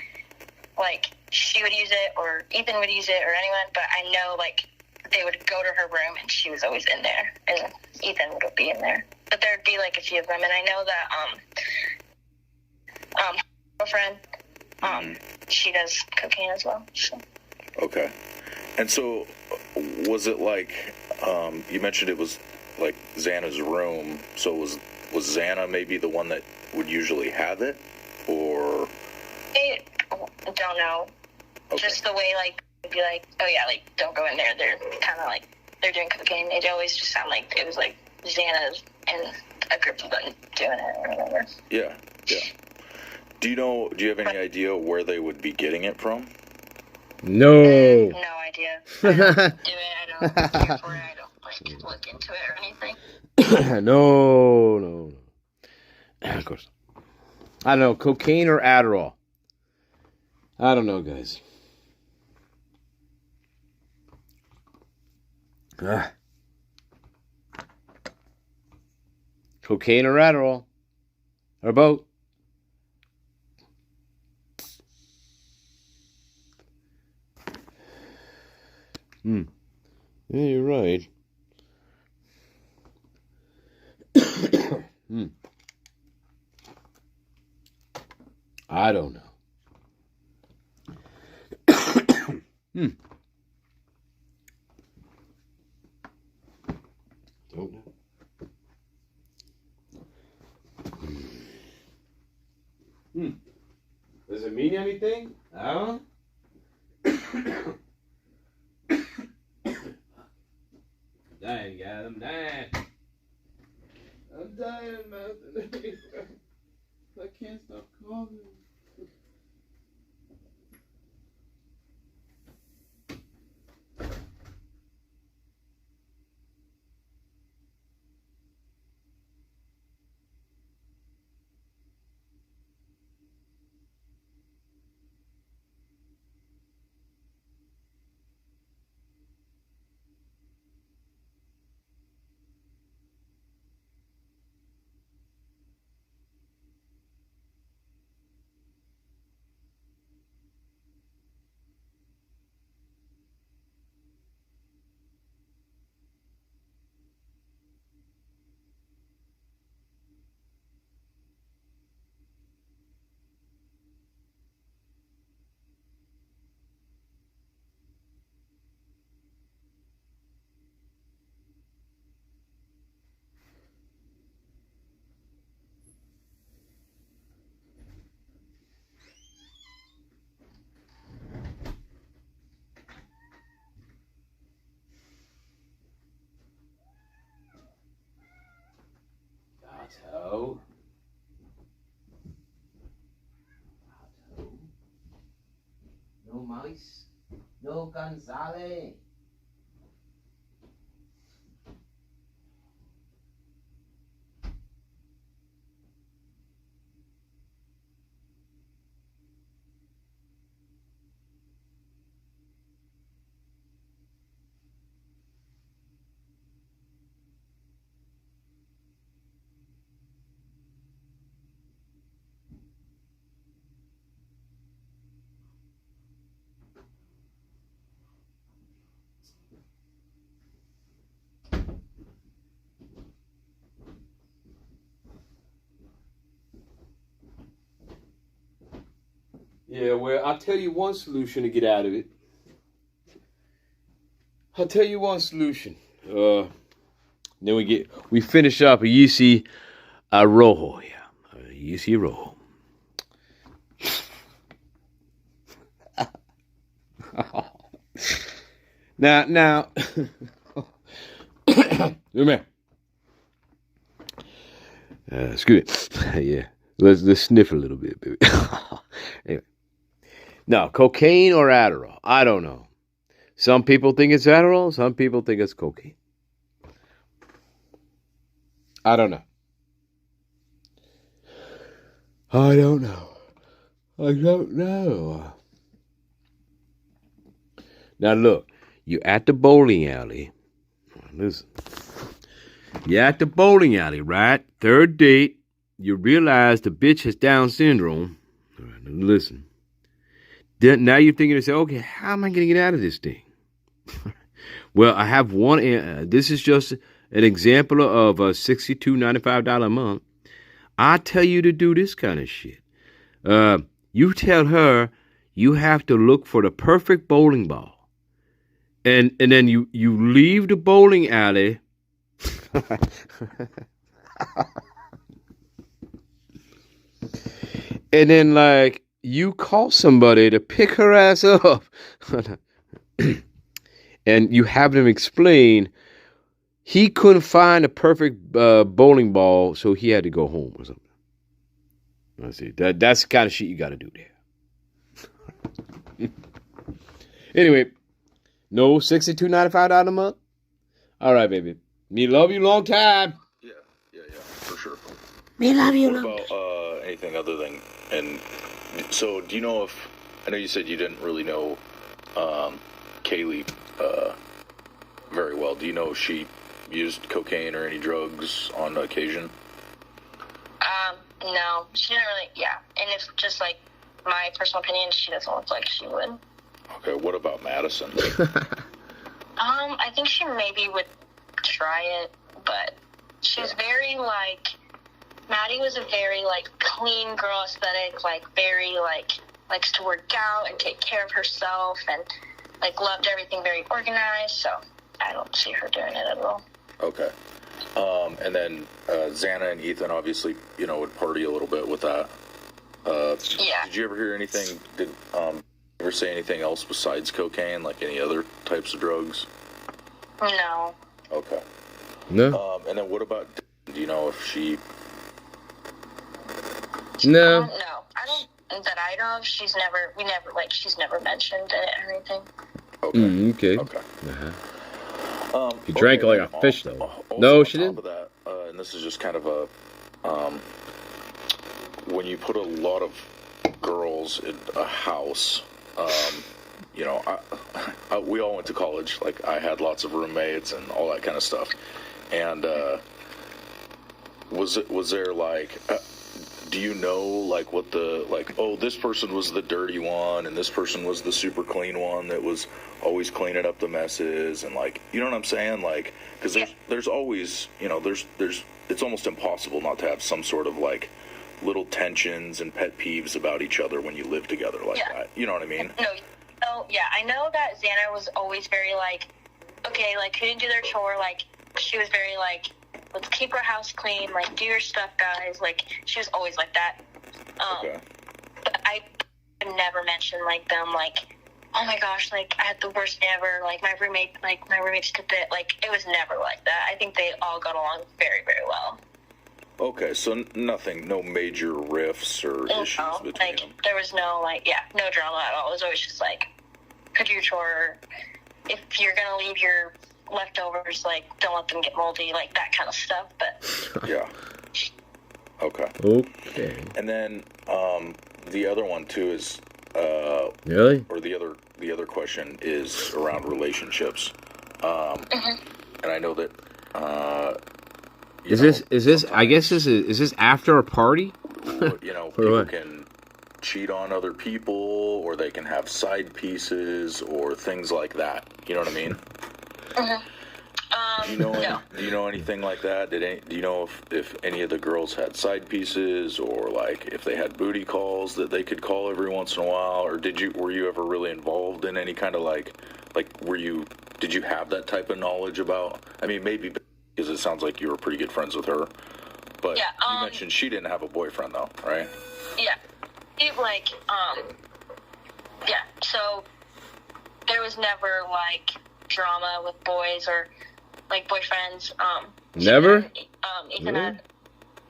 like, she would use it, or Ethan would use it, or anyone, but I know, like, they would go to her room, and she was always in there, and Ethan would be in there. But there'd be, like, a few of them, and I know that, girlfriend, she does cocaine as well, so. Okay. And so, was it like, you mentioned it was like Xana's room, so was Xana maybe the one that would usually have it, or? I don't know. Okay. Just the way, like, it'd be like, oh yeah, like, don't go in there, they're kind of like, they're doing cocaine. It always just sounded like it was like Xana's and a group of them doing it or whatever. Yeah. Do you have any idea where they would be getting it from? No. No idea. I don't do it. I don't care for it. I don't, like, look into it or anything. No. Of course. I don't know. Cocaine or Adderall? I don't know, guys. Cocaine or Adderall? Or both? Yeah, you're right. I don't know. Don't know. Does it mean anything? I don't know. Dying, guys. I'm dying. I'm dying, man. I can't stop coughing. Otto. No mice. No Gonzales. Yeah, well, I'll tell you one solution to get out of it. I'll tell you one solution. Then we finish up a Yesi Araujo. Yeah, Yesi Araujo. Now, man. Excuse me. Yeah, let's sniff a little bit, baby. Anyway. No, cocaine or Adderall? I don't know. Some people think it's Adderall. Some people think it's cocaine. I don't know. I don't know. Now look, you're at the bowling alley. Listen. You're at the bowling alley, right? Third date. You realize the bitch has Down syndrome. All right, now listen. Then now you're thinking to yourself, okay, how am I going to get out of this thing? Well, I have one. This is just an example of a $62.95 a month. I tell you to do this kind of shit. You tell her you have to look for the perfect bowling ball. And then you leave the bowling alley. And then, like, you call somebody to pick her ass up. And you have them explain he couldn't find a perfect bowling ball, so he had to go home or something. I see. That's the kind of shit you got to do there. Anyway, no $62.95 a month? All right, baby. Me love you long time. Yeah, for sure. Me love you What long about time. anything other than, and so do you know if, I know you said you didn't really know Kaylee very well. Do you know if she used cocaine or any drugs on occasion? No, she didn't really, yeah. And it's just, like, my personal opinion, she doesn't look like she would. Okay, what about Madison? I think she maybe would try it, but she's very, like, Maddie was a very, like, clean girl aesthetic, like, very, like, likes to work out and take care of herself and, like, loved everything very organized, so I don't see her doing it at all. Okay. And then Xana and Ethan obviously, would party a little bit with that. Yeah. Did you ever hear anything, did ever say anything else besides cocaine, like any other types of drugs? No. Okay. No. And then what about, do you know if she... No. No. I don't, that I know of, she's never mentioned it or anything. Okay. Okay. Uh-huh. He drank like a fish, though. No, she didn't. Of that, and this is just kind of a, when you put a lot of girls in a house, we all went to college. Like, I had lots of roommates and all that kind of stuff. And was there like, do you know like what the, like, oh, this person was the dirty one and this person was the super clean one that was always cleaning up the messes, and like, you know what I'm saying? Like, because there's always, there's it's almost impossible not to have some sort of like little tensions and pet peeves about each other when you live together like that. You know what I mean? No, yeah, I know that Xana was always very like, okay, like, who didn't do their chore? Like, she was very like, let's keep our house clean, like, do your stuff, guys. Like, she was always like that. But I never mentioned, like, them, like, oh my gosh, like, I had the worst day ever, like, my roommates did it. Like, it was never like that. I think they all got along very, very well. Okay, so nothing, no major rifts or issues between them. There was no, like, no drama at all. It was always just, like, do your chore. If you're going to leave your leftovers, like, don't let them get moldy, like, that kind of stuff, but... Yeah. Okay. And then, the other one, too, is, really? Or the other question is around relationships. And I know that, is this, I guess is this after a party? People can cheat on other people, or they can have side pieces, or things like that. You know what I mean? Do you know anything like that? Do you know if any of the girls had side pieces, or like if they had booty calls that they could call every once in a while, or were you ever really involved in any kind of did you have that type of knowledge about? I mean, maybe because it sounds like you were pretty good friends with her, but you mentioned she didn't have a boyfriend though, right? Yeah. So there was never like drama with boys or like boyfriends. Never? Ethan had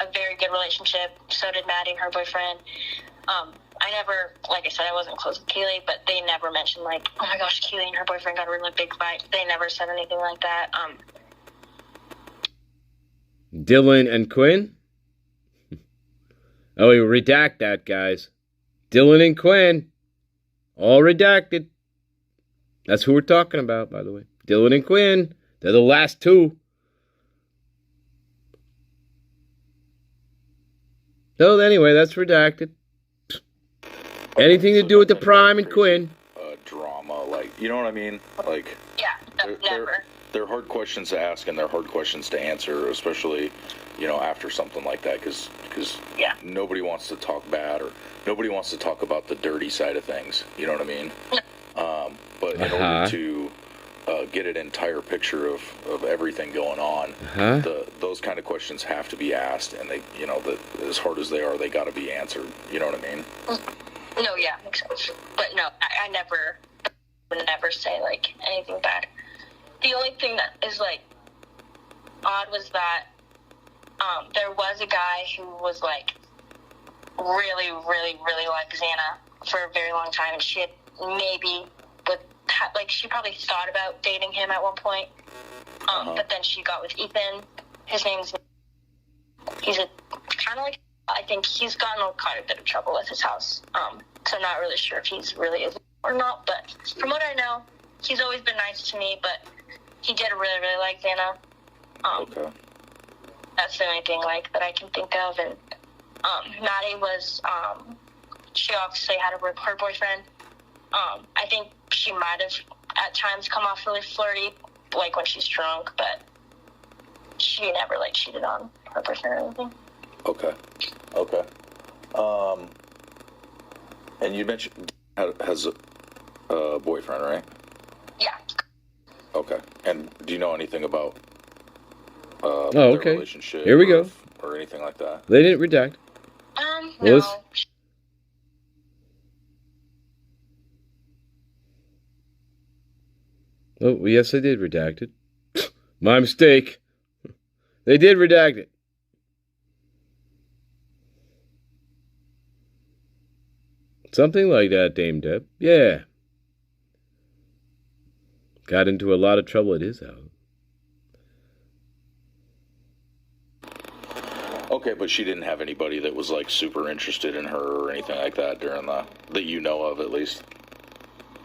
a very good relationship. So did Maddie, her boyfriend. I never, like I said, I wasn't close with Keely, but they never mentioned like, oh my gosh, Keely and her boyfriend got a really big fight. They never said anything like that. Dylan and Quinn? Oh, you redact that, guys. Dylan and Quinn. All redacted. That's who we're talking about, by the way. Dylan and Quinn. They're the last two. So anyway, that's redacted. Anything to do with the Prime and Quinn. Drama, like, you know what I mean? Like, never. They're hard questions to ask and they're hard questions to answer, especially, after something like that, because nobody wants to talk bad or nobody wants to talk about the dirty side of things. You know what I mean? But in order to get an entire picture of everything going on, those kind of questions have to be asked, and they, as hard as they are, they got to be answered. You know what I mean? No, yeah, makes sense. But no, I would never say like anything bad. The only thing that is like odd was that there was a guy who was like really, really, really liked Xana for a very long time, and she had maybe she probably thought about dating him at one point. But then she got with Ethan. His name's he's a kind of like, I think he's gotten quite a bit of trouble with his house. So I'm not really sure if he's really is or not, but from what I know, he's always been nice to me, but he did really, really like Xana. Okay. That's the only thing like that I can think of. And Maddie was she obviously had her boyfriend. I think she might have at times come off really flirty, like when she's drunk, but she never like cheated on her boyfriend or anything. Okay. And you mentioned has a boyfriend, right? Yeah. Okay. And do you know anything about their relationship? Here we go. Or anything like that? They didn't redact. No. Oh, yes, they did redact it. My mistake. They did redact it. Something like that, Dame Deb. Yeah. Got into a lot of trouble at his house. Okay, but she didn't have anybody that was like super interested in her or anything like that during that you know of, at least?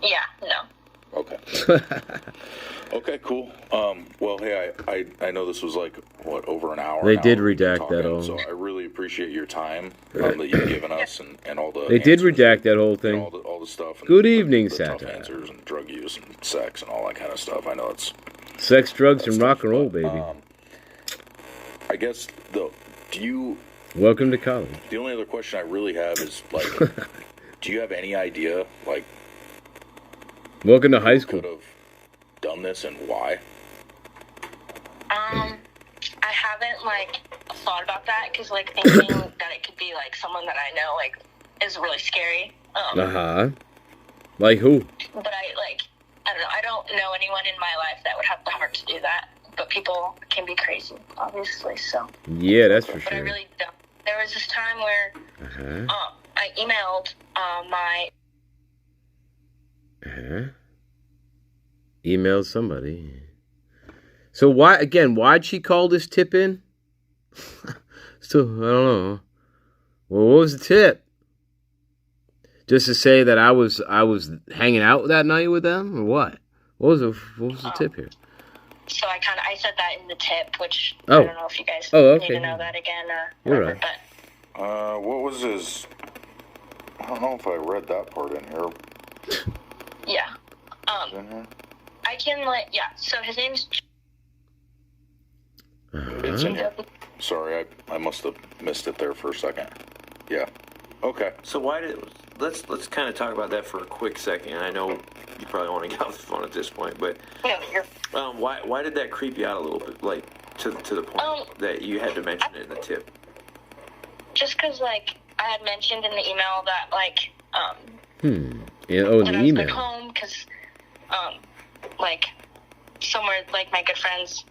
Yeah, no. Okay. Okay, cool. Well, hey, I know this was like, over an hour. They did redact that all. So I really appreciate your time that you've given us and all the They did redact that whole thing. All the stuff. And Good evening, the Satire. tough answers and drug use and sex and all that kind of stuff. I know it's... Sex, drugs, and rock and roll, baby. I guess, do you... Welcome to college. The only other question I really have is, like, do you have any idea, like... Welcome to high school. Could have done this and why? I haven't like thought about that because like thinking that it could be like someone that I know like is really scary. Like who? But I don't know. I don't know anyone in my life that would have the heart to do that. But people can be crazy, obviously. So. Yeah, that's for sure. But I really don't. There was this time where I emailed my. Email somebody. So why'd she call this tip in? So, I don't know. Well, what was the tip? Just to say that I was hanging out that night with them, or what? What was the tip here? So I said that in the tip, which I don't know if you guys need to know that again or You're whatever, right. but What was his... I don't know if I read that part in here. Yeah. I can so his name's It's in here. Sorry, I must have missed it there for a second. Yeah. Okay. So let's kind of talk about that for a quick second. I know you probably want to get off the phone at this point, but why did that creep you out a little bit, like to the point that you had to mention it in the tip? Just because, like, I had mentioned in the email that, like, Yeah, in that the I was email. back home because, like, somewhere, like, my good friends,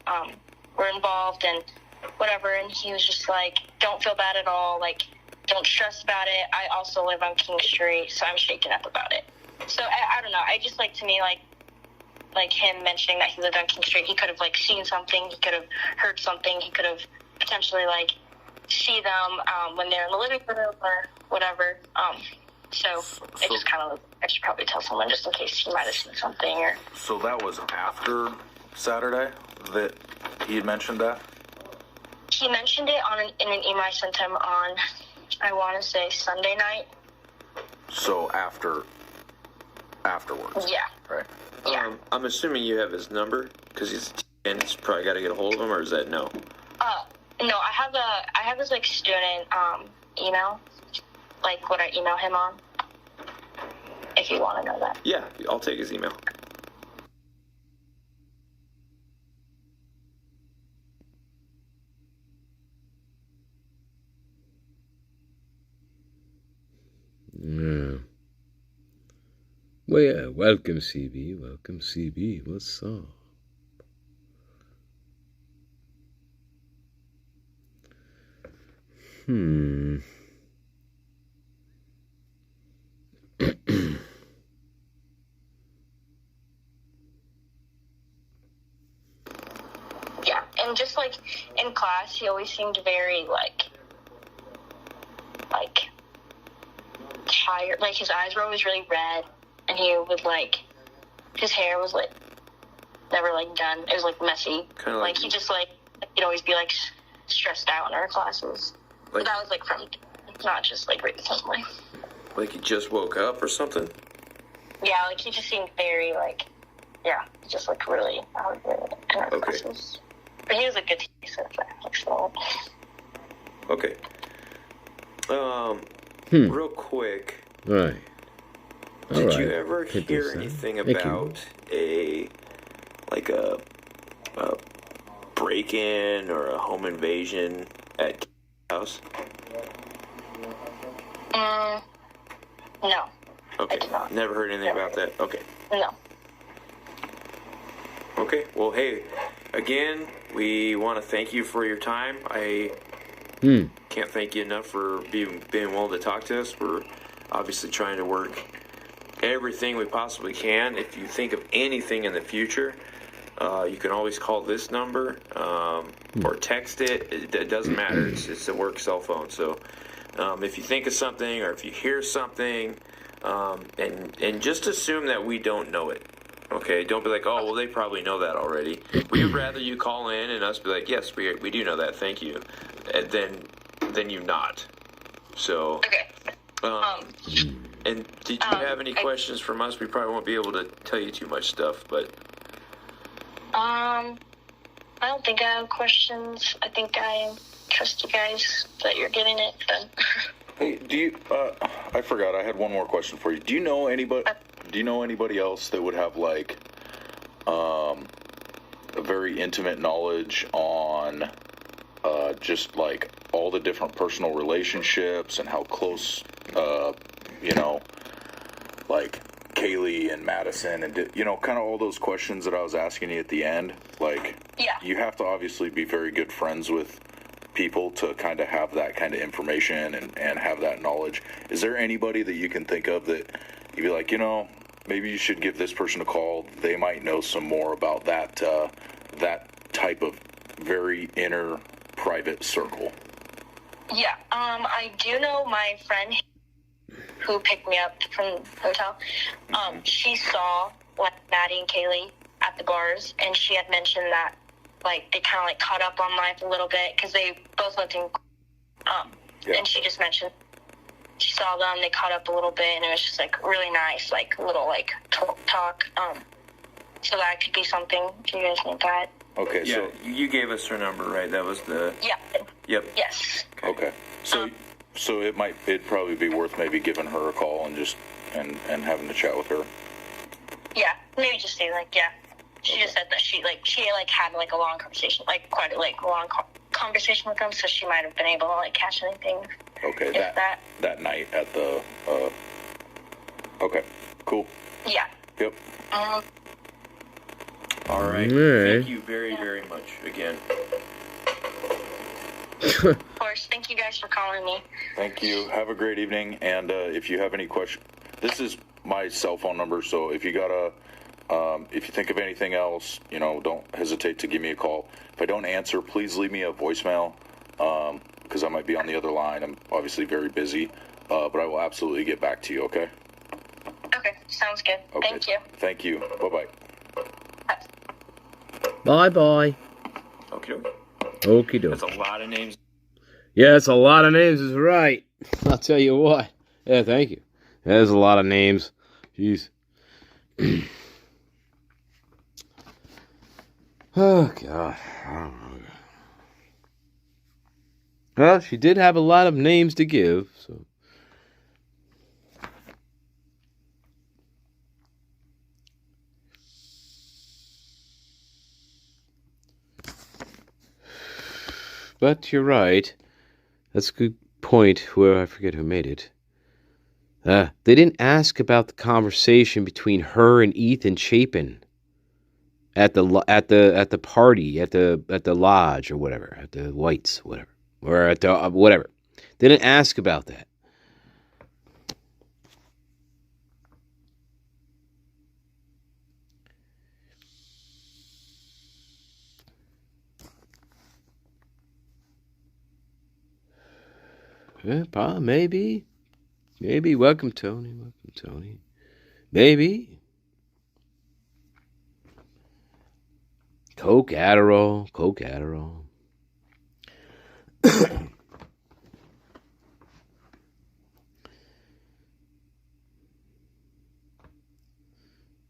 were involved and whatever, and he was just like, don't feel bad at all, like, don't stress about it. I also live on King Street, so I'm shaken up about it. So, I don't know, I just, like, to me, like him mentioning that he lived on King Street, he could have, like, seen something, he could have heard something, he could have potentially, like, see them when they're in the living room or whatever. So it just kind of, I should probably tell someone just in case he might have seen something. Or So that was after Saturday that he had mentioned that? he mentioned it in an email I sent him on, I want to say, Sunday night. So afterwards? Yeah. Right. Yeah. I'm assuming you have his number because he's probably got to get a hold of him, or is that no? No, I have his, like, student email, like what I email him on, if you want to know that. Yeah, I'll take his email. Yeah. Well, yeah, welcome, CB. Welcome, CB. What's up? Yeah, and just, like, in class, he always seemed very, like, tired. Like, his eyes were always really red, and he would, like, his hair was, like, never, like, done. It was, like, messy. Kind of like, he just, like, he'd always be, like, stressed out in our classes. But that was, like, from, not just, like, recently. Like he just woke up or something? Yeah, like, he just seemed very, like, yeah, just, like, really out of it in our classes. But he was a good teacher, so. Okay. Real quick. Right. Did you ever hear anything about a break-in or a home invasion at house? No. Okay. Never heard anything about that? Okay. No. Okay. Well, hey, again, we want to thank you for your time. I can't thank you enough for being willing to talk to us. We're obviously trying to work everything we possibly can. If you think of anything in the future, you can always call this number or text it. It doesn't matter. It's a work cell phone. So if you think of something or if you hear something, and just assume that we don't know it. Okay, don't be like, oh, well, they probably know that already. We'd rather you call in and us be like, yes, we do know that, thank you, and then you not. So, and did you have any questions from us? We probably won't be able to tell you too much stuff, but... I don't think I have questions. I think I trust you guys that you're getting it done. Hey, do you, I forgot, I had one more question for you. Do you know anybody else that would have, like, a very intimate knowledge on, just, like, all the different personal relationships and how close, like, Kaylee and Madison and, kind of all those questions that I was asking you at the end? Like, you have to obviously be very good friends with people to kind of have that kind of information and have that knowledge. Is there anybody that you can think of that you'd be like, maybe you should give this person a call? They might know some more about that type of very inner private circle. Yeah, I do know my friend who picked me up from the hotel. She saw, like, Maddie and Kaylee at the bars, and she had mentioned that, like, they kind of, like, caught up on life a little bit because they both lived in, and she just mentioned she saw them, they caught up a little bit, and it was just, like, really nice, like, little, like, talk, so that could be something if you guys need that. Okay, Yeah, so you gave us her number, right? That was the... Yeah. Yep. Yes. okay, so it'd probably be worth maybe giving her a call and just and having to chat with her. Yeah, maybe just say like, yeah. She just said that she had like a long conversation, like quite a long conversation with them, so she might have been able to like catch anything. Okay, that night at the. Okay, cool. Yeah. Yep. All right. Alright. Thank you very, very much again. Of course. Thank you guys for calling me. Thank you. Have a great evening. And if you have any questions, this is my cell phone number. So if you if you think of anything else, don't hesitate to give me a call. If I don't answer, please leave me a voicemail because I might be on the other line. I'm obviously very busy, but I will absolutely get back to you. Okay. Okay. Sounds good. Okay. Thank you. Thank you. Bye-bye. Bye-bye. Okay. Okie doke. That's a lot of names. Yeah, it's a lot of names, is right. I'll tell you what. Yeah, thank you. There's a lot of names. Jeez. Oh, God. I don't know. Well, she did have a lot of names to give, so. But you're right. That's a good point. Where I forget who made it. They didn't ask about the conversation between her and Ethan Chapin at the party at the lodge or whatever, at the Whites, whatever, or at the whatever. They didn't ask about that. Yeah, maybe. Welcome, Tony. Maybe. Coke, Adderall.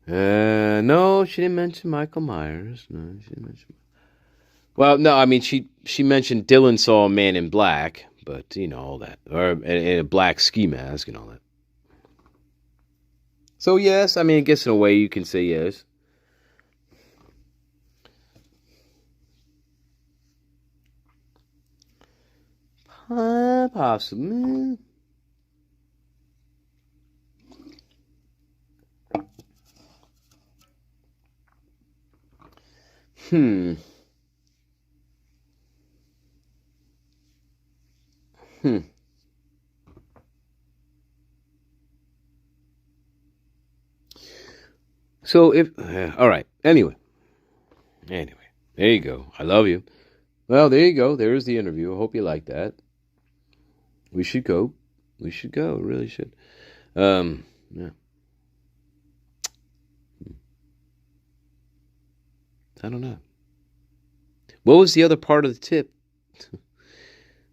No, she didn't mention Michael Myers. No, she didn't mention. Well, no, I mean she mentioned Dylan saw a man in black, but all that, or in a black ski mask and all that. So yes, I mean I guess in a way you can say yes. Possibly. So all right. Anyway, there you go. I love you. Well, there you go. There's the interview. I hope you like that. We should go. We really should. Yeah. I don't know. What was the other part of the tip?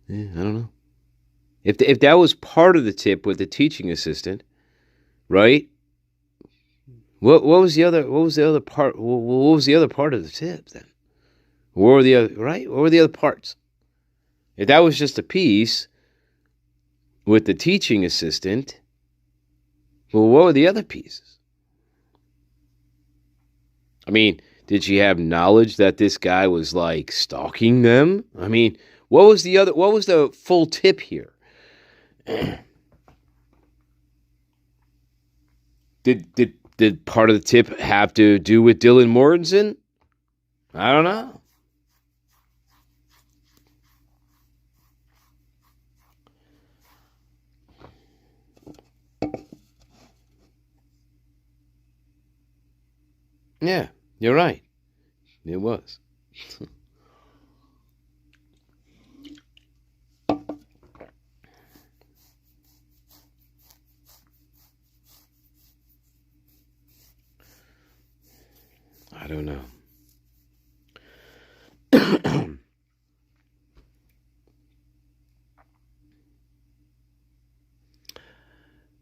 Yeah, I don't know. If that was part of the tip with the teaching assistant, right? What was the other part? What was the other part of the tip then? What were the other parts? If that was just a piece with the teaching assistant, well, what were the other pieces? I mean, did she have knowledge that this guy was like stalking them? I mean, what was the full tip here? Did part of the tip have to do with Dylan Mortensen? I don't know. Yeah, you're right. It was. I don't know.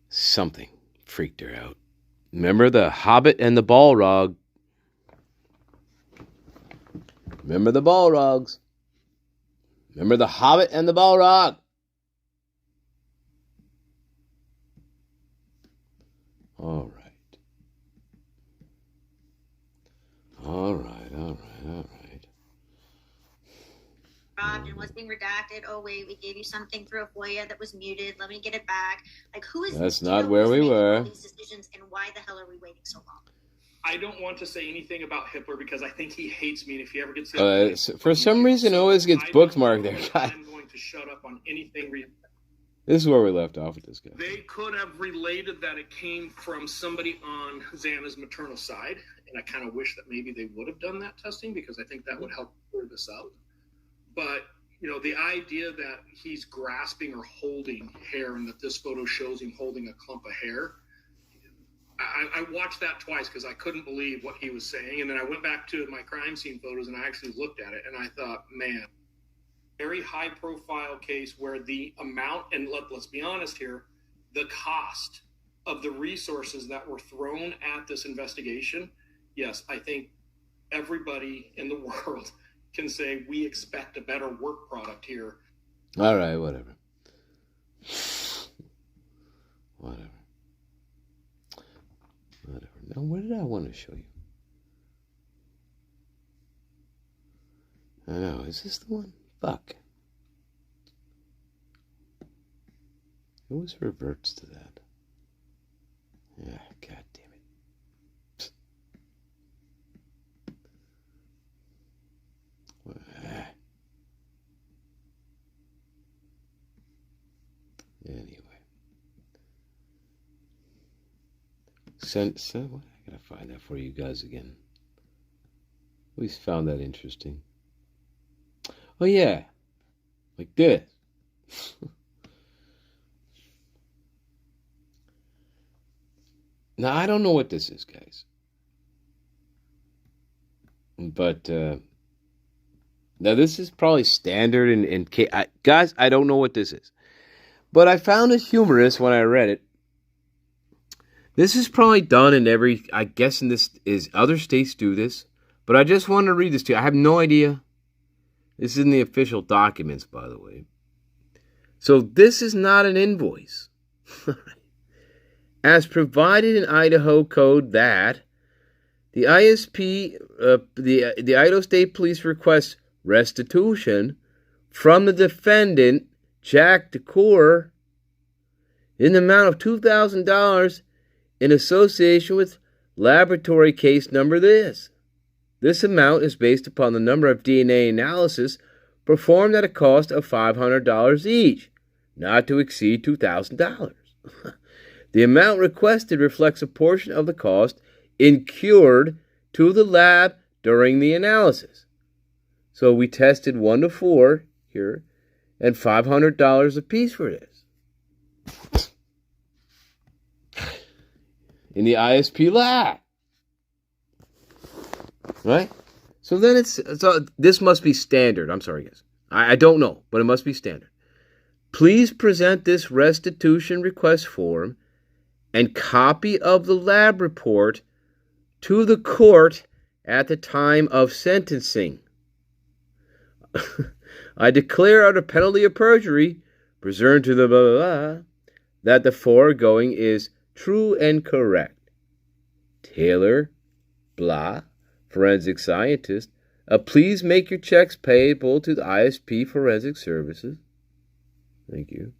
Something freaked her out. Remember the Hobbit and the Balrog? Remember the Balrogs. Remember the Hobbit and the Balrog. All right. And was being redacted. Oh wait, we gave you something through a FOIA that was muted. Let me get it back. Like, who is? That's not where we were. These decisions, and why the hell are we waiting so long? I don't want to say anything about Hitler because I think he hates me. And if he ever gets for some reason, it always gets bookmarked there. God. I'm going to shut up on anything. This is where we left off with this guy. They could have related that it came from somebody on Xana's maternal side, and I kind of wish that maybe they would have done that testing because I think that would help clear this up. But, the idea that he's grasping or holding hair and that this photo shows him holding a clump of hair, I watched that twice because I couldn't believe what he was saying. And then I went back to my crime scene photos and I actually looked at it and I thought, man, very high profile case where the amount, and let's be honest here, the cost of the resources that were thrown at this investigation, yes, I think everybody in the world can say we expect a better work product here. All right, whatever. Now, what did I want to show you? I know, is this the one? Fuck. It always reverts to that. Yeah, god damn it. Anyway. What? I gotta find that for you guys again. We found that interesting. Oh yeah. Like this. Now I don't know what this is, guys. But now this is probably standard in guys, I don't know what this is. But I found it humorous when I read it. This is probably done in every, I guess in this is other states do this, but I just want to read this to you. I have no idea. This is in the official documents, by the way. So this is not an invoice. As provided in Idaho code that the ISP, the Idaho State Police requests restitution from the defendant, Jack DeCour, in the amount of $2,000 in association with laboratory case number this. This amount is based upon the number of DNA analysis performed at a cost of $500 each, not to exceed $2,000. The amount requested reflects a portion of the cost incurred to the lab during the analysis. So we tested 1 to 4 here, and $500 a piece for this. In the ISP lab. Right? So then this must be standard. I'm sorry, guys. I don't know, but it must be standard. Please present this restitution request form and copy of the lab report to the court at the time of sentencing. I declare under penalty of perjury, pursuant to the blah, blah, blah, that the foregoing is true and correct. Taylor, blah, forensic scientist, please make your checks payable to the ISP Forensic Services. Thank you.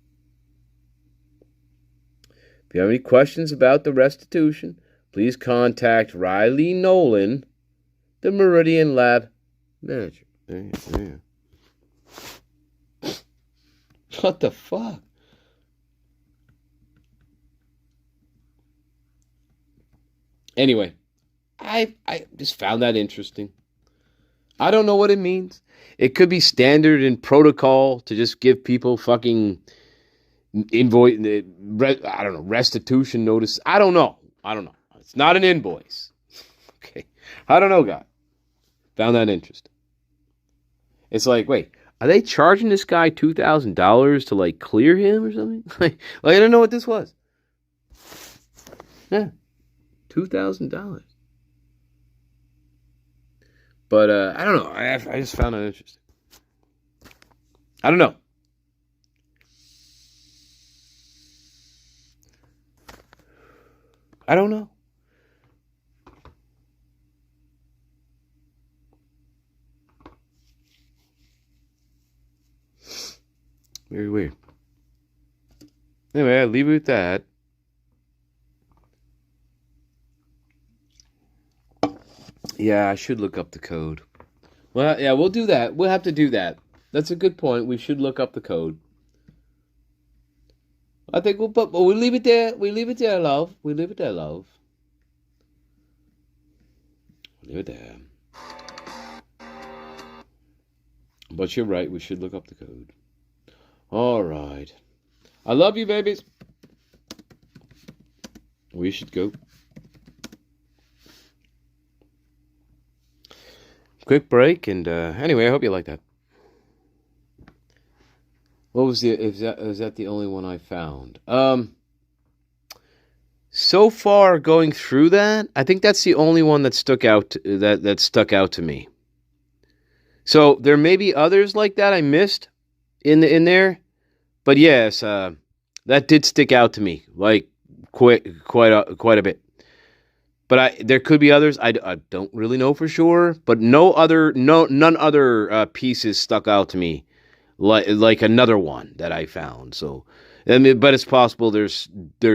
If you have any questions about the restitution, please contact Riley Nolan, the Meridian Lab manager. There. What the fuck? Anyway, I just found that interesting. I don't know what it means. It could be standard in protocol to just give people fucking invoice, I don't know, restitution notice. I don't know. It's not an invoice. Okay. I don't know, God. Found that interesting. It's like, wait, are they charging this guy $2,000 to like clear him or something? Like I don't know what this was. Yeah. $2,000. But I don't know. I just found it interesting. I don't know. I don't know. Very weird. Anyway, I'll leave it with that. Yeah, I should look up the code. Well, yeah, we'll do that. We'll have to do that. That's a good point. We should look up the code. I think we'll leave it there. We leave it there, love. We leave it there, love. Leave it there. But you're right. We should look up the code. All right. I love you, babies. We should go. Quick break, and anyway, I hope you like that. What was is that the only one I found? So far going through that, I think that's the only one that stuck out that stuck out to me. So there may be others like that I missed in there, but yes, that did stick out to me like quite a bit. But there could be others. I don't really know for sure, but none other pieces stuck out to me like another one that I found. So, I mean, but it's possible there's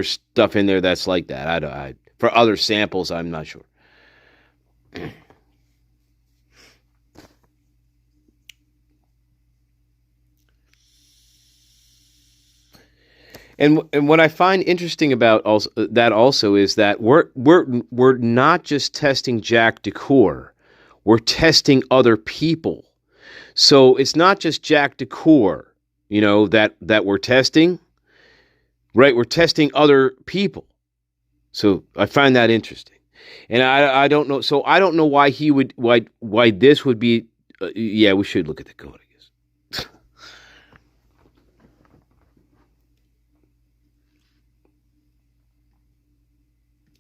stuff in there that's like that. I for other samples, I'm not sure. And what I find interesting about also is that we're not just testing Jack DeCour, we're testing other people. So it's not just Jack DeCour, that we're testing, right? We're testing other people. So I find that interesting, and I don't know. So I don't know why why this would be. Yeah, we should look at the code.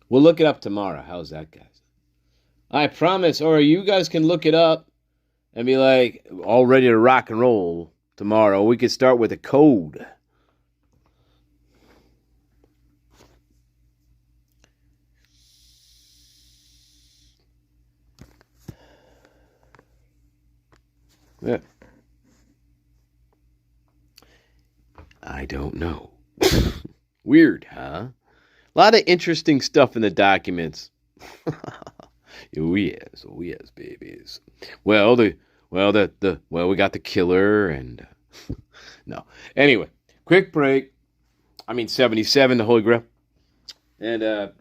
We'll look it up tomorrow. How's that, guys? I promise. Or you guys can look it up and be like, all ready to rock and roll tomorrow. We could start with a code. Yeah. I don't know. Weird, huh? A lot of interesting stuff in the documents. Oh yes, babies. Well, we got the killer and no. Anyway, quick break. 77, the Holy Grail, and